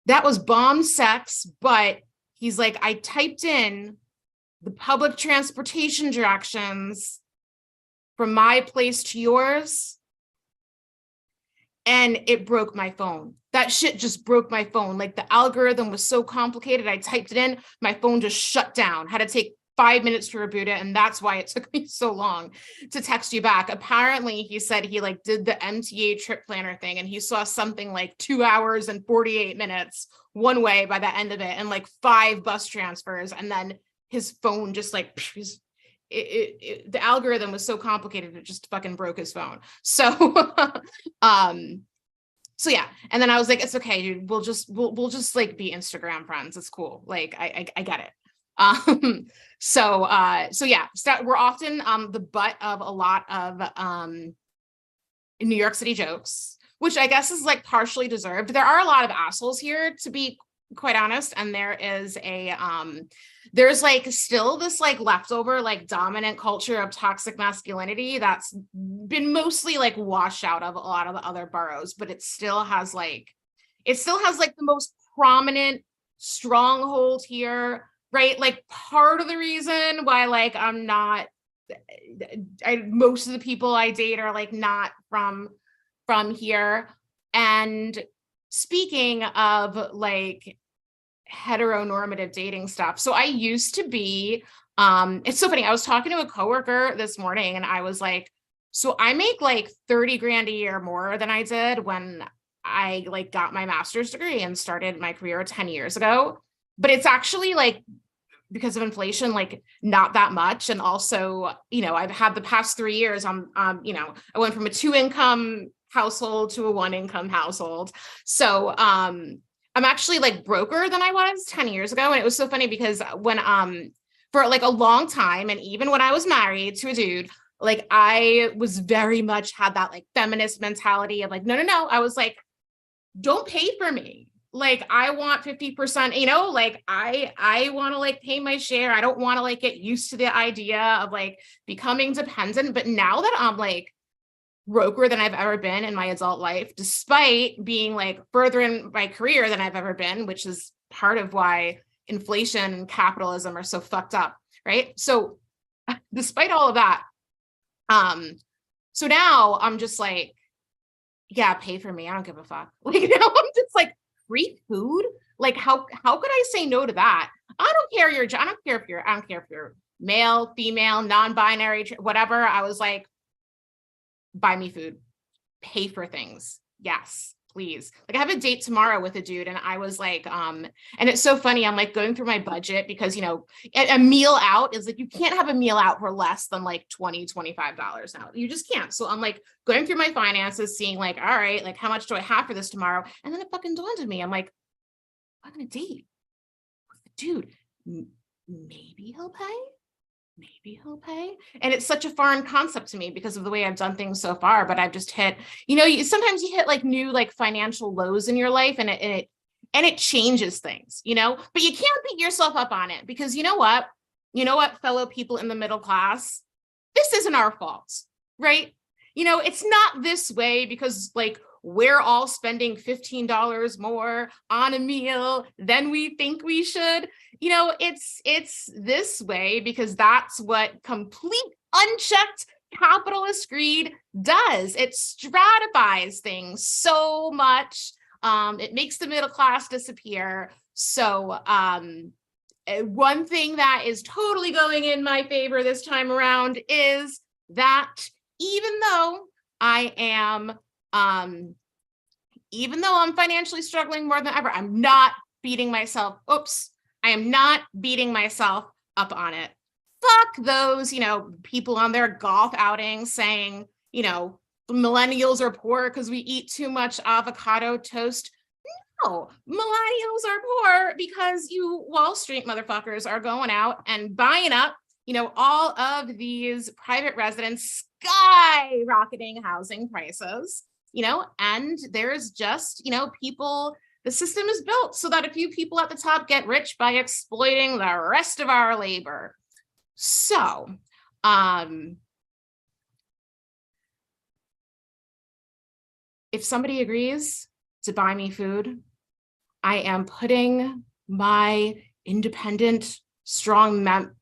that was bomb sex, but he's like, I typed in the public transportation directions from my place to yours, and it broke my phone. That shit just broke my phone. Like the algorithm was so complicated. I typed it in, my phone just shut down. Had to take 5 minutes to reboot it. And that's why it took me so long to text you back. Apparently he said he like did the MTA trip planner thing and he saw something like 2 hours and 48 minutes one way by the end of it, and like 5 bus transfers. And then his phone just like, the algorithm was so complicated, it just fucking broke his phone. So, so yeah. And then I was like, it's okay, dude. We'll just like be Instagram friends. It's cool. Like, I get it. So yeah, we're often the butt of a lot of New York City jokes, which I guess is like partially deserved. There are a lot of assholes here, to be quite honest, and there is there's like still this like leftover like dominant culture of toxic masculinity that's been mostly like washed out of a lot of the other boroughs, but it still has like the most prominent stronghold here, right? Like part of the reason why like most of the people I date are like not from here. And speaking of like heteronormative dating stuff, so I used to be, it's so funny, I was talking to a coworker this morning and I was like, so I make like 30 grand a year more than I did when I like got my master's degree and started my career 10 years ago, but it's actually like, because of inflation, like not that much. And also, you know, I've had the past 3 years, you know, I went from a 2-income household to a 1-income household. So I'm actually like broker than I was 10 years ago. And it was so funny because when for like a long time, and even when I was married to a dude, like I was very much had that like feminist mentality of like, no. I was like, don't pay for me. Like I want 50%, you know, like I want to like pay my share. I don't want to like get used to the idea of like becoming dependent. But now that I'm like broker than I've ever been in my adult life, despite being like further in my career than I've ever been, which is part of why inflation and capitalism are so fucked up, right? So despite all of that, so now I'm just like, yeah, pay for me. I don't give a fuck. Like now I'm just like, free food? Like how could I say no to that? I don't care if you're male, female, non-binary, whatever. I was like, buy me food, pay for things. Yes, please. Like I have a date tomorrow with a dude and I was like, and it's so funny. I'm like going through my budget because, you know, a meal out is like, you can't have a meal out for less than like $20, $25 now. You just can't. So I'm like going through my finances, seeing like, all right, like how much do I have for this tomorrow? And then it fucking dawned on me. I'm like, I'm on a date with a dude. Maybe he'll pay. maybe he'll pay. And it's such a foreign concept to me because of the way I've done things so far, but I've just hit, sometimes you hit like new like financial lows in your life and it changes things, but you can't beat yourself up on it because you know what, fellow people in the middle class, this isn't our fault, right? It's not this way because like we're all spending $15 more on a meal than we think we should. It's this way because that's what complete unchecked capitalist greed does. It stratifies things so much. It makes the middle class disappear. So one thing that is totally going in my favor this time around is that even though I'm financially struggling more than ever, I'm not beating myself. I am not beating myself up on it. Fuck those, people on their golf outings saying, millennials are poor because we eat too much avocado toast. No, millennials are poor because you Wall Street motherfuckers are going out and buying up, all of these private residents skyrocketing housing prices, and there's just, people, the system is built so that a few people at the top get rich by exploiting the rest of our labor. So, if somebody agrees to buy me food, I am putting my independent, strong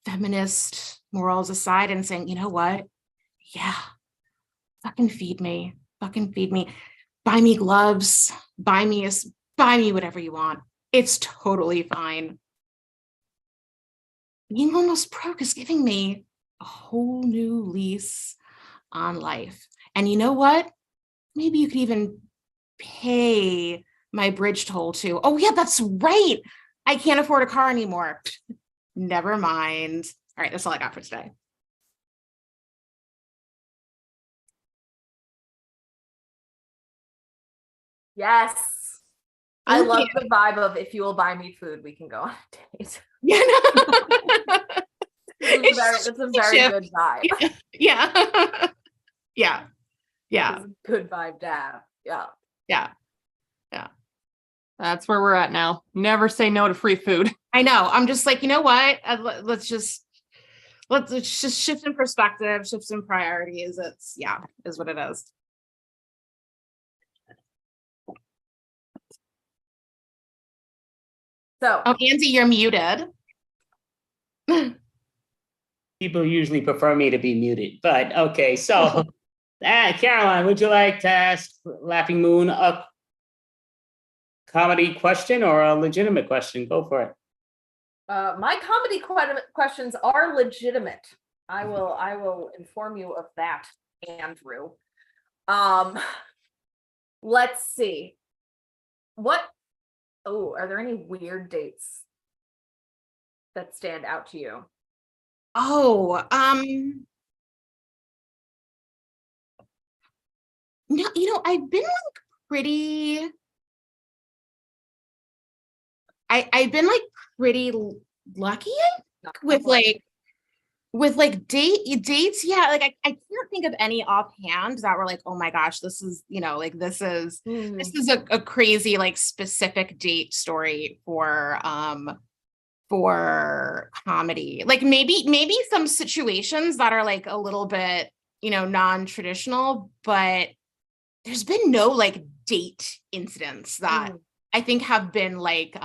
feminist morals aside and saying, you know what? Yeah, fucking feed me. Buy me gloves, buy me whatever you want. It's totally fine. Being almost broke is giving me a whole new lease on life. And you know what? Maybe you could even pay my bridge toll too. Oh yeah, that's right. I can't afford a car anymore. Never mind. All right, that's all I got for today. Yes. I Thank love you. the vibe of if you will buy me food, we can go on a date. Yeah, no. It's a very good vibe. Yeah. Yeah. It's a good vibe to have. Yeah. Yeah. That's where we're at now. Never say no to free food. I know. I'm just like, you know what? Let's just shift in perspective, shift in priorities. Is what it is. So, Andy, you're muted. People usually prefer me to be muted, but okay. So, Caroline, would you like to ask Laughing Moon a comedy question or a legitimate question? Go for it. my comedy questions are legitimate. I will inform you of that, Andrew. Let's see. Are there any weird dates that stand out to you? Oh, no, I've been like pretty. I've been like pretty lucky with dates. Yeah, like I can't think of any offhand that were like, oh my gosh, this is this is a crazy like specific date story for comedy. Like maybe some situations that are like a little bit non-traditional, but there's been no like date incidents that I think have been like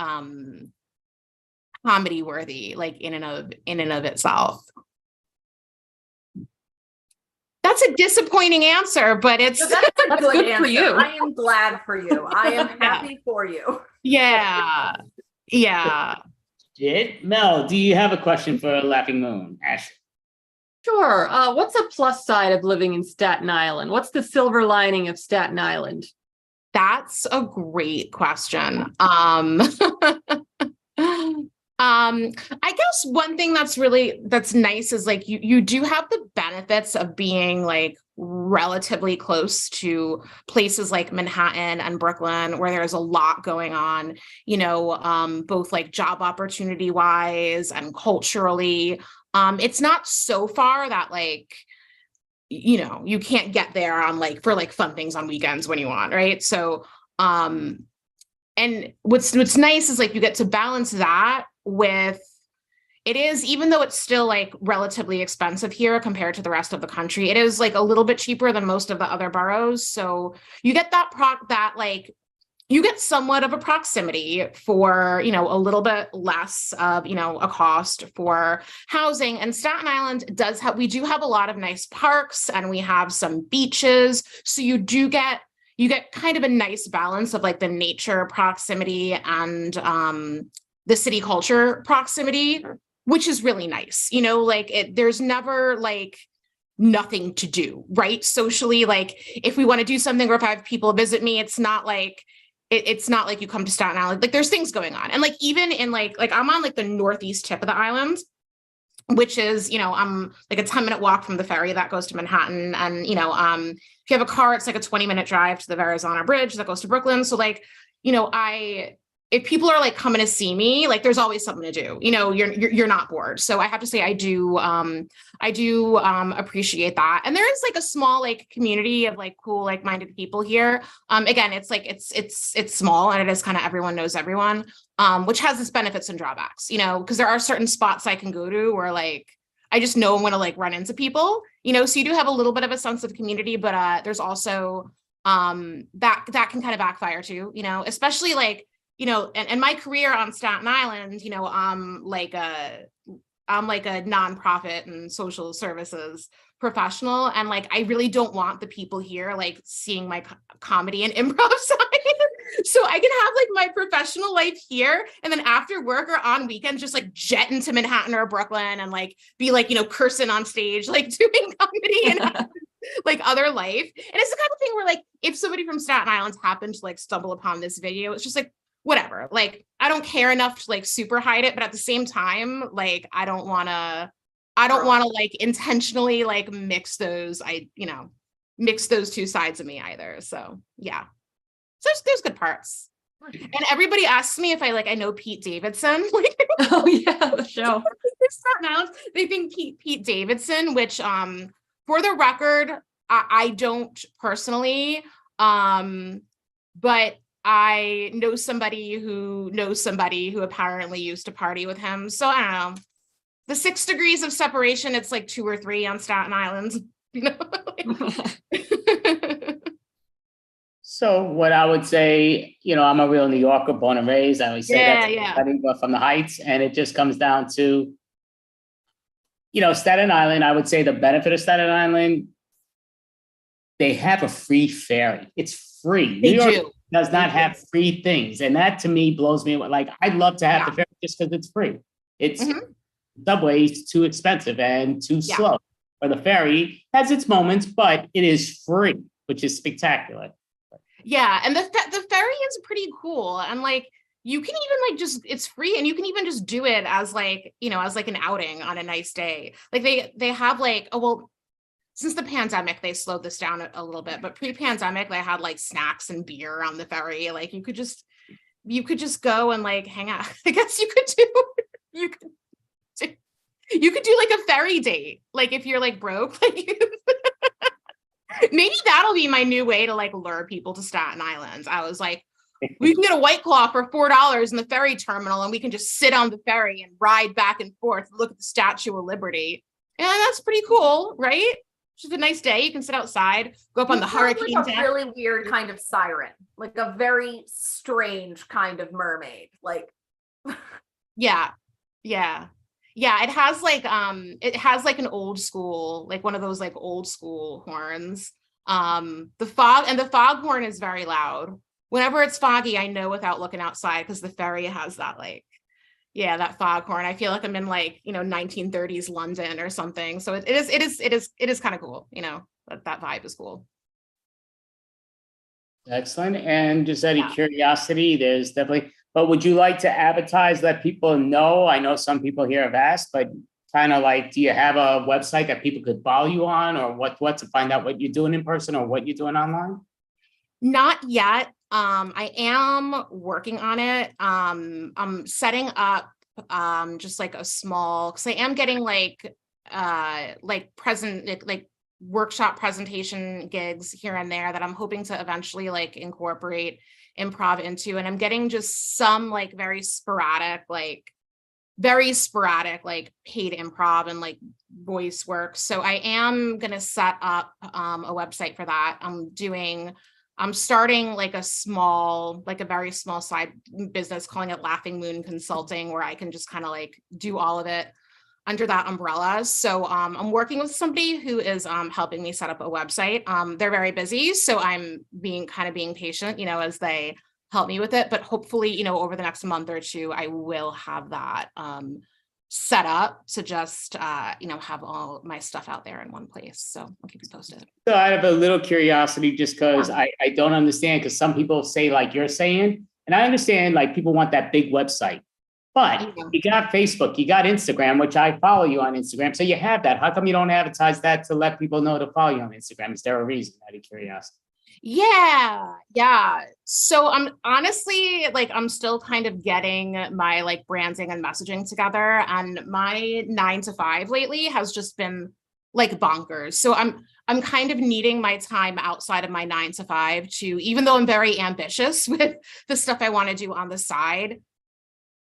comedy worthy, like in and of itself. That's a disappointing answer, but that's good for you. I am glad for you. I am happy for you. Yeah. Mel, do you have a question for Laughing Moon? Ashley? Sure. What's a plus side of living in Staten Island? What's the silver lining of Staten Island? That's a great question. I guess one thing that's nice is like you do have the benefits of being like relatively close to places like Manhattan and Brooklyn, where there's a lot going on, both like job opportunity wise and culturally. It's not so far that like, you can't get there on like for like fun things on weekends when you want, right? So, and what's nice is like you get to balance that with, it is, even though it's still like relatively expensive here compared to the rest of the country, it is like a little bit cheaper than most of the other boroughs. So you get you get somewhat of a proximity for, a little bit less of, a cost for housing. And Staten Island we do have a lot of nice parks, and we have some beaches. So you get kind of a nice balance of like the nature proximity and the city culture proximity, which is really nice. There's never like nothing to do, right? Socially, like if we want to do something, or if I have people visit me, it's not like you come to Staten Island, like there's things going on. And like, even in like I'm on like the northeast tip of the island, which is, I'm like a 10-minute walk from the ferry that goes to Manhattan. And, if you have a car, it's like a 20-minute drive to the Verrazano Bridge that goes to Brooklyn. So like, if people are like coming to see me, like there's always something to do, you're not bored. So I have to say, I do appreciate that. And there is like a small like community of like cool, like minded people here. Again, it's like, it's small, and it is kind of everyone knows everyone, which has its benefits and drawbacks, because there are certain spots I can go to where like, I just know I'm going to like run into people, so you do have a little bit of a sense of community, but there's also that can kind of backfire too, especially like, and my career on Staten Island, I'm like a nonprofit and social services professional. And like, I really don't want the people here, like seeing my comedy and improv side. So I can have like my professional life here. And then after work or on weekends, just like jet into Manhattan or Brooklyn and like be like, cursing on stage, like doing comedy and like other life. And it's the kind of thing where like, if somebody from Staten Island happened to like stumble upon this video, it's just like, whatever, like, I don't care enough to like super hide it, but at the same time, like, I don't want to like intentionally like mix those two sides of me either. So yeah, so there's good parts. And everybody asks me if I know Pete Davidson. Like, oh yeah, the show. They think Pete Davidson, which for the record, I don't personally, but I know somebody who knows somebody who apparently used to party with him. So I don't know. The 6 degrees of separation, it's like 2 or 3 on Staten Island. So what I would say, I'm a real New Yorker, born and raised. I always say that from the Heights, and it just comes down to, Staten Island. I would say the benefit of Staten Island, they have a free ferry. It's free. New York does not have free things, and that to me blows me away. Like, I'd love to have the ferry just because it's free. It's subway is too expensive and too slow. Or the ferry has its moments, but it is free, which is spectacular. Yeah, and the ferry is pretty cool, and like you can even like it's free, and you can even just do it as like as like an outing on a nice day. Like they have like since the pandemic, they slowed this down a little bit, but pre-pandemic, they had like snacks and beer on the ferry. Like you could just go and like hang out. I guess you could do like a ferry date. Like if you're like broke, like maybe that'll be my new way to like lure people to Staten Island. I was like, we can get a White Claw for $4 in the ferry terminal, and we can just sit on the ferry and ride back and forth, look at the Statue of Liberty. And that's pretty cool, right? It's just a nice day. You can sit outside, go up on the hurricane like deck. A really weird kind of siren, like a very strange kind of mermaid. Like, yeah. It has like an old school, like one of those like old school horns. The fog horn is very loud. Whenever it's foggy, I know without looking outside, because the ferry has that like. Yeah, that foghorn. I feel like I'm in like, 1930s London or something. So it is kind of cool. That vibe is cool. Excellent. And just out of curiosity, there's definitely, but would you like to advertise, let people know? I know some people here have asked, but kind of like, do you have a website that people could follow you on, or what to find out what you're doing in person or what you're doing online? Not yet. I am working on it. I'm setting up just like a small, because I am getting like workshop presentation gigs here and there that I'm hoping to eventually like incorporate improv into, and I'm getting just some like very sporadic like paid improv and like voice work. So I am gonna set up a website for that. I'm starting like a very small side business, calling it Laughing Moon Consulting, where I can just kind of like do all of it under that umbrella. So I'm working with somebody who is helping me set up a website. They're very busy, so I'm being patient, as they help me with it. But hopefully, over the next month or two, I will have that set up to just have all my stuff out there in one place. So I'll keep you posted. So I have a little curiosity, just because I don't understand, because some people say like you're saying, and I understand like people want that big website, but you got Facebook, you got Instagram, which I follow you on Instagram. So you have that. How come you don't advertise that to let people know to follow you on Instagram? Is there a reason, out of curiosity? Yeah. So I'm honestly I'm still kind of getting my like branding and messaging together, and my 9 to 5 lately has just been like bonkers. So I'm kind of needing my time outside of my 9 to 5 to, even though I'm very ambitious with the stuff I want to do on the side,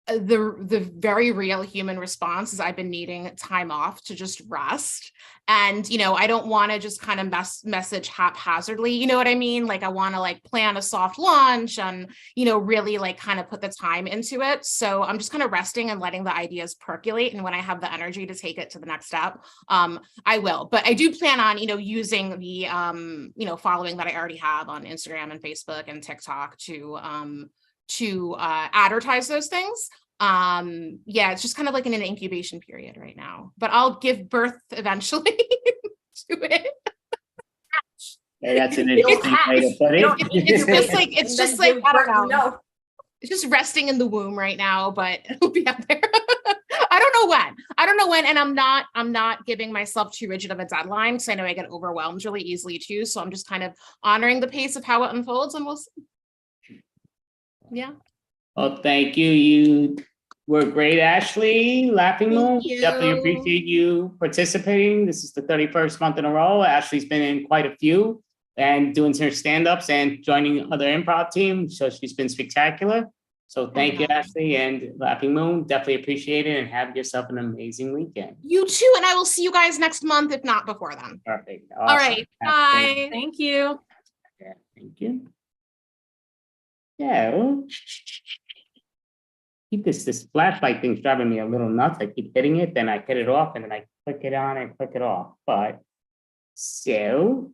the very real human response is I've been needing time off to just rest. And, I don't want to just kind of message haphazardly, you know what I mean? Like I want to like plan a soft launch and, really like kind of put the time into it. So I'm just kind of resting and letting the ideas percolate. And when I have the energy to take it to the next step, I will. But I do plan on, using the, following that I already have on Instagram and Facebook and TikTok to advertise those things. It's just kind of like in an incubation period right now, but I'll give birth eventually to it. Yeah, that's an interesting way to put it. It's just like I don't know. It's just resting in the womb right now, but it'll be out there. I don't know when, and I'm not giving myself too rigid of a deadline, because I know I get overwhelmed really easily too. So I'm just kind of honoring the pace of how it unfolds, and we'll see. Yeah. Well, thank you. You were great, Ashley. Laughing Moon. you. Definitely appreciate you participating. This is the 31st month in a row. Ashley's been in quite a few and doing her stand-ups and joining other improv teams. So she's been spectacular. So thank you, Ashley, and Laughing Moon. Definitely appreciate it, and have yourself an amazing weekend. You too, and I will see you guys next month, if not before then. Perfect. All right. Bye. Thank you. Yeah, thank you. Yeah. Well, keep this flashlight thing's driving me a little nuts. I keep hitting it, then I hit it off, and then I click it on and click it off. But so,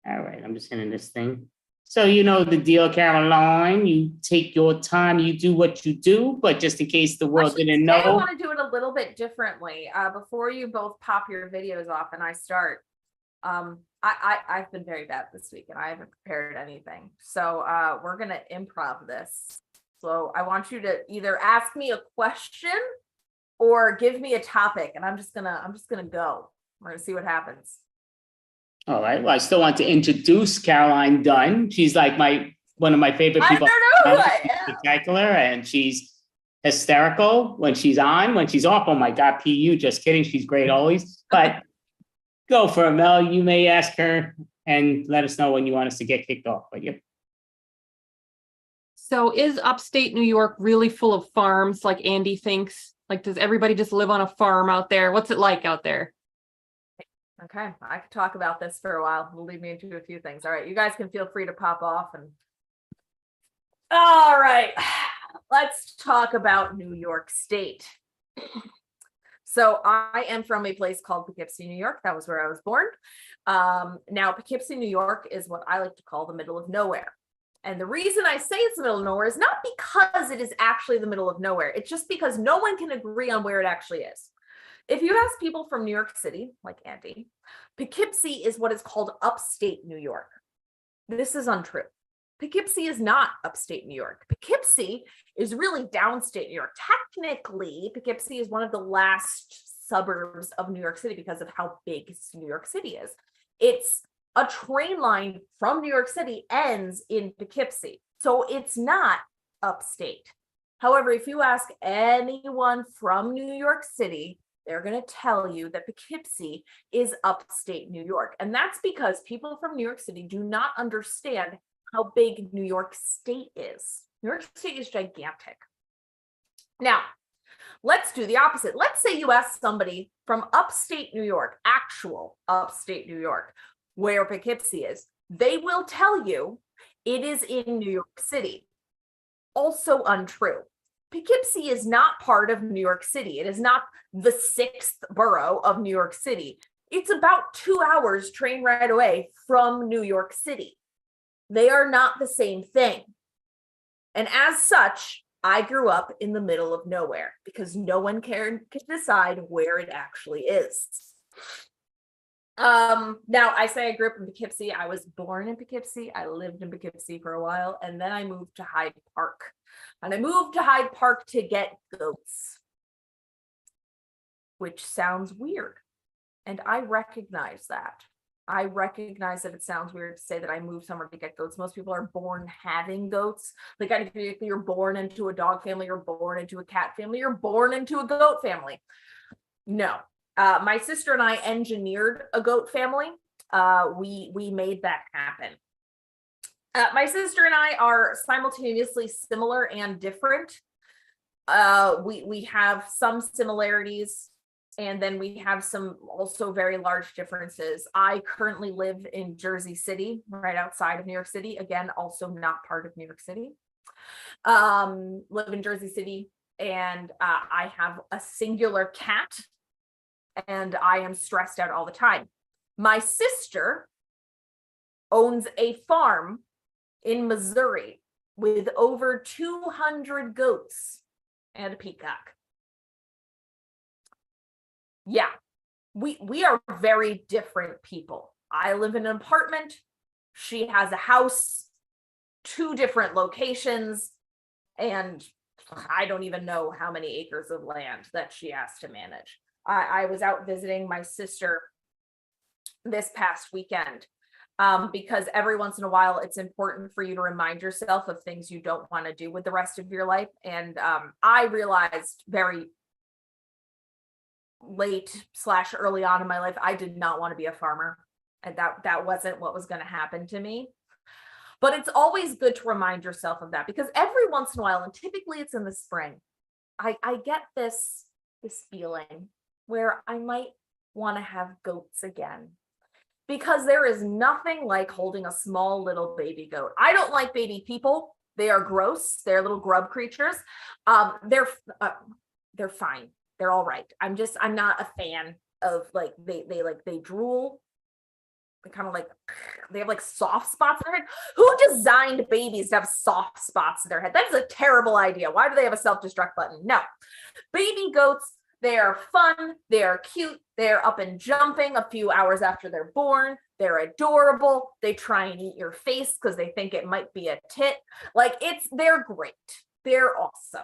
all right, I'm just hitting this thing. So you know the deal, Caroline. You take your time, you do what you do, but just in case the world didn't know. I want to do it a little bit differently. Before you both pop your videos off and I start, I've been very bad this week and I haven't prepared anything. So we're gonna improv this. So I want you to either ask me a question or give me a topic, and I'm just gonna go. We're gonna see what happens. All right. Well, I still want to introduce Caroline Dunn. She's like one of my favorite people. I don't know who I am. Spectacular, and she's hysterical when she's on. When she's off, oh my God, PU, just kidding. She's great always. But go for it, Mel. You may ask her and let us know when you want us to get kicked off. But yep. So is upstate New York really full of farms like Andy thinks? Like, does everybody just live on a farm out there? What's it like out there? Okay, I could talk about this for a while. It'll lead me into a few things. All right, you guys can feel free to pop off. And all right, let's talk about New York State. So I am from a place called Poughkeepsie, New York. That was where I was born. Now, Poughkeepsie, New York is what I like to call the middle of nowhere. And the reason I say it's the middle of nowhere is not because it is actually the middle of nowhere. It's just because no one can agree on where it actually is. If you ask people from New York City, like Andy, Poughkeepsie is what is called upstate New York. This is untrue. Poughkeepsie is not upstate New York. Poughkeepsie is really downstate New York. Technically, Poughkeepsie is one of the last suburbs of New York City because of how big New York City is. It's a train line from New York City ends in Poughkeepsie. So it's not upstate. However, if you ask anyone from New York City, they're going to tell you that Poughkeepsie is upstate New York. And that's because people from New York City do not understand how big New York State is. New York State is gigantic. Now, let's do the opposite. Let's say you ask somebody from upstate New York, actual upstate New York, where Poughkeepsie is. They will tell you it is in New York City. Also untrue. Poughkeepsie is not part of New York City. It is not the 6th borough of New York City. It's about 2 hours train ride away from New York City. They are not the same thing. And as such, I grew up in the middle of nowhere because no one can decide where it actually is. Now I say I grew up in Poughkeepsie. I was born in Poughkeepsie. I lived in Poughkeepsie for a while, and then I moved to Hyde Park. And I moved to Hyde Park to get goats, which sounds weird. And I recognize that. I recognize that it sounds weird to say that I moved somewhere to get goats. Most people are born having goats. Like you're born into a dog family, you're born into a cat family, you're born into a goat family. No. My sister and I engineered a goat family. We made that happen. My sister and I are simultaneously similar and different. We have some similarities, and then we have some also very large differences. I currently live in Jersey City, right outside of New York City. Again, also not part of New York City. Live in Jersey City, and I have a singular cat, and I am stressed out all the time. My sister owns a farm in Missouri with over 200 goats and a peacock. Yeah, we are very different people. I live in an apartment. She has a house, 2 different locations, and I don't even know how many acres of land that she has to manage. I was out visiting my sister this past weekend because every once in a while it's important for you to remind yourself of things you don't want to do with the rest of your life. And I realized very late / early on in my life, I did not want to be a farmer, and that wasn't what was going to happen to me. But it's always good to remind yourself of that, because every once in a while, and typically it's in the spring, I get this feeling where I might want to have goats again, because there is nothing like holding a small little baby goat. I don't like baby people. They are gross. They're little grub creatures. They're fine. They're all right. I'm not a fan of they drool. They kind of they have soft spots in their head. Who designed babies to have soft spots in their head? That is a terrible idea. Why do they have a self-destruct button? No. Baby goats, they are fun. They are cute. They're up and jumping a few hours after they're born. They're adorable. They try and eat your face because they think it might be a tit. They're great. They're awesome.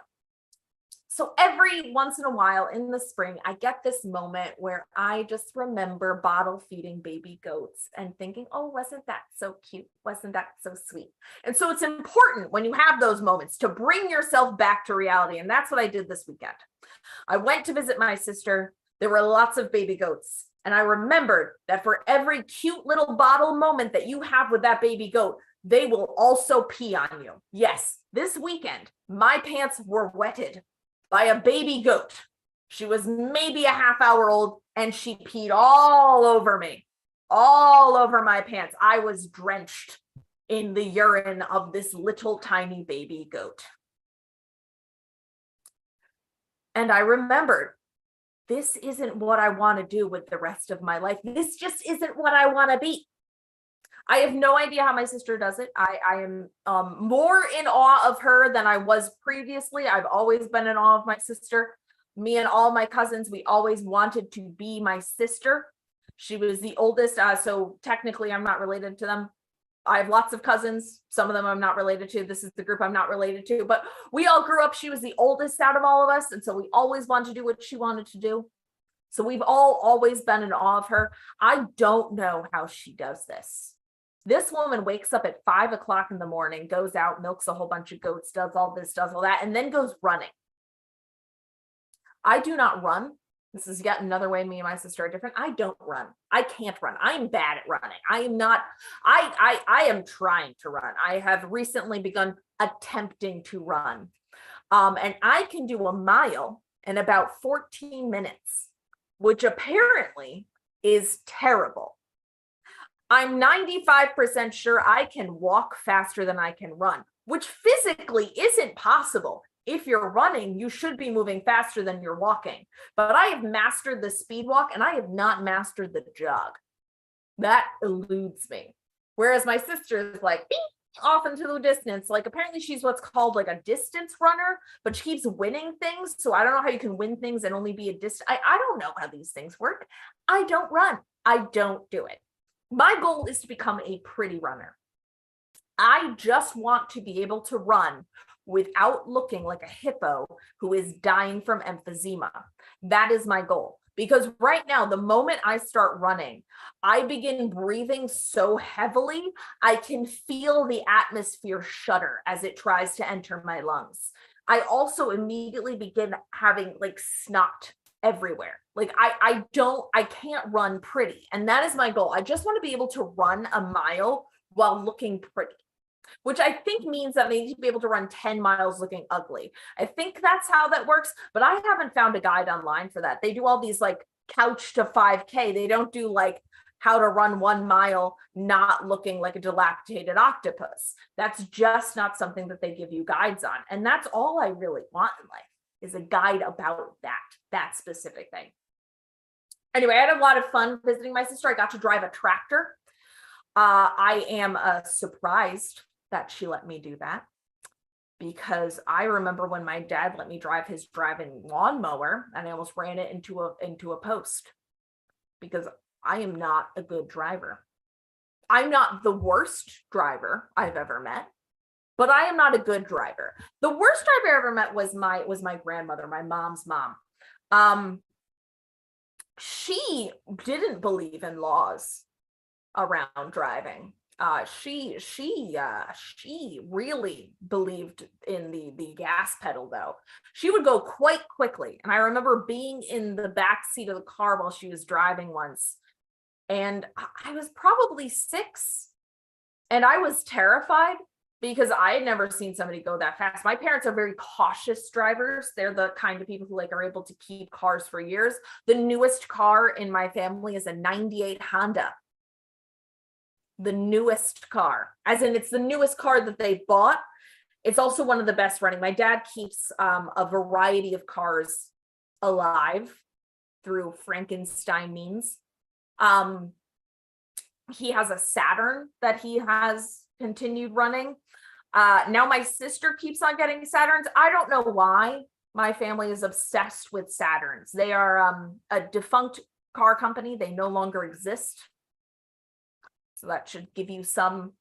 So every once in a while in the spring, I get this moment where I just remember bottle feeding baby goats and thinking, oh, wasn't that so cute? Wasn't that so sweet? And so it's important when you have those moments to bring yourself back to reality. And that's what I did this weekend. I went to visit my sister. There were lots of baby goats. And I remembered that for every cute little bottle moment that you have with that baby goat, they will also pee on you. Yes, this weekend, my pants were wetted by a baby goat. She was maybe a half hour old, and she peed all over me, all over my pants. I was drenched in the urine of this little tiny baby goat. And I remembered, this isn't what I want to do with the rest of my life. This just isn't what I want to be. I have no idea how my sister does it. I am more in awe of her than I was previously. I've always been in awe of my sister. Me and all my cousins, we always wanted to be my sister. She was the oldest, so technically I'm not related to them. I have lots of cousins. Some of them I'm not related to. This is the group I'm not related to, but we all grew up. She was the oldest out of all of us. And so we always wanted to do what she wanted to do. So we've all always been in awe of her. I don't know how she does this. This woman wakes up at 5 o'clock in the morning, goes out, milks a whole bunch of goats, does all this, does all that, and then goes running. I do not run. This is yet another way me and my sister are different. I don't run. I can't run. I'm bad at running. I am not, I am trying to run. I have recently begun attempting to run. And I can do a mile in about 14 minutes, which apparently is terrible. I'm 95% sure I can walk faster than I can run, which physically isn't possible. If you're running, you should be moving faster than you're walking. But I have mastered the speed walk and I have not mastered the jog. That eludes me. Whereas my sister is like off into the distance. Like apparently she's what's called like a distance runner, but she keeps winning things. So I don't know how you can win things and only be a distance. I don't know how these things work. I don't run. I don't do it. My goal is to become a pretty runner. I just want to be able to run without looking like a hippo who is dying from emphysema. That is my goal. Because right now, the moment I start running, I begin breathing so heavily, I can feel the atmosphere shudder as it tries to enter my lungs. I also immediately begin having like snot everywhere. Like I can't run pretty. And that is my goal. I just want to be able to run a mile while looking pretty, which I think means that I need to be able to run 10 miles looking ugly. I think that's how that works, but I haven't found a guide online for that. They do all these like couch to 5K. They don't do like how to run 1 mile not looking like a dilapidated octopus. That's just not something that they give you guides on. And that's all I really want in life, is a guide about that specific thing. Anyway, I had a lot of fun visiting my sister. I got to drive a tractor. I am surprised that she let me do that, because I remember when my dad let me drive his driving lawnmower and I almost ran it into a post, because I am not a good driver. I'm not the worst driver I've ever met, but I am not a good driver. The worst driver I ever met was my grandmother, my mom's mom. She didn't believe in laws around driving. She really believed in the gas pedal though. She would go quite quickly. And I remember being in the back seat of the car while she was driving once. And I was probably 6 and I was terrified because I had never seen somebody go that fast. My parents are very cautious drivers. They're the kind of people who like are able to keep cars for years. The newest car in my family is a 98 Honda. The newest car, as in it's the newest car that they bought. It's also one of the best running. My dad keeps a variety of cars alive through Frankenstein means. He has a Saturn that he has continued running. Now my sister keeps on getting Saturns. I don't know why. My family is obsessed with Saturns. They are a defunct car company. They no longer exist. So that should give you some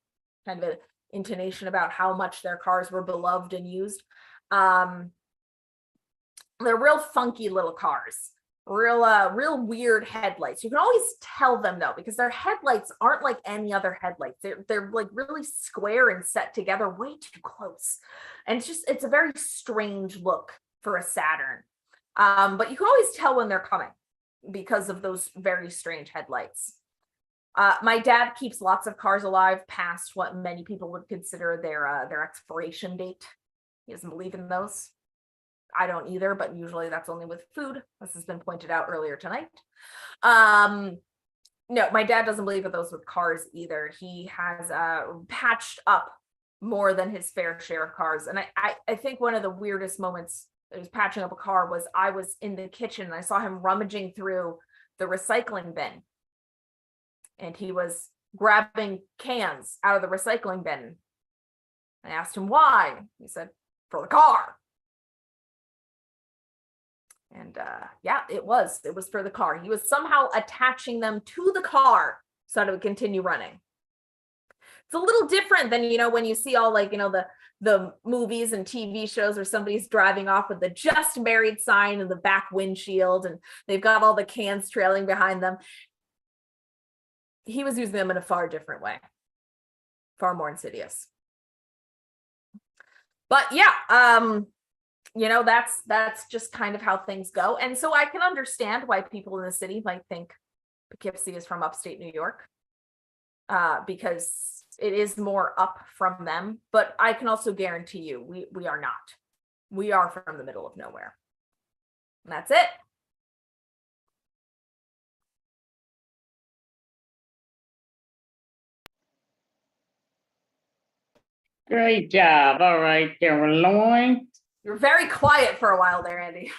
kind of an intonation about how much their cars were beloved and used. They're real funky little cars, real weird headlights. You can always tell them though, because their headlights aren't like any other headlights. They're like really square and set together way too close. And it's a very strange look for a Saturn. But you can always tell when they're coming because of those very strange headlights. My dad keeps lots of cars alive past what many people would consider their expiration date. He doesn't believe in those. I don't either, but usually that's only with food. This has been pointed out earlier tonight. No, my dad doesn't believe in those with cars either. He has patched up more than his fair share of cars. And I think one of the weirdest moments that he was patching up a car was I was in the kitchen and I saw him rummaging through the recycling bin. And he was grabbing cans out of the recycling bin. I asked him why. He said, for the car. And yeah, it was for the car. He was somehow attaching them to the car so that it would continue running. It's a little different than, when you see all like, the movies and TV shows where somebody's driving off with the just married sign in the back windshield and they've got all the cans trailing behind them. He was using them in a far different way, far more insidious. But yeah, that's just kind of how things go. And so I can understand why people in the city might think Poughkeepsie is from upstate New York, because it is more up from them. But I can also guarantee you, we are not. We are from the middle of nowhere. And that's it. Great job. All right, Caroline. You were very quiet for a while there, Andy.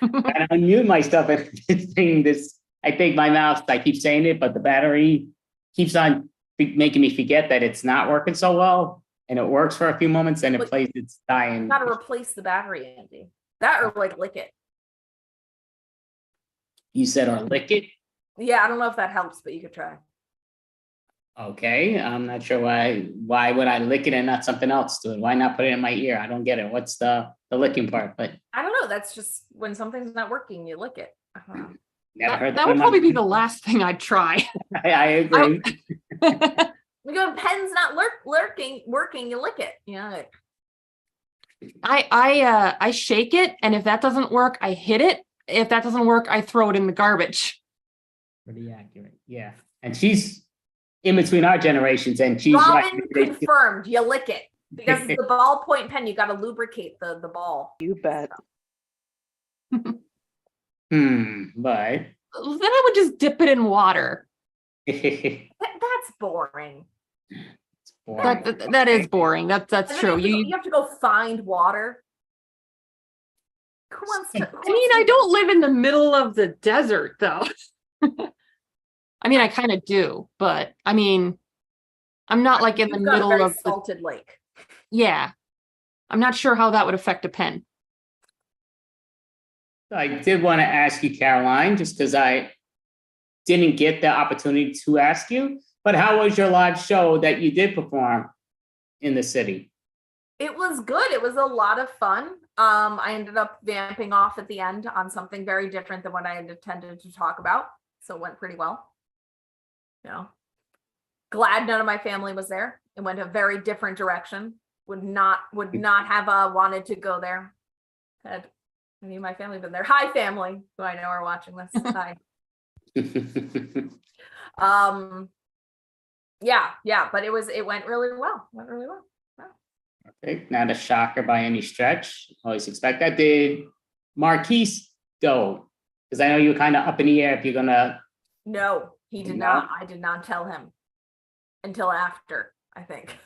I unmute myself and saying this. I think my mouse, I keep saying it, but the battery keeps on making me forget that it's not working so well. And it works for a few moments and it plays its dying. You gotta replace the battery, Andy. That or like lick it. You said or lick it? Yeah, I don't know if that helps, but you could try. Okay, I'm not sure why would I lick it and not something else to it? Why not put it in my ear? I don't get it. What's the licking part? But I don't know. That's just when something's not working, you lick it. never heard That would probably be the last thing I'd try. I agree. Pen's not working, you lick it. Yeah. I shake it, and if that doesn't work, I hit it. If that doesn't work, I throw it in the garbage. Pretty accurate. Yeah. And she's in between our generations, and she's Robin confirmed, you lick it. Because it's the ballpoint pen, you got to lubricate the ball. You bet. But Then I would just dip it in water. That's boring. That is boring. That's true. You have to go find water. Who wants to? I don't live in the middle of the desert, though. I mean, I kind of do, but I mean, I'm not like in the middle of the salted lake. Yeah, I'm not sure how that would affect a pen. I did want to ask you, Caroline, just because I didn't get the opportunity to ask you, but how was your live show that you did perform in the city? It was good. It was a lot of fun. I ended up vamping off at the end on something very different than what I had intended to talk about. So it went pretty well. Glad none of my family was there. It went a very different direction. Would not have wanted to go there. Had any of my family been there. Hi, family, who I know are watching this. Hi. Yeah, but it went really well. Okay, not a shocker by any stretch. Always expect that. Did Marquise go? Because I know you were kind of up in the air if you're gonna. No, he did not. I did not tell him until after, I think.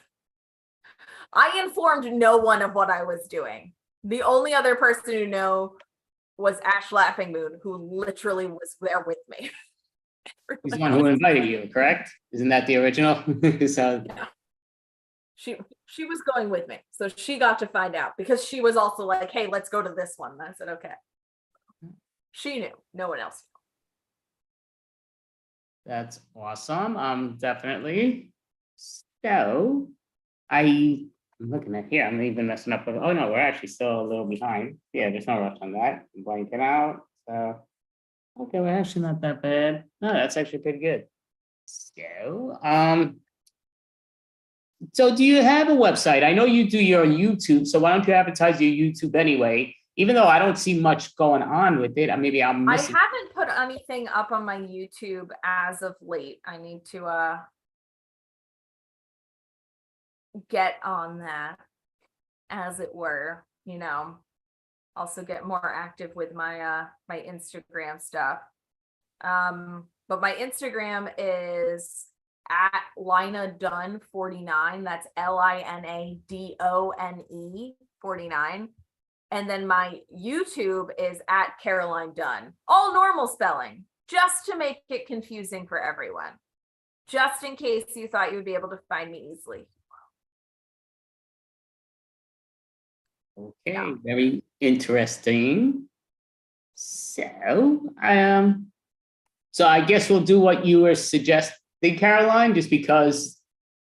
I informed no one of what I was doing. The only other person who knew was Ash Laughing Moon, who literally was there with me. He's the one who invited you, correct? Isn't that the original? So yeah. She was going with me, so she got to find out because she was also like, "Hey, let's go to this one." And I said, "Okay." She knew. No one else knew. That's awesome. Definitely. So I'm looking at here. I'm even messing up with. Oh no, we're actually still a little behind. Yeah, there's no rush on that. I'm blanking out. So okay, we're actually not that bad. No, that's actually pretty good. So do you have a website? I know you do your YouTube, so why don't you advertise your YouTube anyway? Even though I don't see much going on with it, maybe I'm missing. I haven't put anything up on my YouTube as of late. I need to get on that, as it were, also get more active with my my Instagram stuff. But my Instagram is at Lina Dunn 49. That's LINADONE 49. And then my YouTube is at Caroline Dunn, all normal spelling, just to make it confusing for everyone, just in case you thought you would be able to find me easily. Okay, very interesting. So I guess we'll do what you were suggesting, Caroline, just because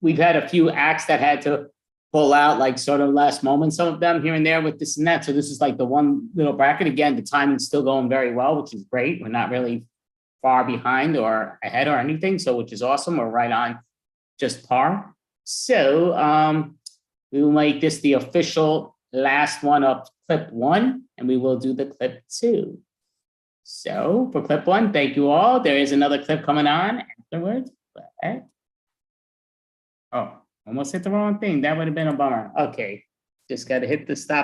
we've had a few acts that had to pull out like sort of last moment, some of them here and there with this and that. So this is like the one little bracket. Again, the timing's still going very well, which is great. We're not really far behind or ahead or anything. So which is awesome. We're right on just par. So we will make this the official last one of clip 1, and we will do the clip 2. So for clip 1, thank you all. There is another clip coming on afterwards. But, oh, almost hit the wrong thing. That would have been a bummer. Okay, just got to hit the stop